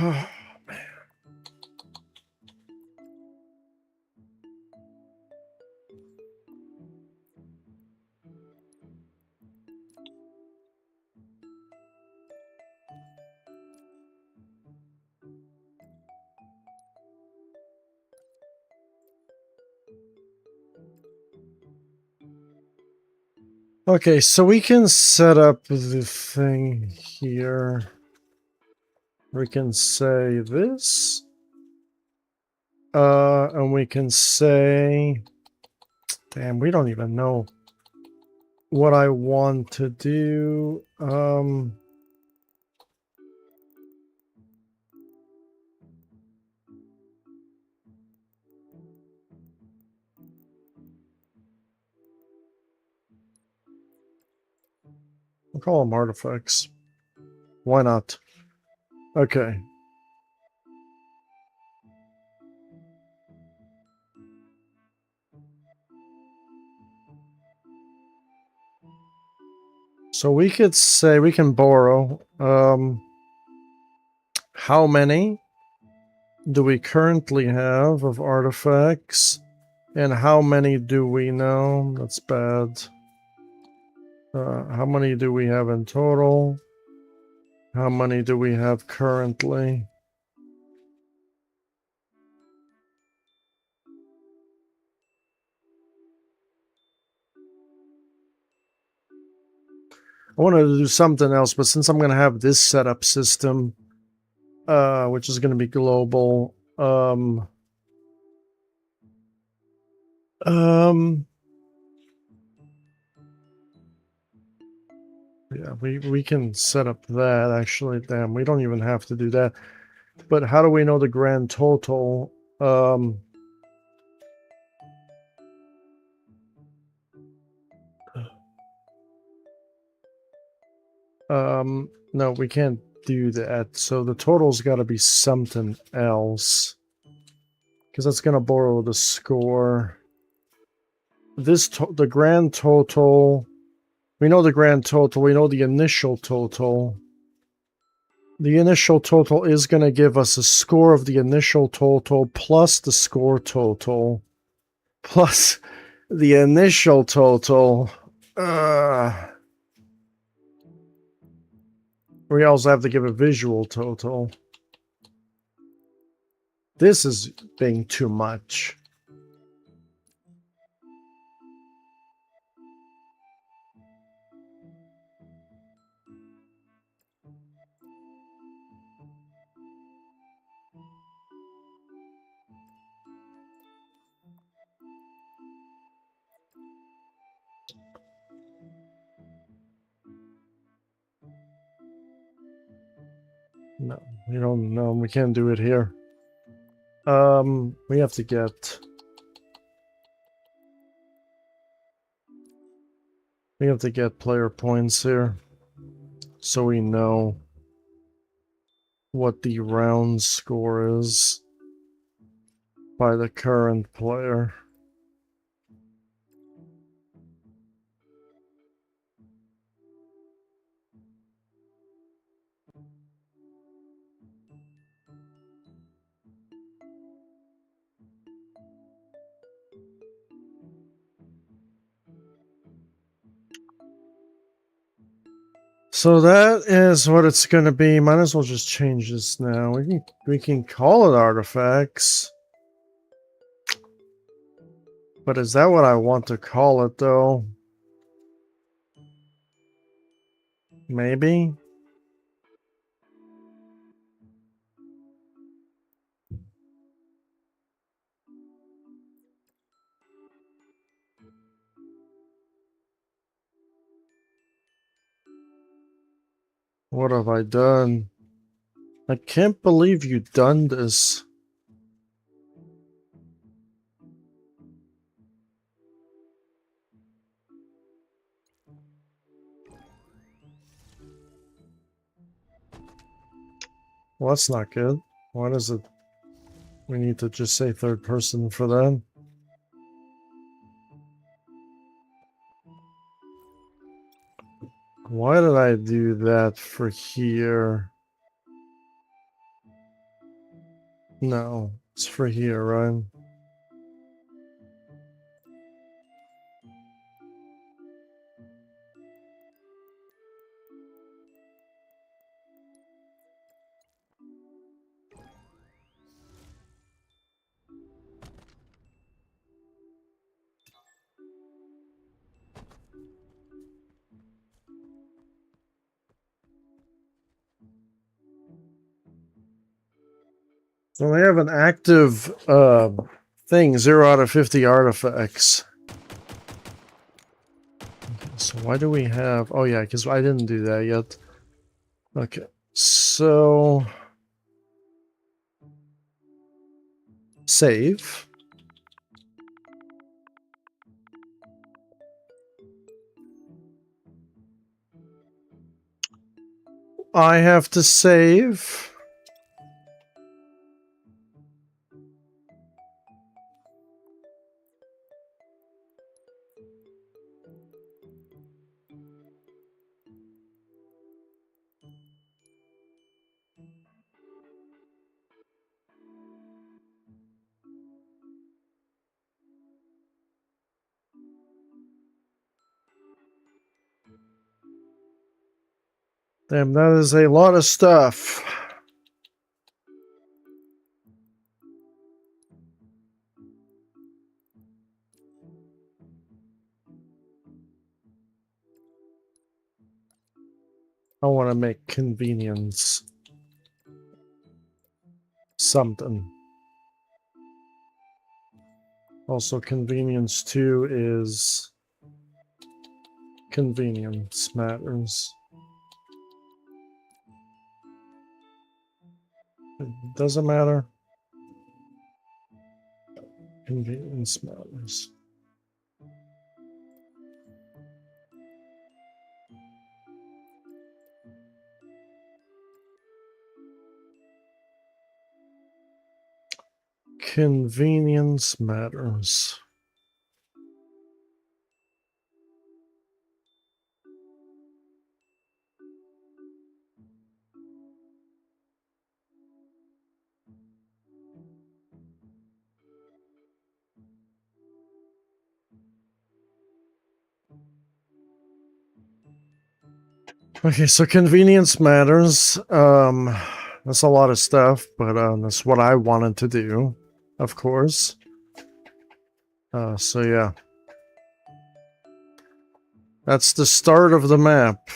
Oh, man. Okay, so we can set up the thing here. We can say this. And we can say... Damn, we don't even know what I want to do. We'll call them artifacts. Why not? Okay. So we could say we can borrow. How many do we currently have of artifacts? And how many do we know? That's bad. How many do we have in total? How many do we have currently? I wanted to do something else, but since I'm going to have this setup system, which is going to be global, yeah, we can set up that, actually. Damn, we don't even have to do that. But how do we know the grand total? No, we can't do that. So the total's got to be something else. Because that's going to borrow the score. The grand total... We know the grand total. We know the initial total. The initial total is going to give us a score of the initial total plus the score total plus the initial total. We also have to give a visual total. This is being too much. No, we don't know. We can't do it here. We have to get... We have to get player points here. So we know what the round score is by the current player. So that is what it's going to be. Might as well just change this now. We can call it artifacts. But is that what I want to call it, though? Maybe? What have I done? I can't believe you've done this. Well, that's not good. What is it? We need to just say third person for that. Why did I do that for here? No, it's for here, right? So they have an active thing, 0 out of 50 artifacts. So why do we have... Oh yeah, because I didn't do that yet. Okay, so... Save. I have to save. Damn, that is a lot of stuff. I want to make convenience something. Also, convenience 2 is convenience matters. It doesn't matter. Convenience matters. Convenience matters. Okay, so convenience matters. That's a lot of stuff, but that's what I wanted to do, of course. So yeah. That's the start of the map.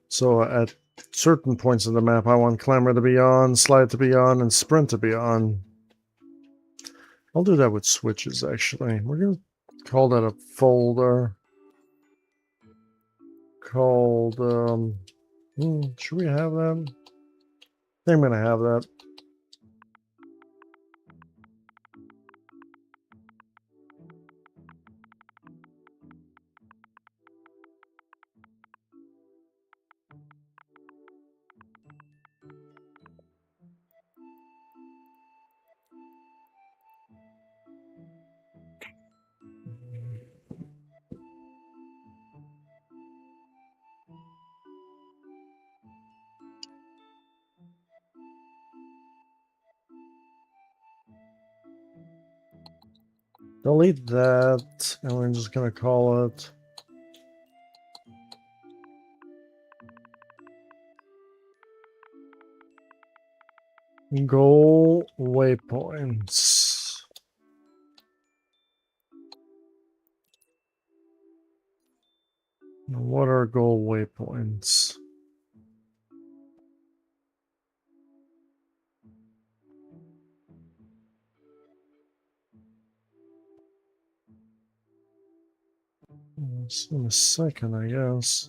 So at certain points in the map, I want clamor to be on, slide to be on, and sprint to be on. I'll do that with switches, actually. We're going to call that a folder called, should we have that? I think I'm going to have that. Delete that, and we're just going to call it goal waypoints. What are goal waypoints? In a second, I guess.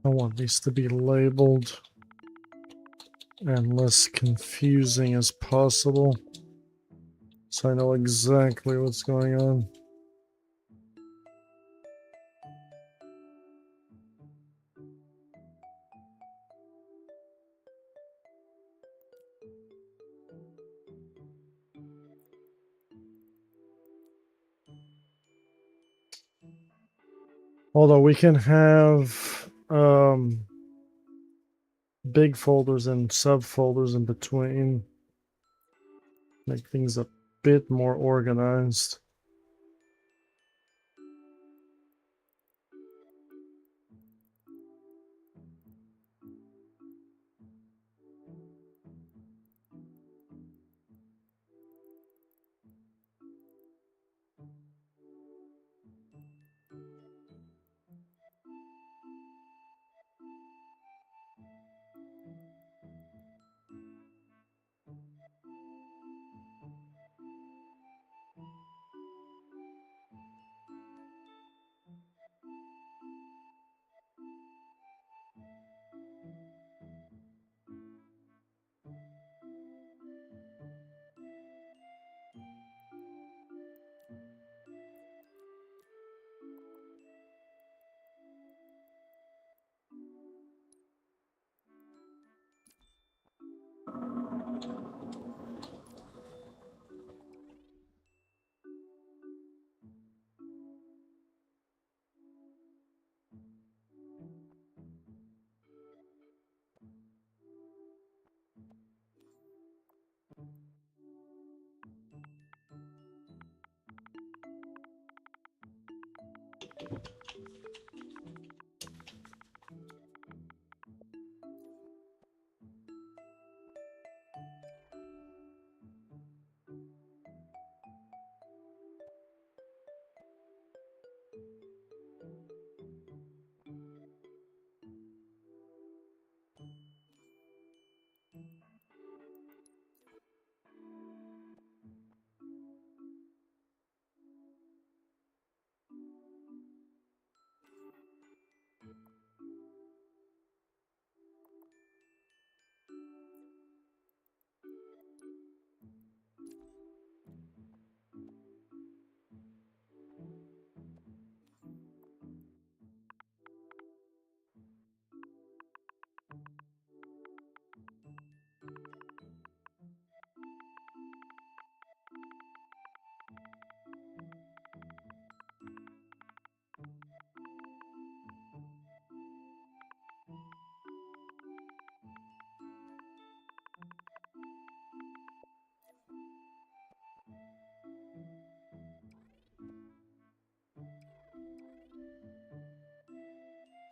I want these to be labeled and less confusing as possible, so I know exactly what's going on. Although we can have big folders and subfolders in between, make things a bit more organized.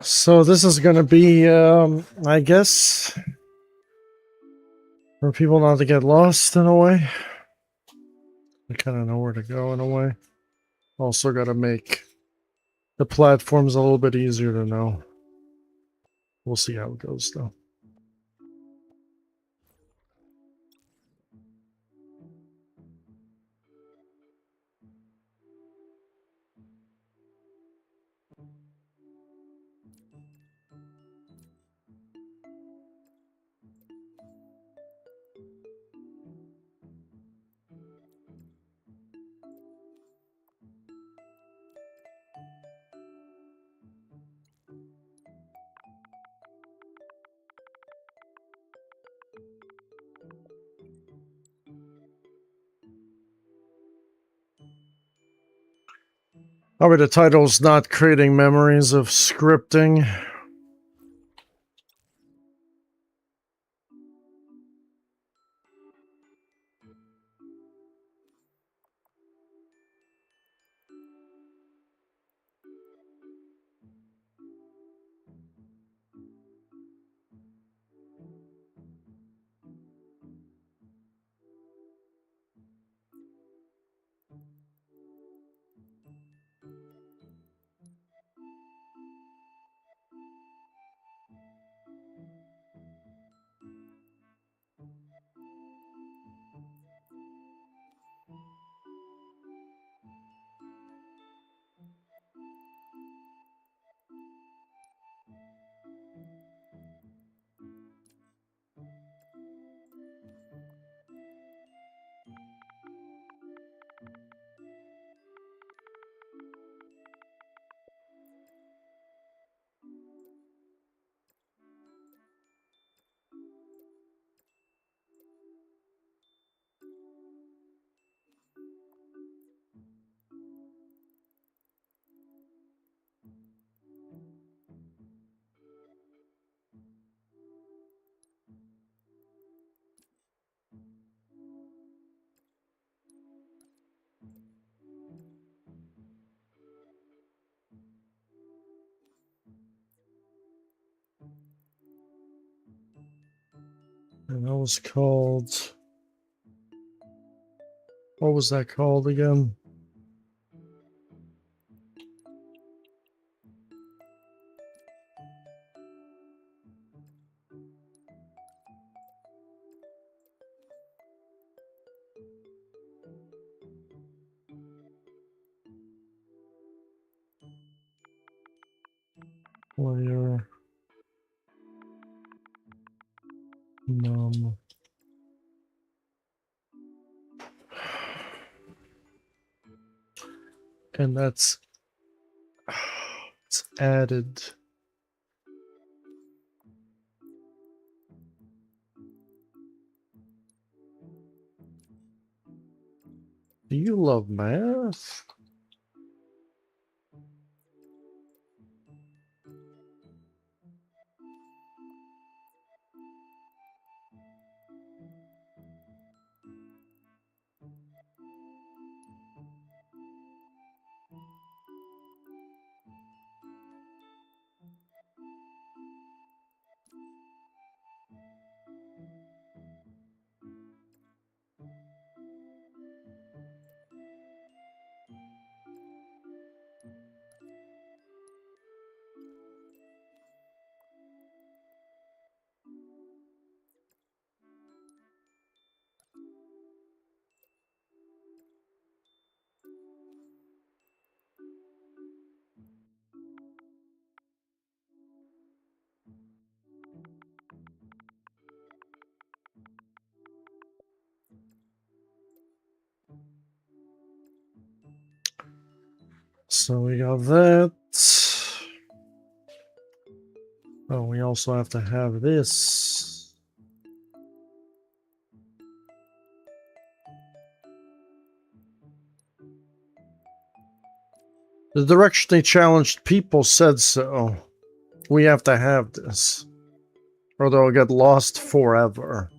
So this is going to be, I guess, for people not to get lost in a way. I kind of know where to go in a way. Also got to make the platforms a little bit easier to know. We'll see how it goes, though. Alright, the title's Not Creating Memories of Scripting. And that was called... What was that called again? Player num. And that's it's added. Do you love math? So we got that. Oh, we also have to have this. The direction they challenged people said so. We have to have this, or they'll get lost forever.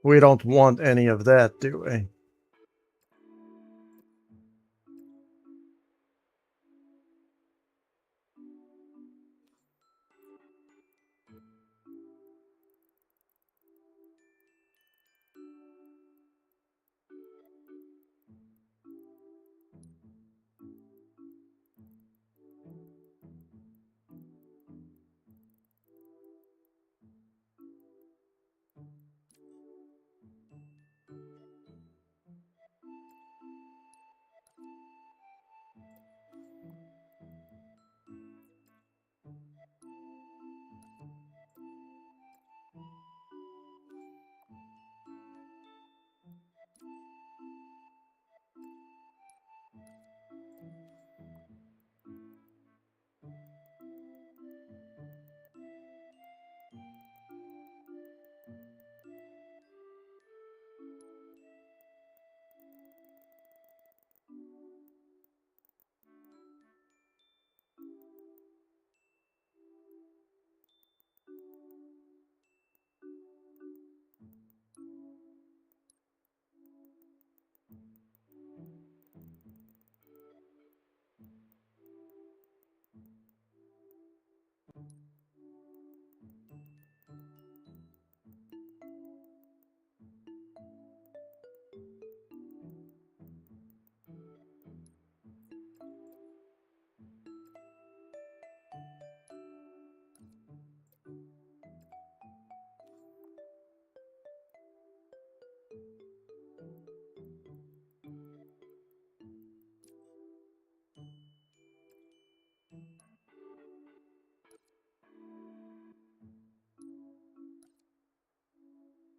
We don't want any of that, do we?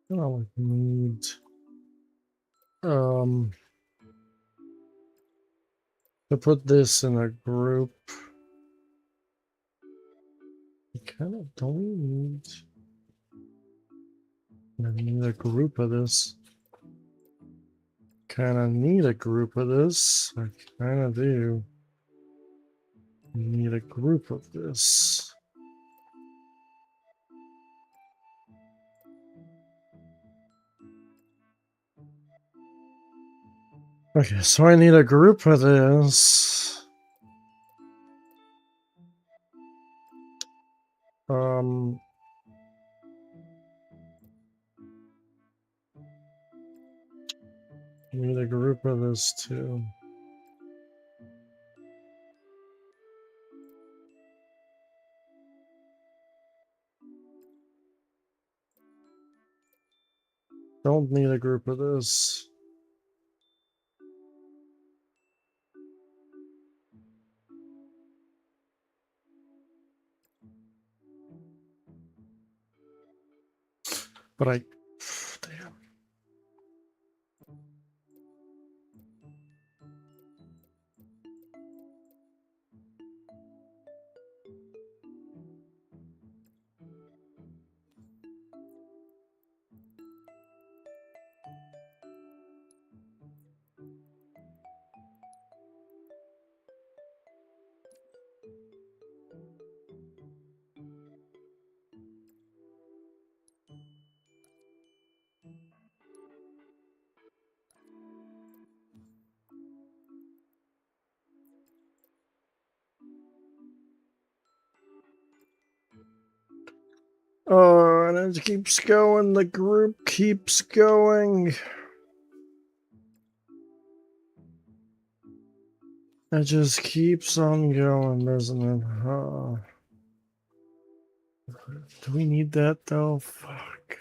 Oh, we need to put this in a group. We kind of don't need. I need a group of this. Kind of need a group of this. I kind of do. Need a group of this. Okay, so I need a group of this. Need a group of this too. Don't need a group of this. But I... Damn. Oh, and it keeps going. The group keeps going. It just keeps on going, doesn't it? Do we need that though? Fuck.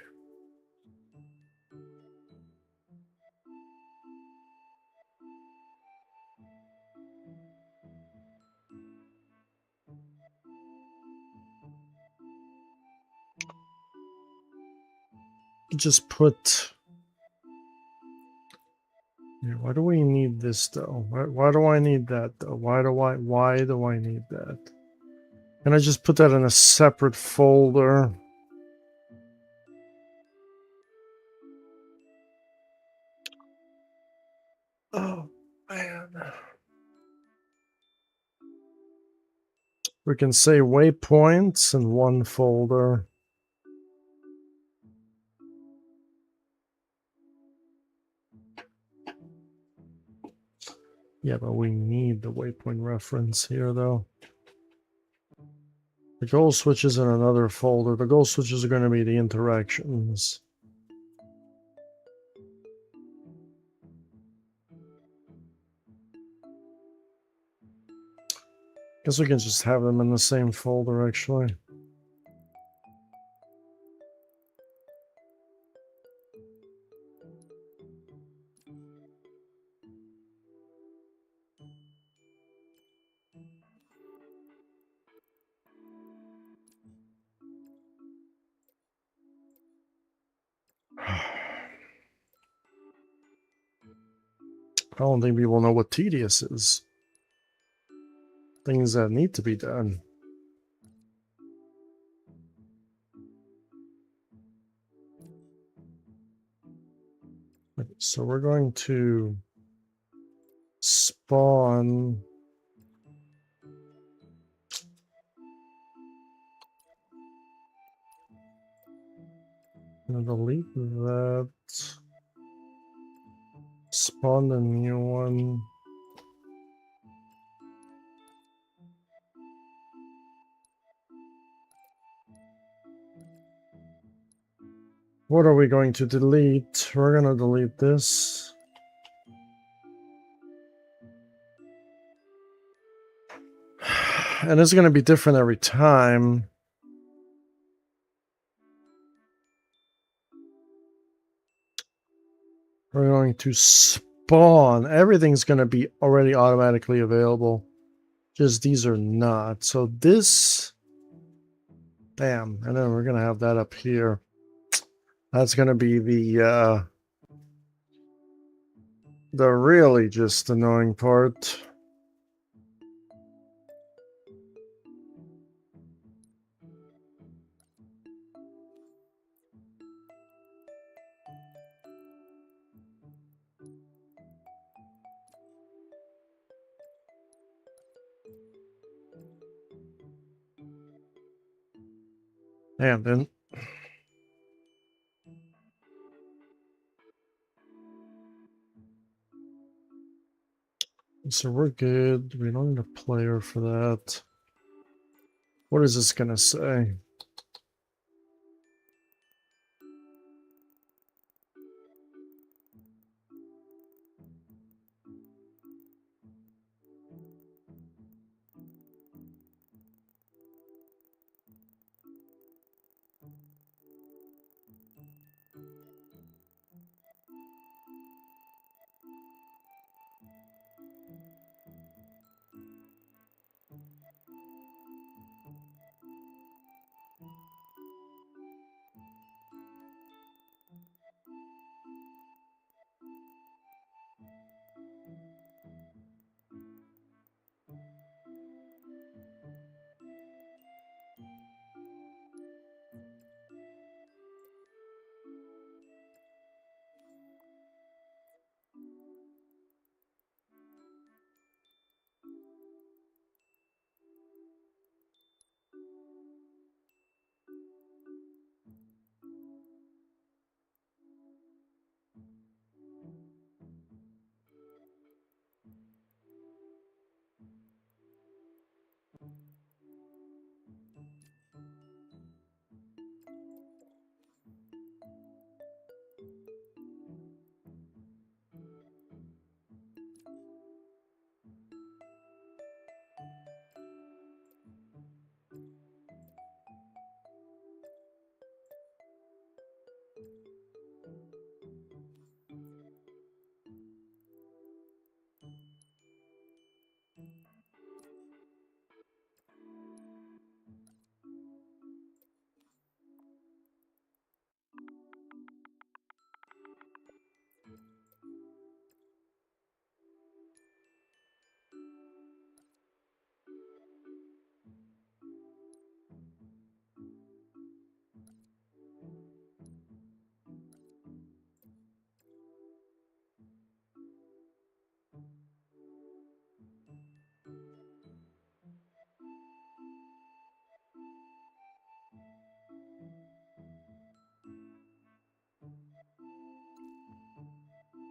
Just put... Yeah, why do we need this though? Why do I need that though? Why do I need that? Can I just put that in a separate folder? Oh man. We can say waypoints in one folder. Yeah, but we need the waypoint reference here though. The goal switches in another folder. The goal switches are going to be the interactions. Guess we can just have them in the same folder actually. I don't think people know what tedious is. Things that need to be done. So we're going to spawn delete that. Spawn a new one. What are we going to delete? We're going to delete this. And it's going to be different every time. We're going to spawn. Everything's going to be already automatically available. Just these are not. So this... Bam. And then we're going to have that up here. That's going to be the really just annoying part. And then so we're good. We don't need a player for that. What is this gonna say?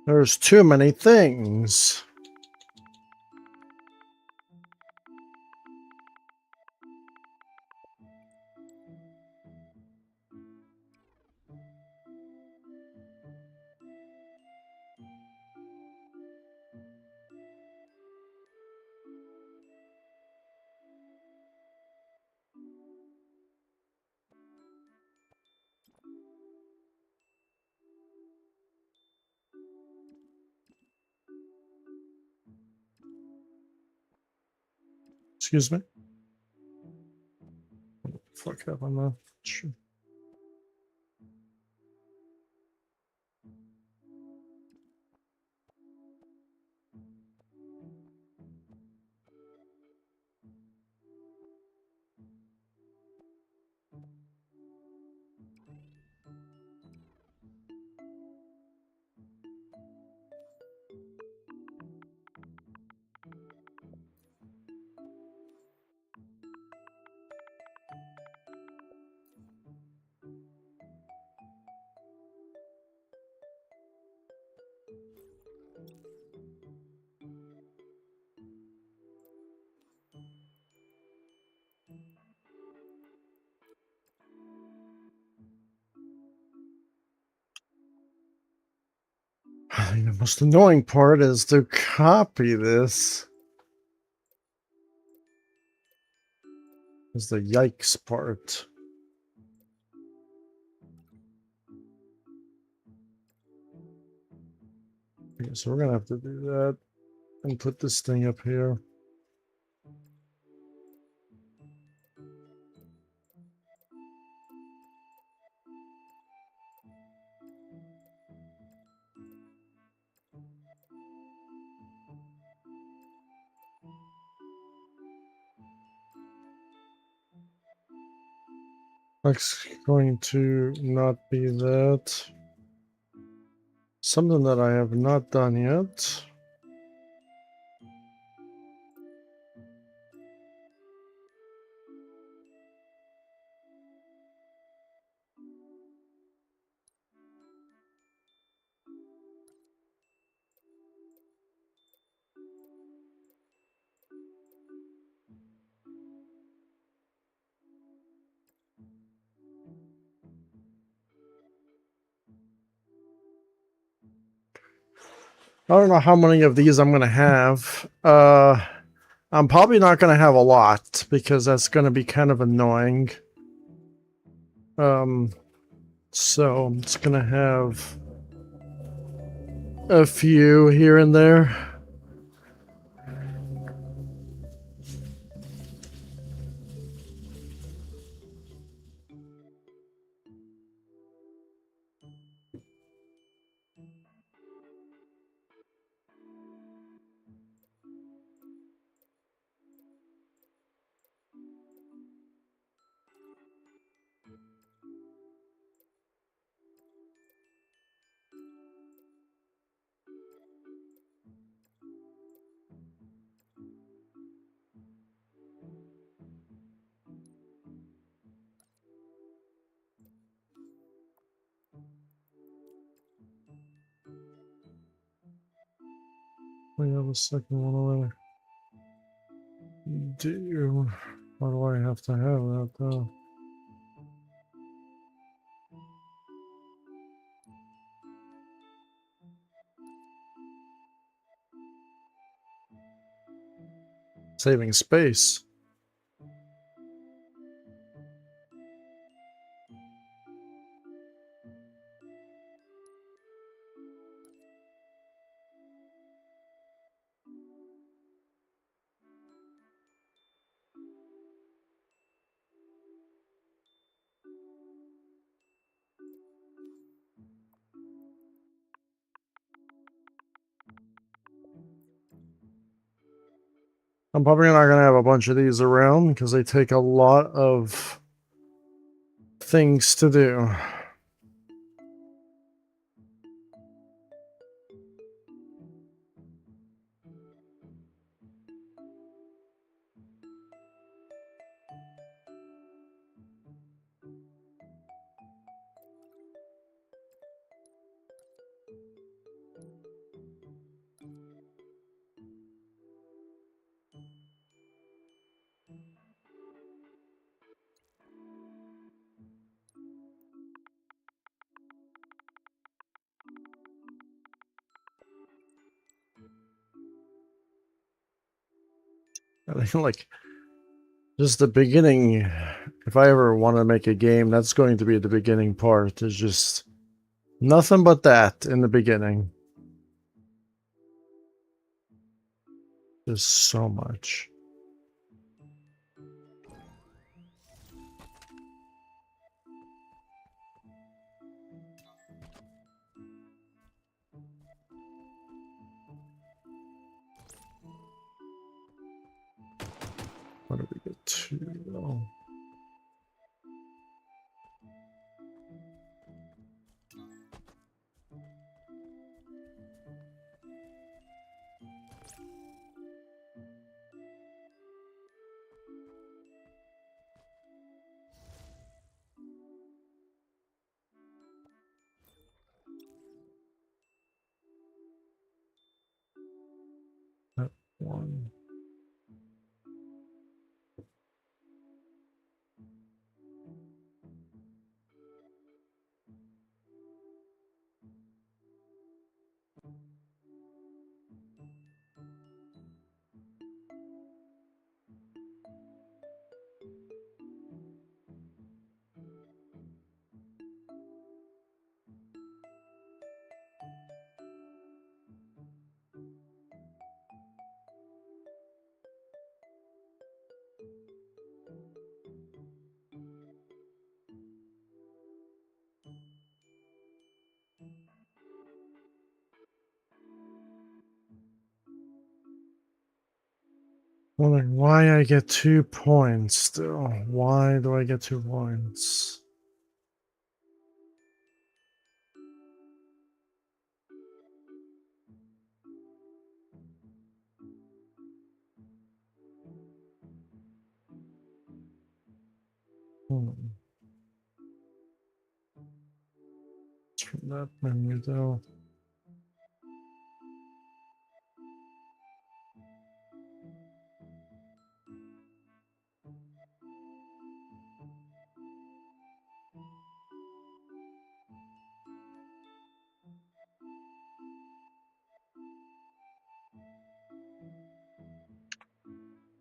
There's too many things. Excuse me. Fuck up on that. Sure. I think the most annoying part is to copy this. Is the yikes part. Okay, so we're gonna have to do that and put this thing up here. That's going to not be that. Something that I have not done yet. I don't know how many of these I'm going to have. I'm probably not going to have a lot because that's going to be kind of annoying. So I'm just going to have a few here and there. We have a second one already. Why do I have to have that though? Saving space. I'm probably not going to have a bunch of these around because they take a lot of things to do. I think like just the beginning. If I ever want to make a game, that's going to be the beginning part. Is just nothing but that in the beginning. There's so much. What do we get to? Oh. That one. Wondering why I get 2 points still. Why do I get 2 points? It's from that menu though.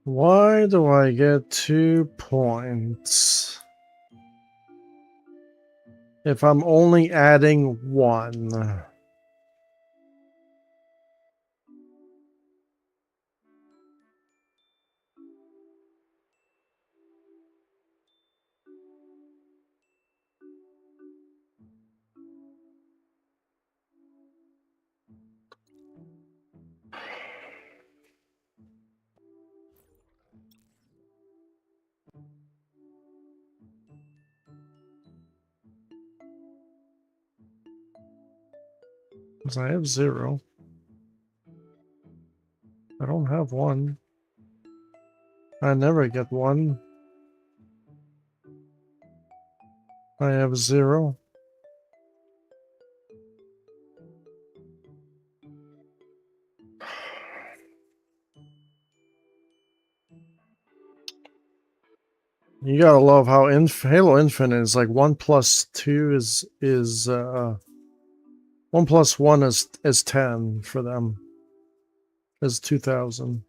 Why do I get 2 points if I'm only adding 1? Because I have 0. I don't have 1. I never get 1. I have 0. You gotta love how Halo Infinite is like 1 plus 2 is 1 plus 1 is 10 for them. Is 2000.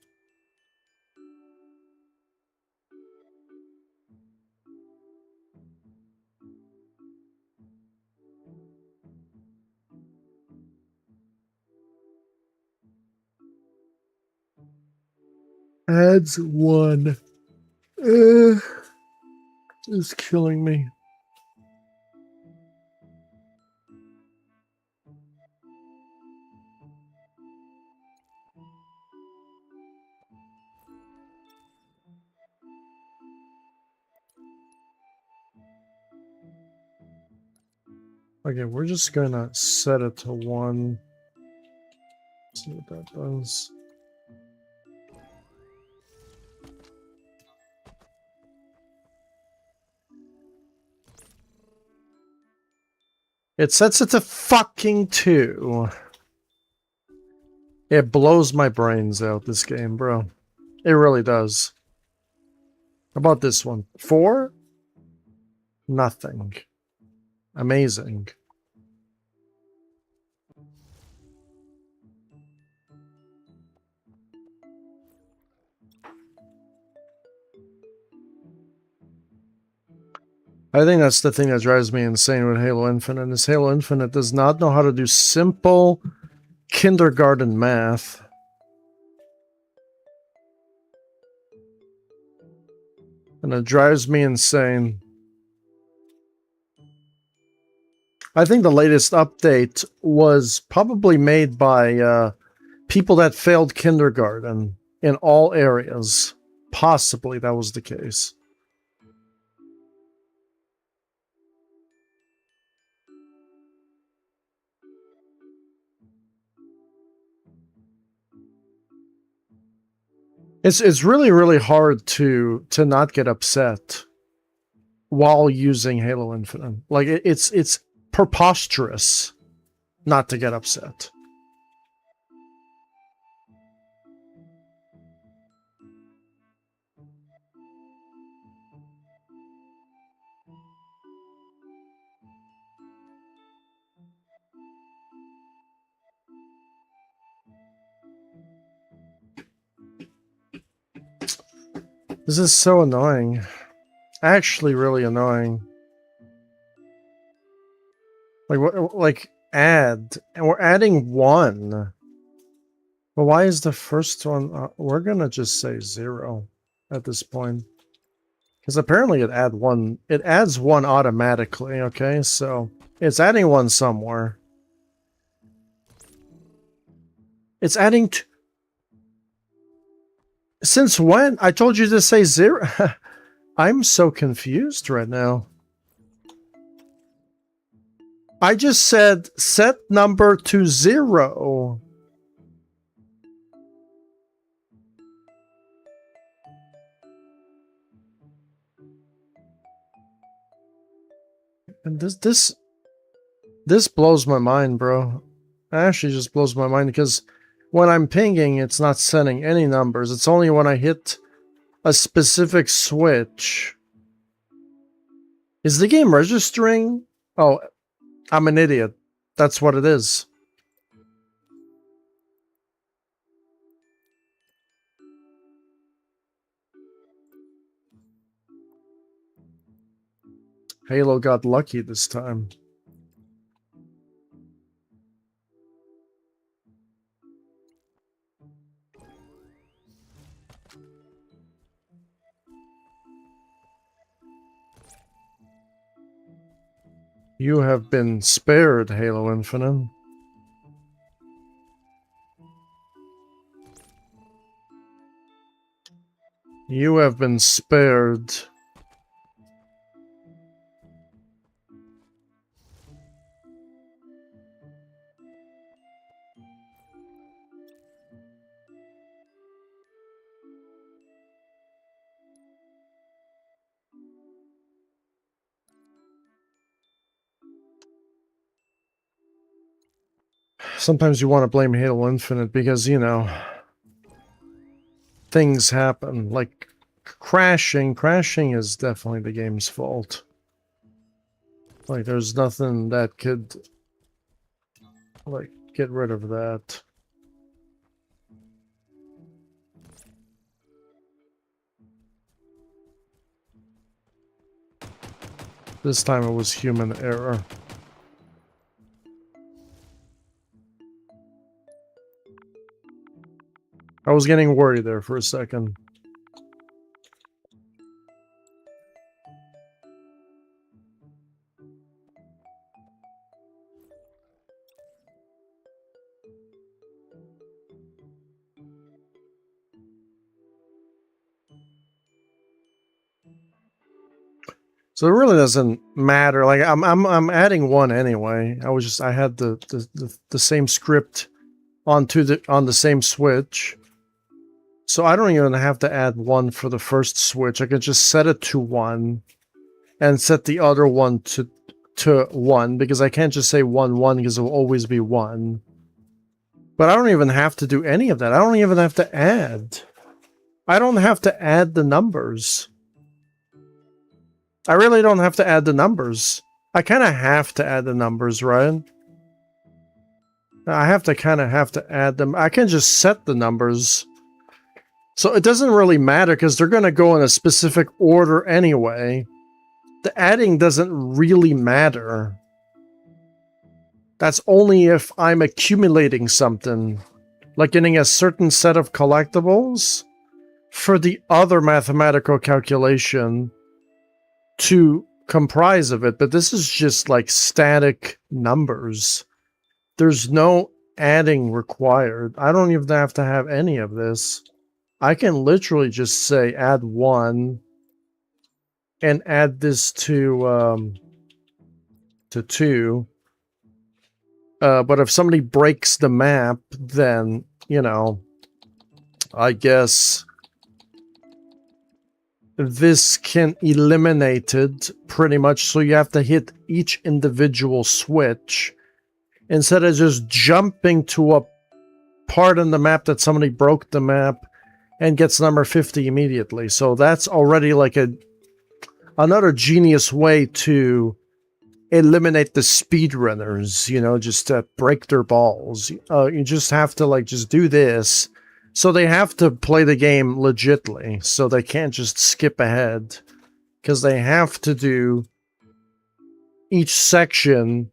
Adds 1. It's killing me. Okay, we're just gonna set it to 1. See what that does. It sets it to fucking 2. It blows my brains out, this game, bro. It really does. How about this one? 4? Nothing. Amazing. I think that's the thing that drives me insane with Halo Infinite, is Halo Infinite does not know how to do simple kindergarten math. And it drives me insane. I think the latest update was probably made by people that failed kindergarten in all areas. Possibly that was the case. It's really, really hard to not get upset while using Halo Infinite. Like it's preposterous not to get upset. This is so annoying. Actually really annoying. Like add, and we're adding 1. Well, why is the first one? We're gonna just say 0 at this point, because apparently it adds 1 automatically. Okay, so it's adding 1 somewhere. It's adding. Since when? I told you to say 0. I'm so confused right now. I just said set number to 0. And this blows my mind, bro. It actually just blows my mind, because when I'm pinging, it's not sending any numbers. It's only when I hit a specific switch. Is the game registering? Oh, I'm an idiot. That's what it is. Halo got lucky this time. You have been spared, Halo Infinite. You have been spared. Sometimes you want to blame Halo Infinite because, you know, things happen. Like crashing. Crashing is definitely the game's fault. Like, there's nothing that could, like, get rid of that. This time it was human error. I was getting worried there for a second. So it really doesn't matter. Like I'm adding 1 anyway. I had the same script on the same switch. So I don't even have to add 1 for the first switch. I can just set it to 1 and set the other one to 1, because I can't just say 1 1 because it will always be 1. But I don't even have to do any of that. I don't even have to add. I don't have to add the numbers. I really don't have to add the numbers. I kind of have to add the numbers, right? I kind of have to add them. I can just set the numbers. So it doesn't really matter because they're going to go in a specific order anyway. the adding doesn't really matter. That's only if I'm accumulating something, like getting a certain set of collectibles for the other mathematical calculation to comprise of it. But this is just like static numbers. There's no adding required. I don't even have to have any of this. I can literally just say add 1 and add this to 2. But if somebody breaks the map, then, you know, I guess this can eliminate it pretty much. So you have to hit each individual switch instead of just jumping to a part in the map that somebody broke the map and gets number 50 immediately. So that's already like another genius way to eliminate the speedrunners, you know, just to break their balls. You just have to like just do this. So they have to play the game legitly. So they can't just skip ahead because they have to do each section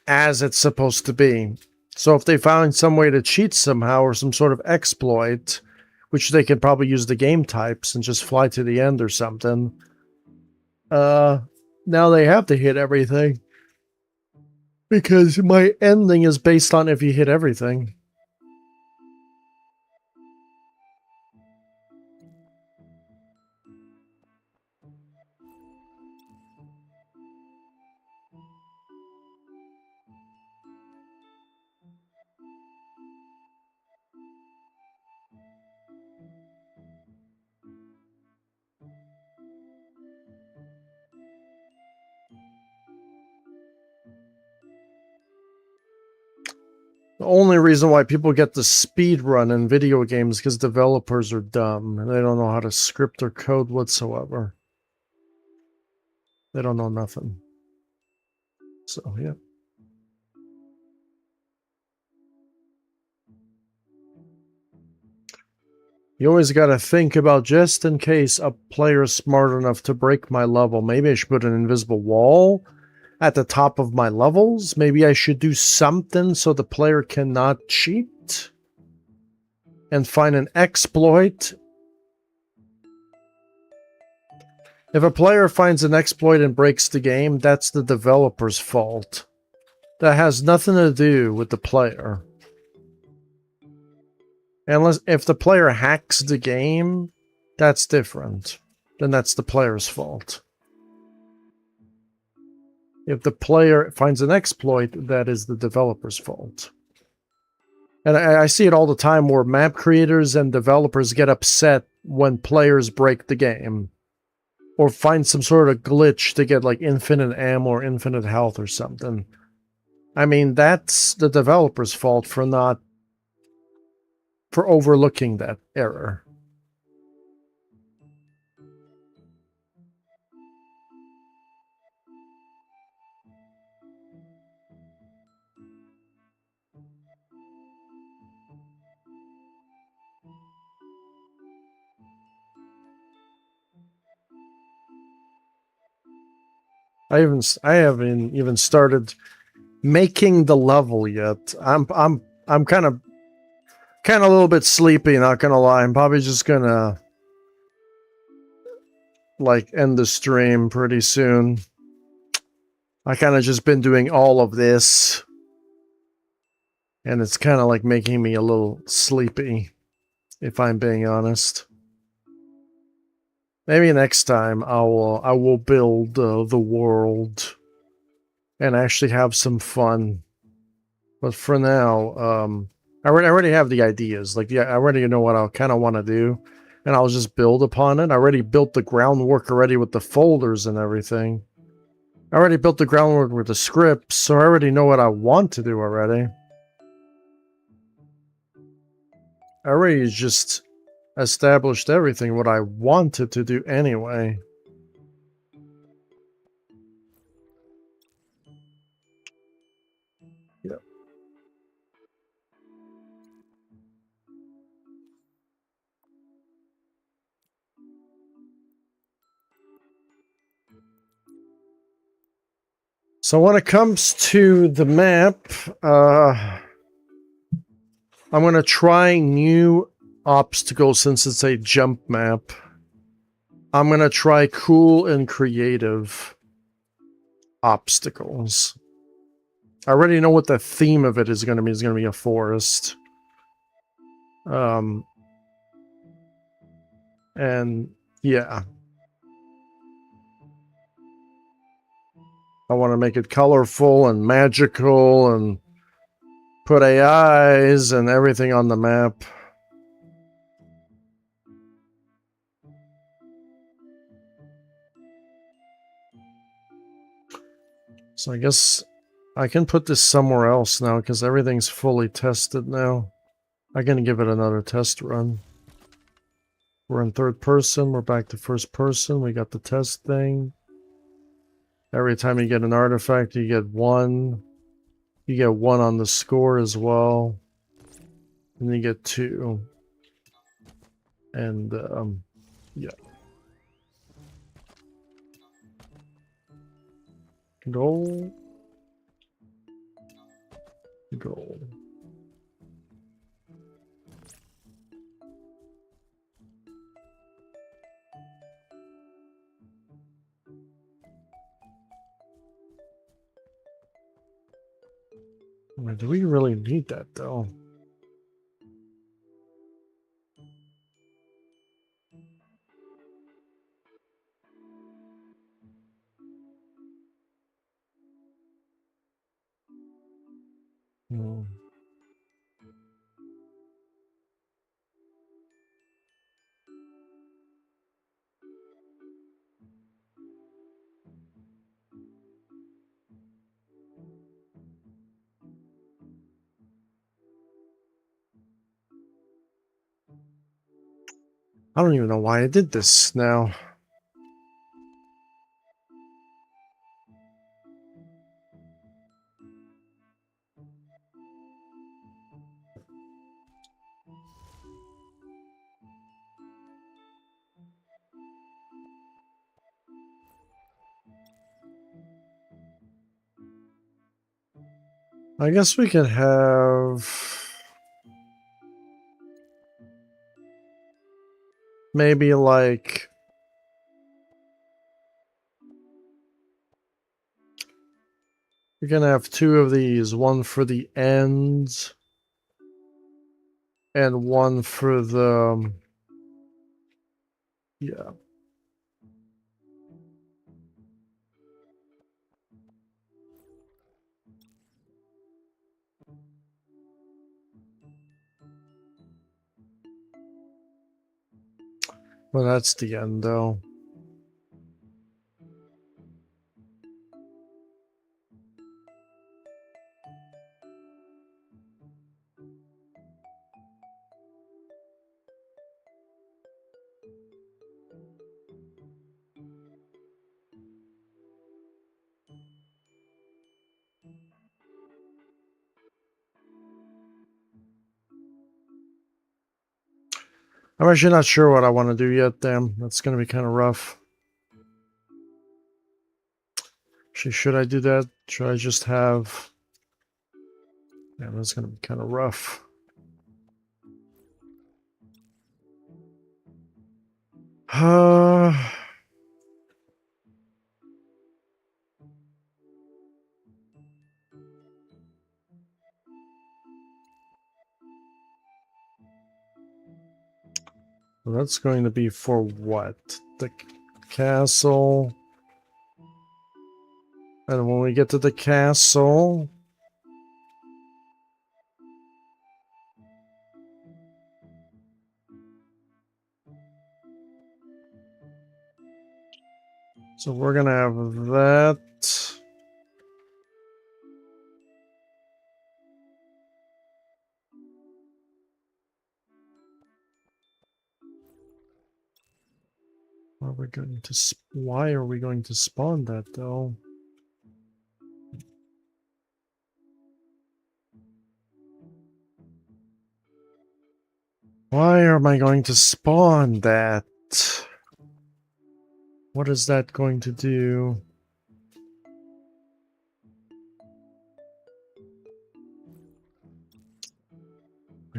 as it's supposed to be. So if they find some way to cheat somehow or some sort of exploit, which they could probably use the game types and just fly to the end or something, now they have to hit everything. Because my ending is based on if you hit everything. The only reason why people get the speed run in video games is because developers are dumb and they don't know how to script or code whatsoever. They don't know nothing. So, yeah. You always gotta think about just in case a player is smart enough to break my level. Maybe I should put an invisible wall at the top of my levels. Maybe I should do something so the player cannot cheat and find an exploit. If a player finds an exploit and breaks the game, that's the developer's fault. That has nothing to do with the player. Unless if the player hacks the game, that's different. Then that's the player's fault. If the player finds an exploit, that is the developer's fault. And I see it all the time where map creators and developers get upset when players break the game. Or find some sort of glitch to get like infinite ammo or infinite health or something. I mean, that's the developer's fault for overlooking that error. I haven't even started making the level yet. I'm kind of a little bit sleepy, not gonna lie. I'm probably just gonna like end the stream pretty soon. I kind of just been doing all of this and it's kind of like making me a little sleepy, if I'm being honest. Maybe next time I will build the world and actually have some fun. But for now, I already have the ideas. Like, yeah, I already know what I kind of want to do, and I'll just build upon it. I already built the groundwork already with the folders and everything. I already built the groundwork with the scripts, so I already know what I want to do already. I already just established everything, what I wanted to do anyway. Yeah. So when it comes to the map, I'm going to try new obstacles since it's a jump map. I'm going to try cool and creative obstacles. I already know what the theme of it is going to be. It's going to be a forest. And yeah. I want to make it colorful and magical and put AIs and everything on the map. So I guess I can put this somewhere else now because everything's fully tested now. I'm going to give it another test run. We're in third person. We're back to first person. We got the test thing. Every time you get an artifact, you get one. You get one on the score as well. And you get two. And, yeah. Gold. Gold. Do we really need that, though? No. I don't even know why I did this now. I guess we could have maybe like we're gonna have two of these, one for the ends and one for the yeah. Well, that's the end though. I'm actually not sure what I want to do yet, damn. That's gonna be kind of rough. Actually, should I do that? Should I just have... Yeah, that's gonna be kind of rough. That's going to be for what? The castle. And when we get to the castle... So we're gonna have that. Are we going to? Why are we going to spawn that though? Why am I going to spawn that? What is that going to do?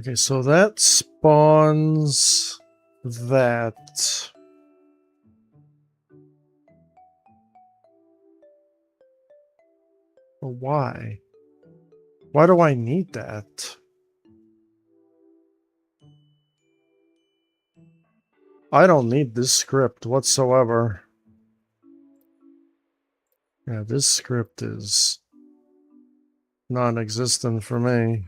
Okay, so that spawns that. But why? Why do I need that? I don't need this script whatsoever. Yeah, this script is non-existent for me.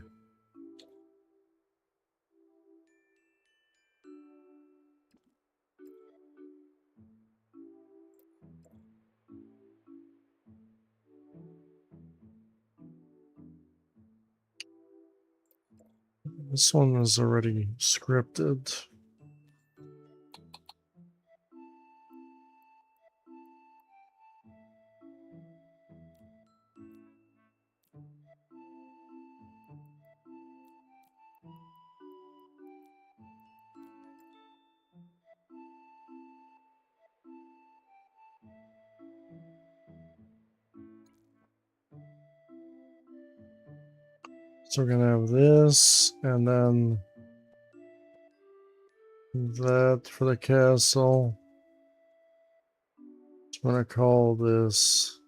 This one is already scripted. So we're gonna have this, and then that for the castle. I'm gonna call this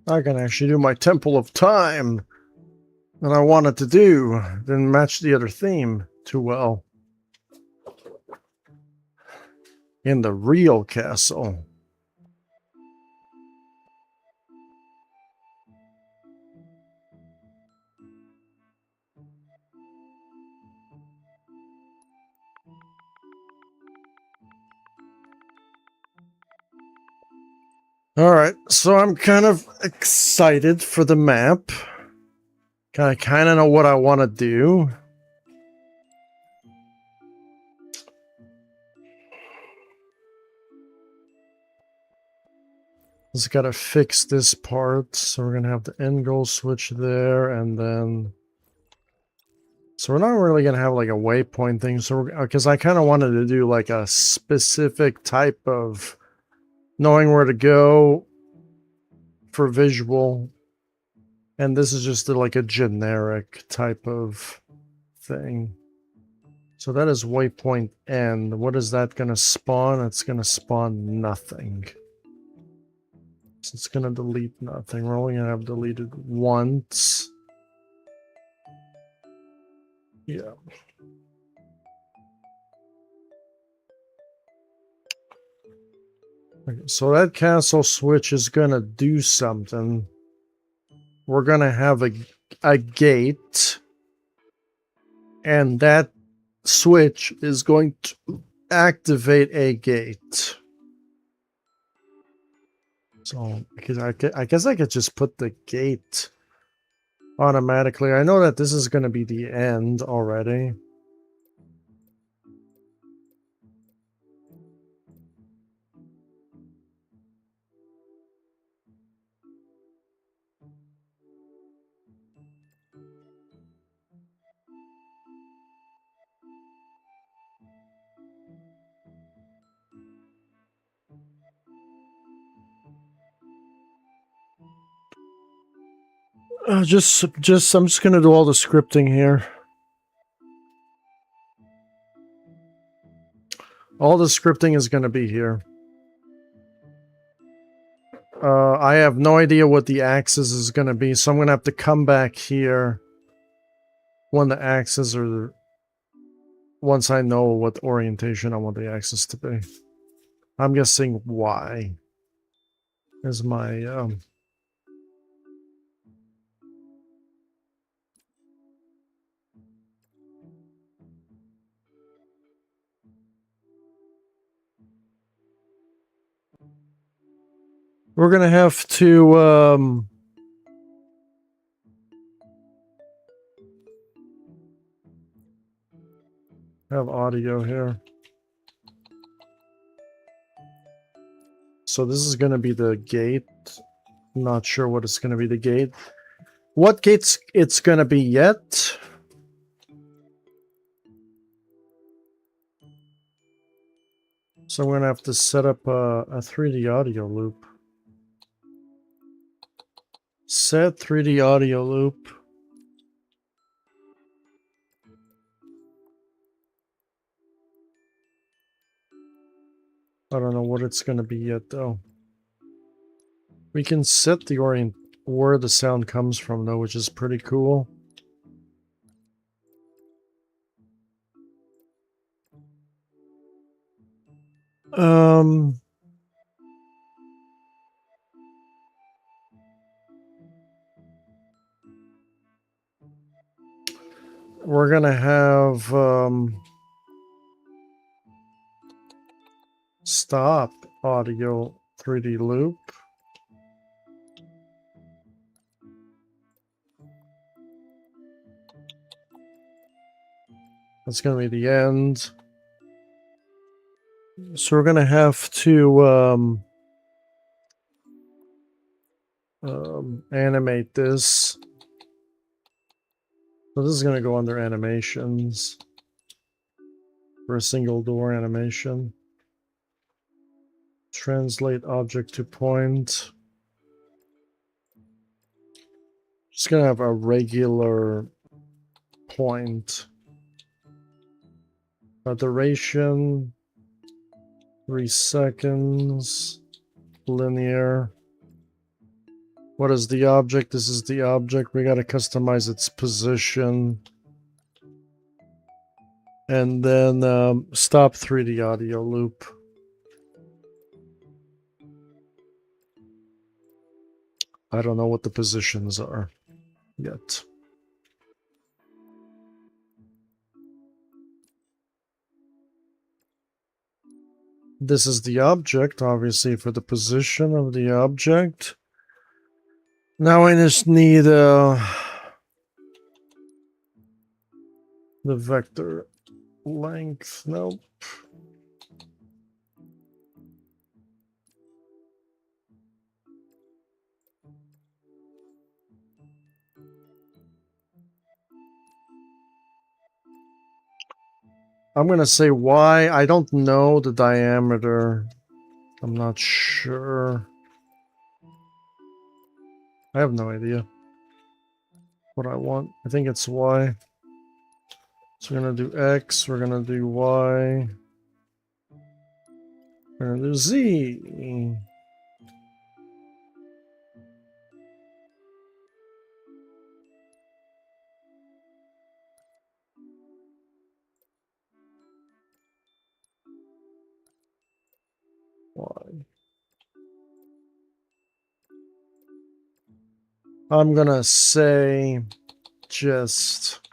I can actually do my Temple of Time that I wanted to do. Didn't match the other theme too well. In the real castle. Alright, so I'm kind of excited for the map. I kind of know what I want to do. Just gotta fix this part. So we're gonna have the end goal switch there, and then... So we're not really gonna have like a waypoint thing. So because I kind of wanted to do like a specific type of knowing where to go for visual. And this is just like a generic type of thing. So that is waypoint end. What is that going to spawn? It's going to spawn nothing. So it's going to delete nothing. We're only going to have deleted once. Yeah. Okay, so that castle switch is going to do something. We're going to have a gate. And that switch is going to activate a gate. So, because I guess I could just put the gate automatically. I know that this is going to be the end already. I'm just gonna do all the scripting here. All the scripting is going to be here. I have no idea what the axis is going to be, so I'm going to have to come back here when the axes are... Once I know what orientation I want the axis to be. I'm guessing Y is my... We're going to have to... have audio here. So this is going to be the gate. Not sure what it's going to be the gate. What gates it's going to be yet? So I'm going to have to set up a 3D audio loop. Set 3D audio loop. I don't know what it's going to be yet, though. We can set the where the sound comes from, though, which is pretty cool. We're going to have... stop audio 3D loop. That's going to be the end. So we're going to have to animate this. So this is going to go under animations for a single door animation. Translate object to point. Just going to have a regular point. A duration, 3 seconds, linear. What is the object? This is the object. We got to customize its position. And then stop 3D audio loop. I don't know what the positions are yet. This is the object, obviously, for the position of the object. Now I just need the vector length. Nope. I'm going to say Y. I don't know the diameter. I'm not sure. I have no idea what I want. I think it's Y. So we're going to do X. We're going to do Y. We're going to do Z. I'm gonna say just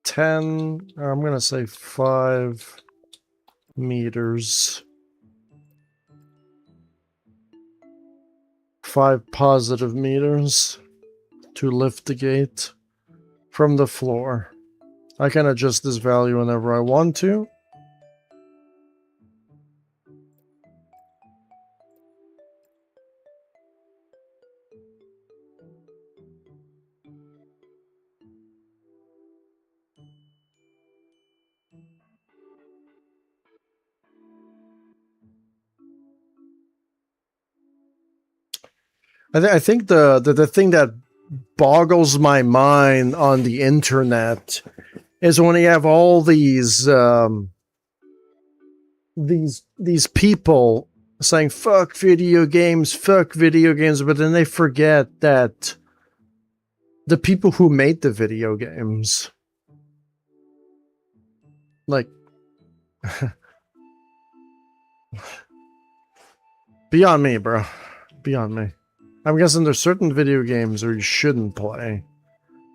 10, or I'm gonna say 5 meters. 5 positive meters to lift the gate from the floor. I can adjust this value whenever I want to. I think the thing that boggles my mind on the internet is when you have all these people saying fuck video games, but then they forget that the people who made the video games, like, beyond me, bro. Beyond me. I'm guessing there's certain video games where you shouldn't play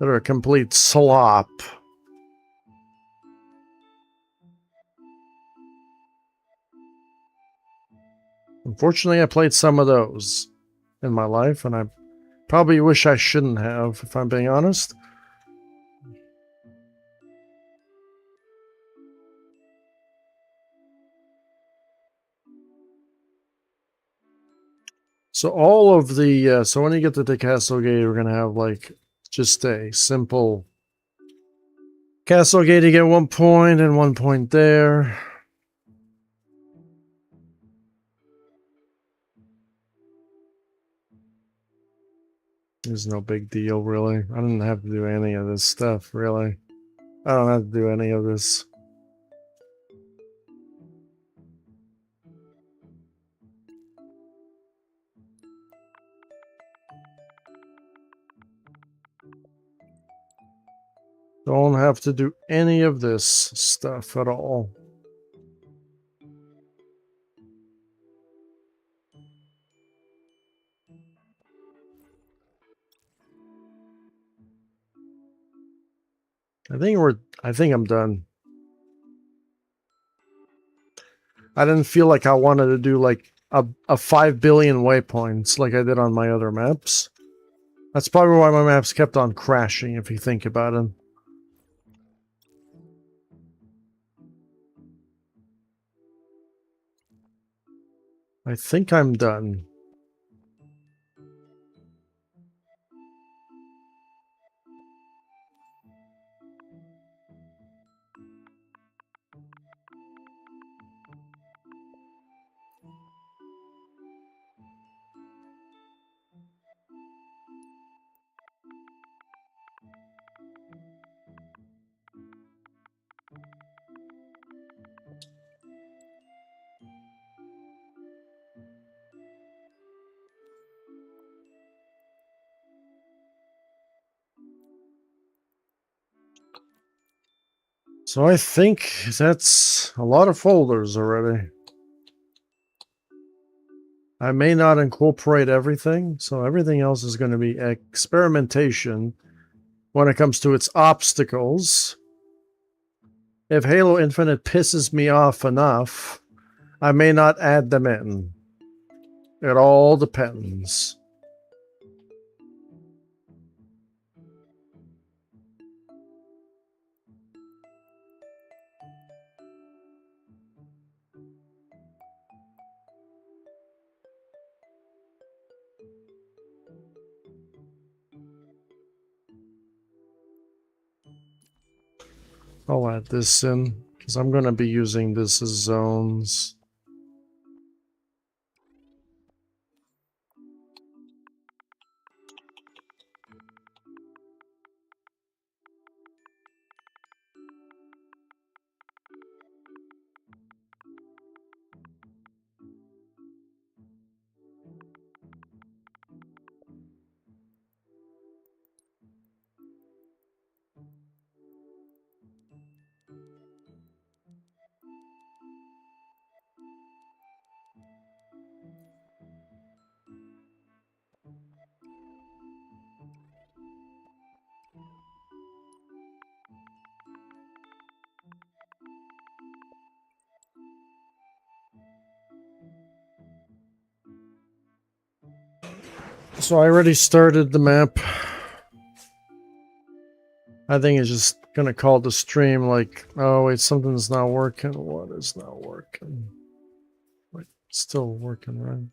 that are a complete slop. Unfortunately, I played some of those in my life, and I probably wish I shouldn't have, if I'm being honest. So all of the, so when you get to the Castle Gate, we're going to have, like, just a simple Castle Gate. You get 1 point and 1 point there. There's no big deal, really. I didn't have to do any of this stuff, really. I don't have to do any of this. Don't have to do any of this stuff at all. I think I'm done. I didn't feel like I wanted to do like a 5 billion waypoints like I did on my other maps. That's probably why my maps kept on crashing, if you think about it. I think I'm done. So I think that's a lot of folders already. I may not incorporate everything, so everything else is going to be experimentation when it comes to its obstacles. If Halo Infinite pisses me off enough, I may not add them in. It all depends. I'll add this in, because I'm going to be using this as zones. So I already started the map. I think it's just going to call the stream like, oh wait, something's not working. What is not working? Like, still working, right?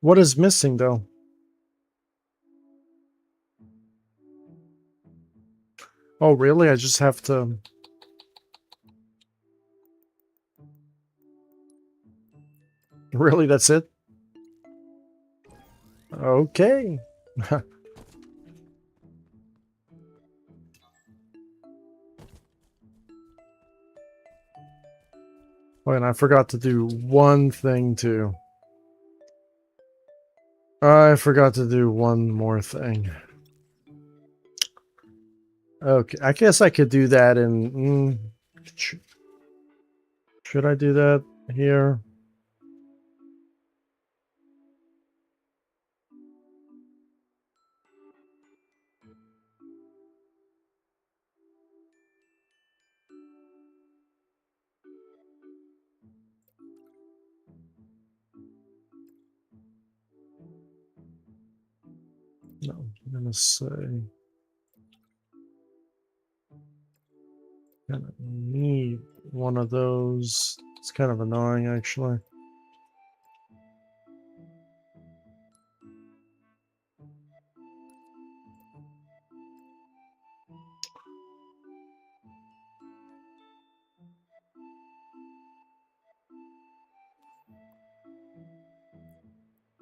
What is missing though? Oh, really? I just have to... Really, that's it? Okay. Oh, and I forgot to do one thing too. I forgot to do one more thing. Okay, I guess I could do that in... should I do that here? No, I'm gonna say... Gonna need one of those. It's kind of annoying, actually.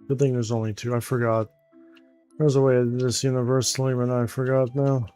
Good thing there's only two. I forgot. There's a way to do this universally, but I forgot now.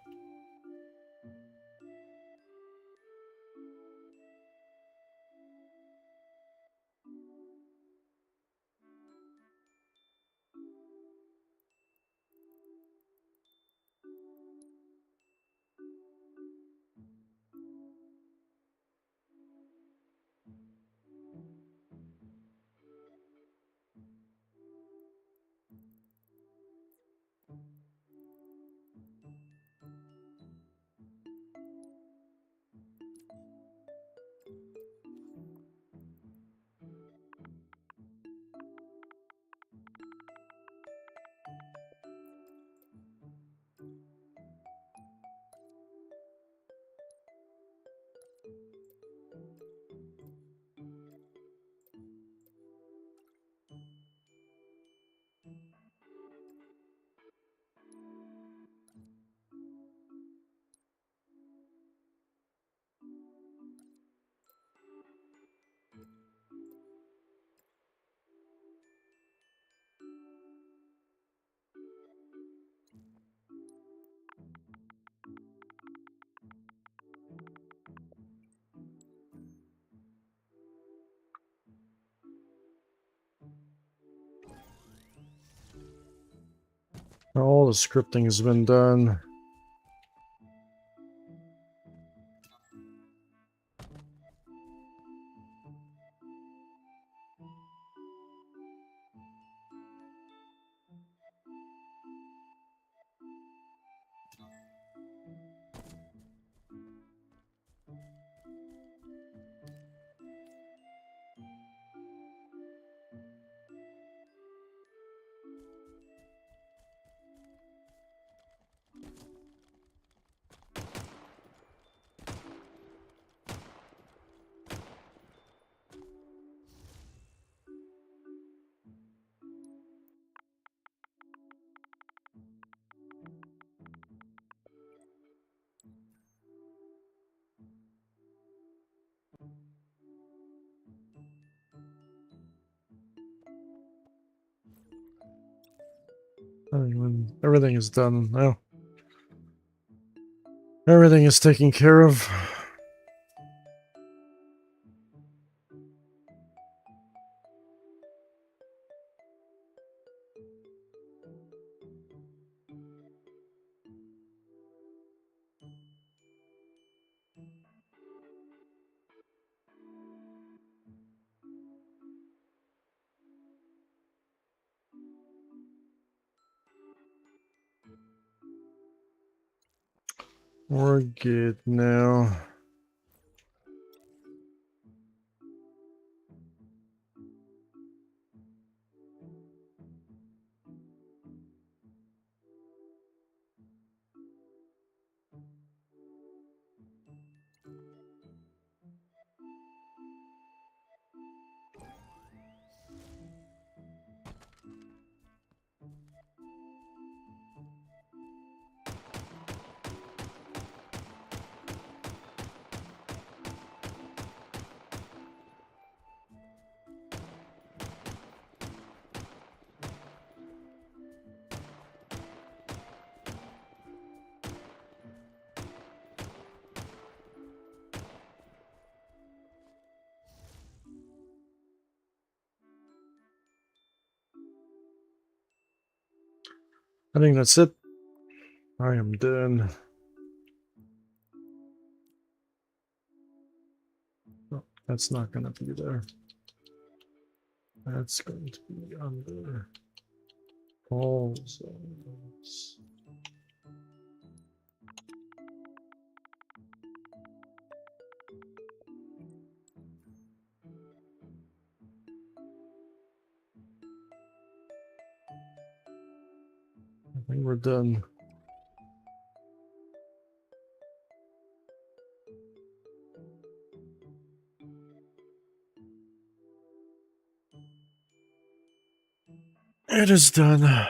All the scripting has been done. Everything is done now. Everything is taken care of. We're good now. I think that's it. I am done. Oh, that's not going to be there. That's going to be under all zones. I think we're done. It is done.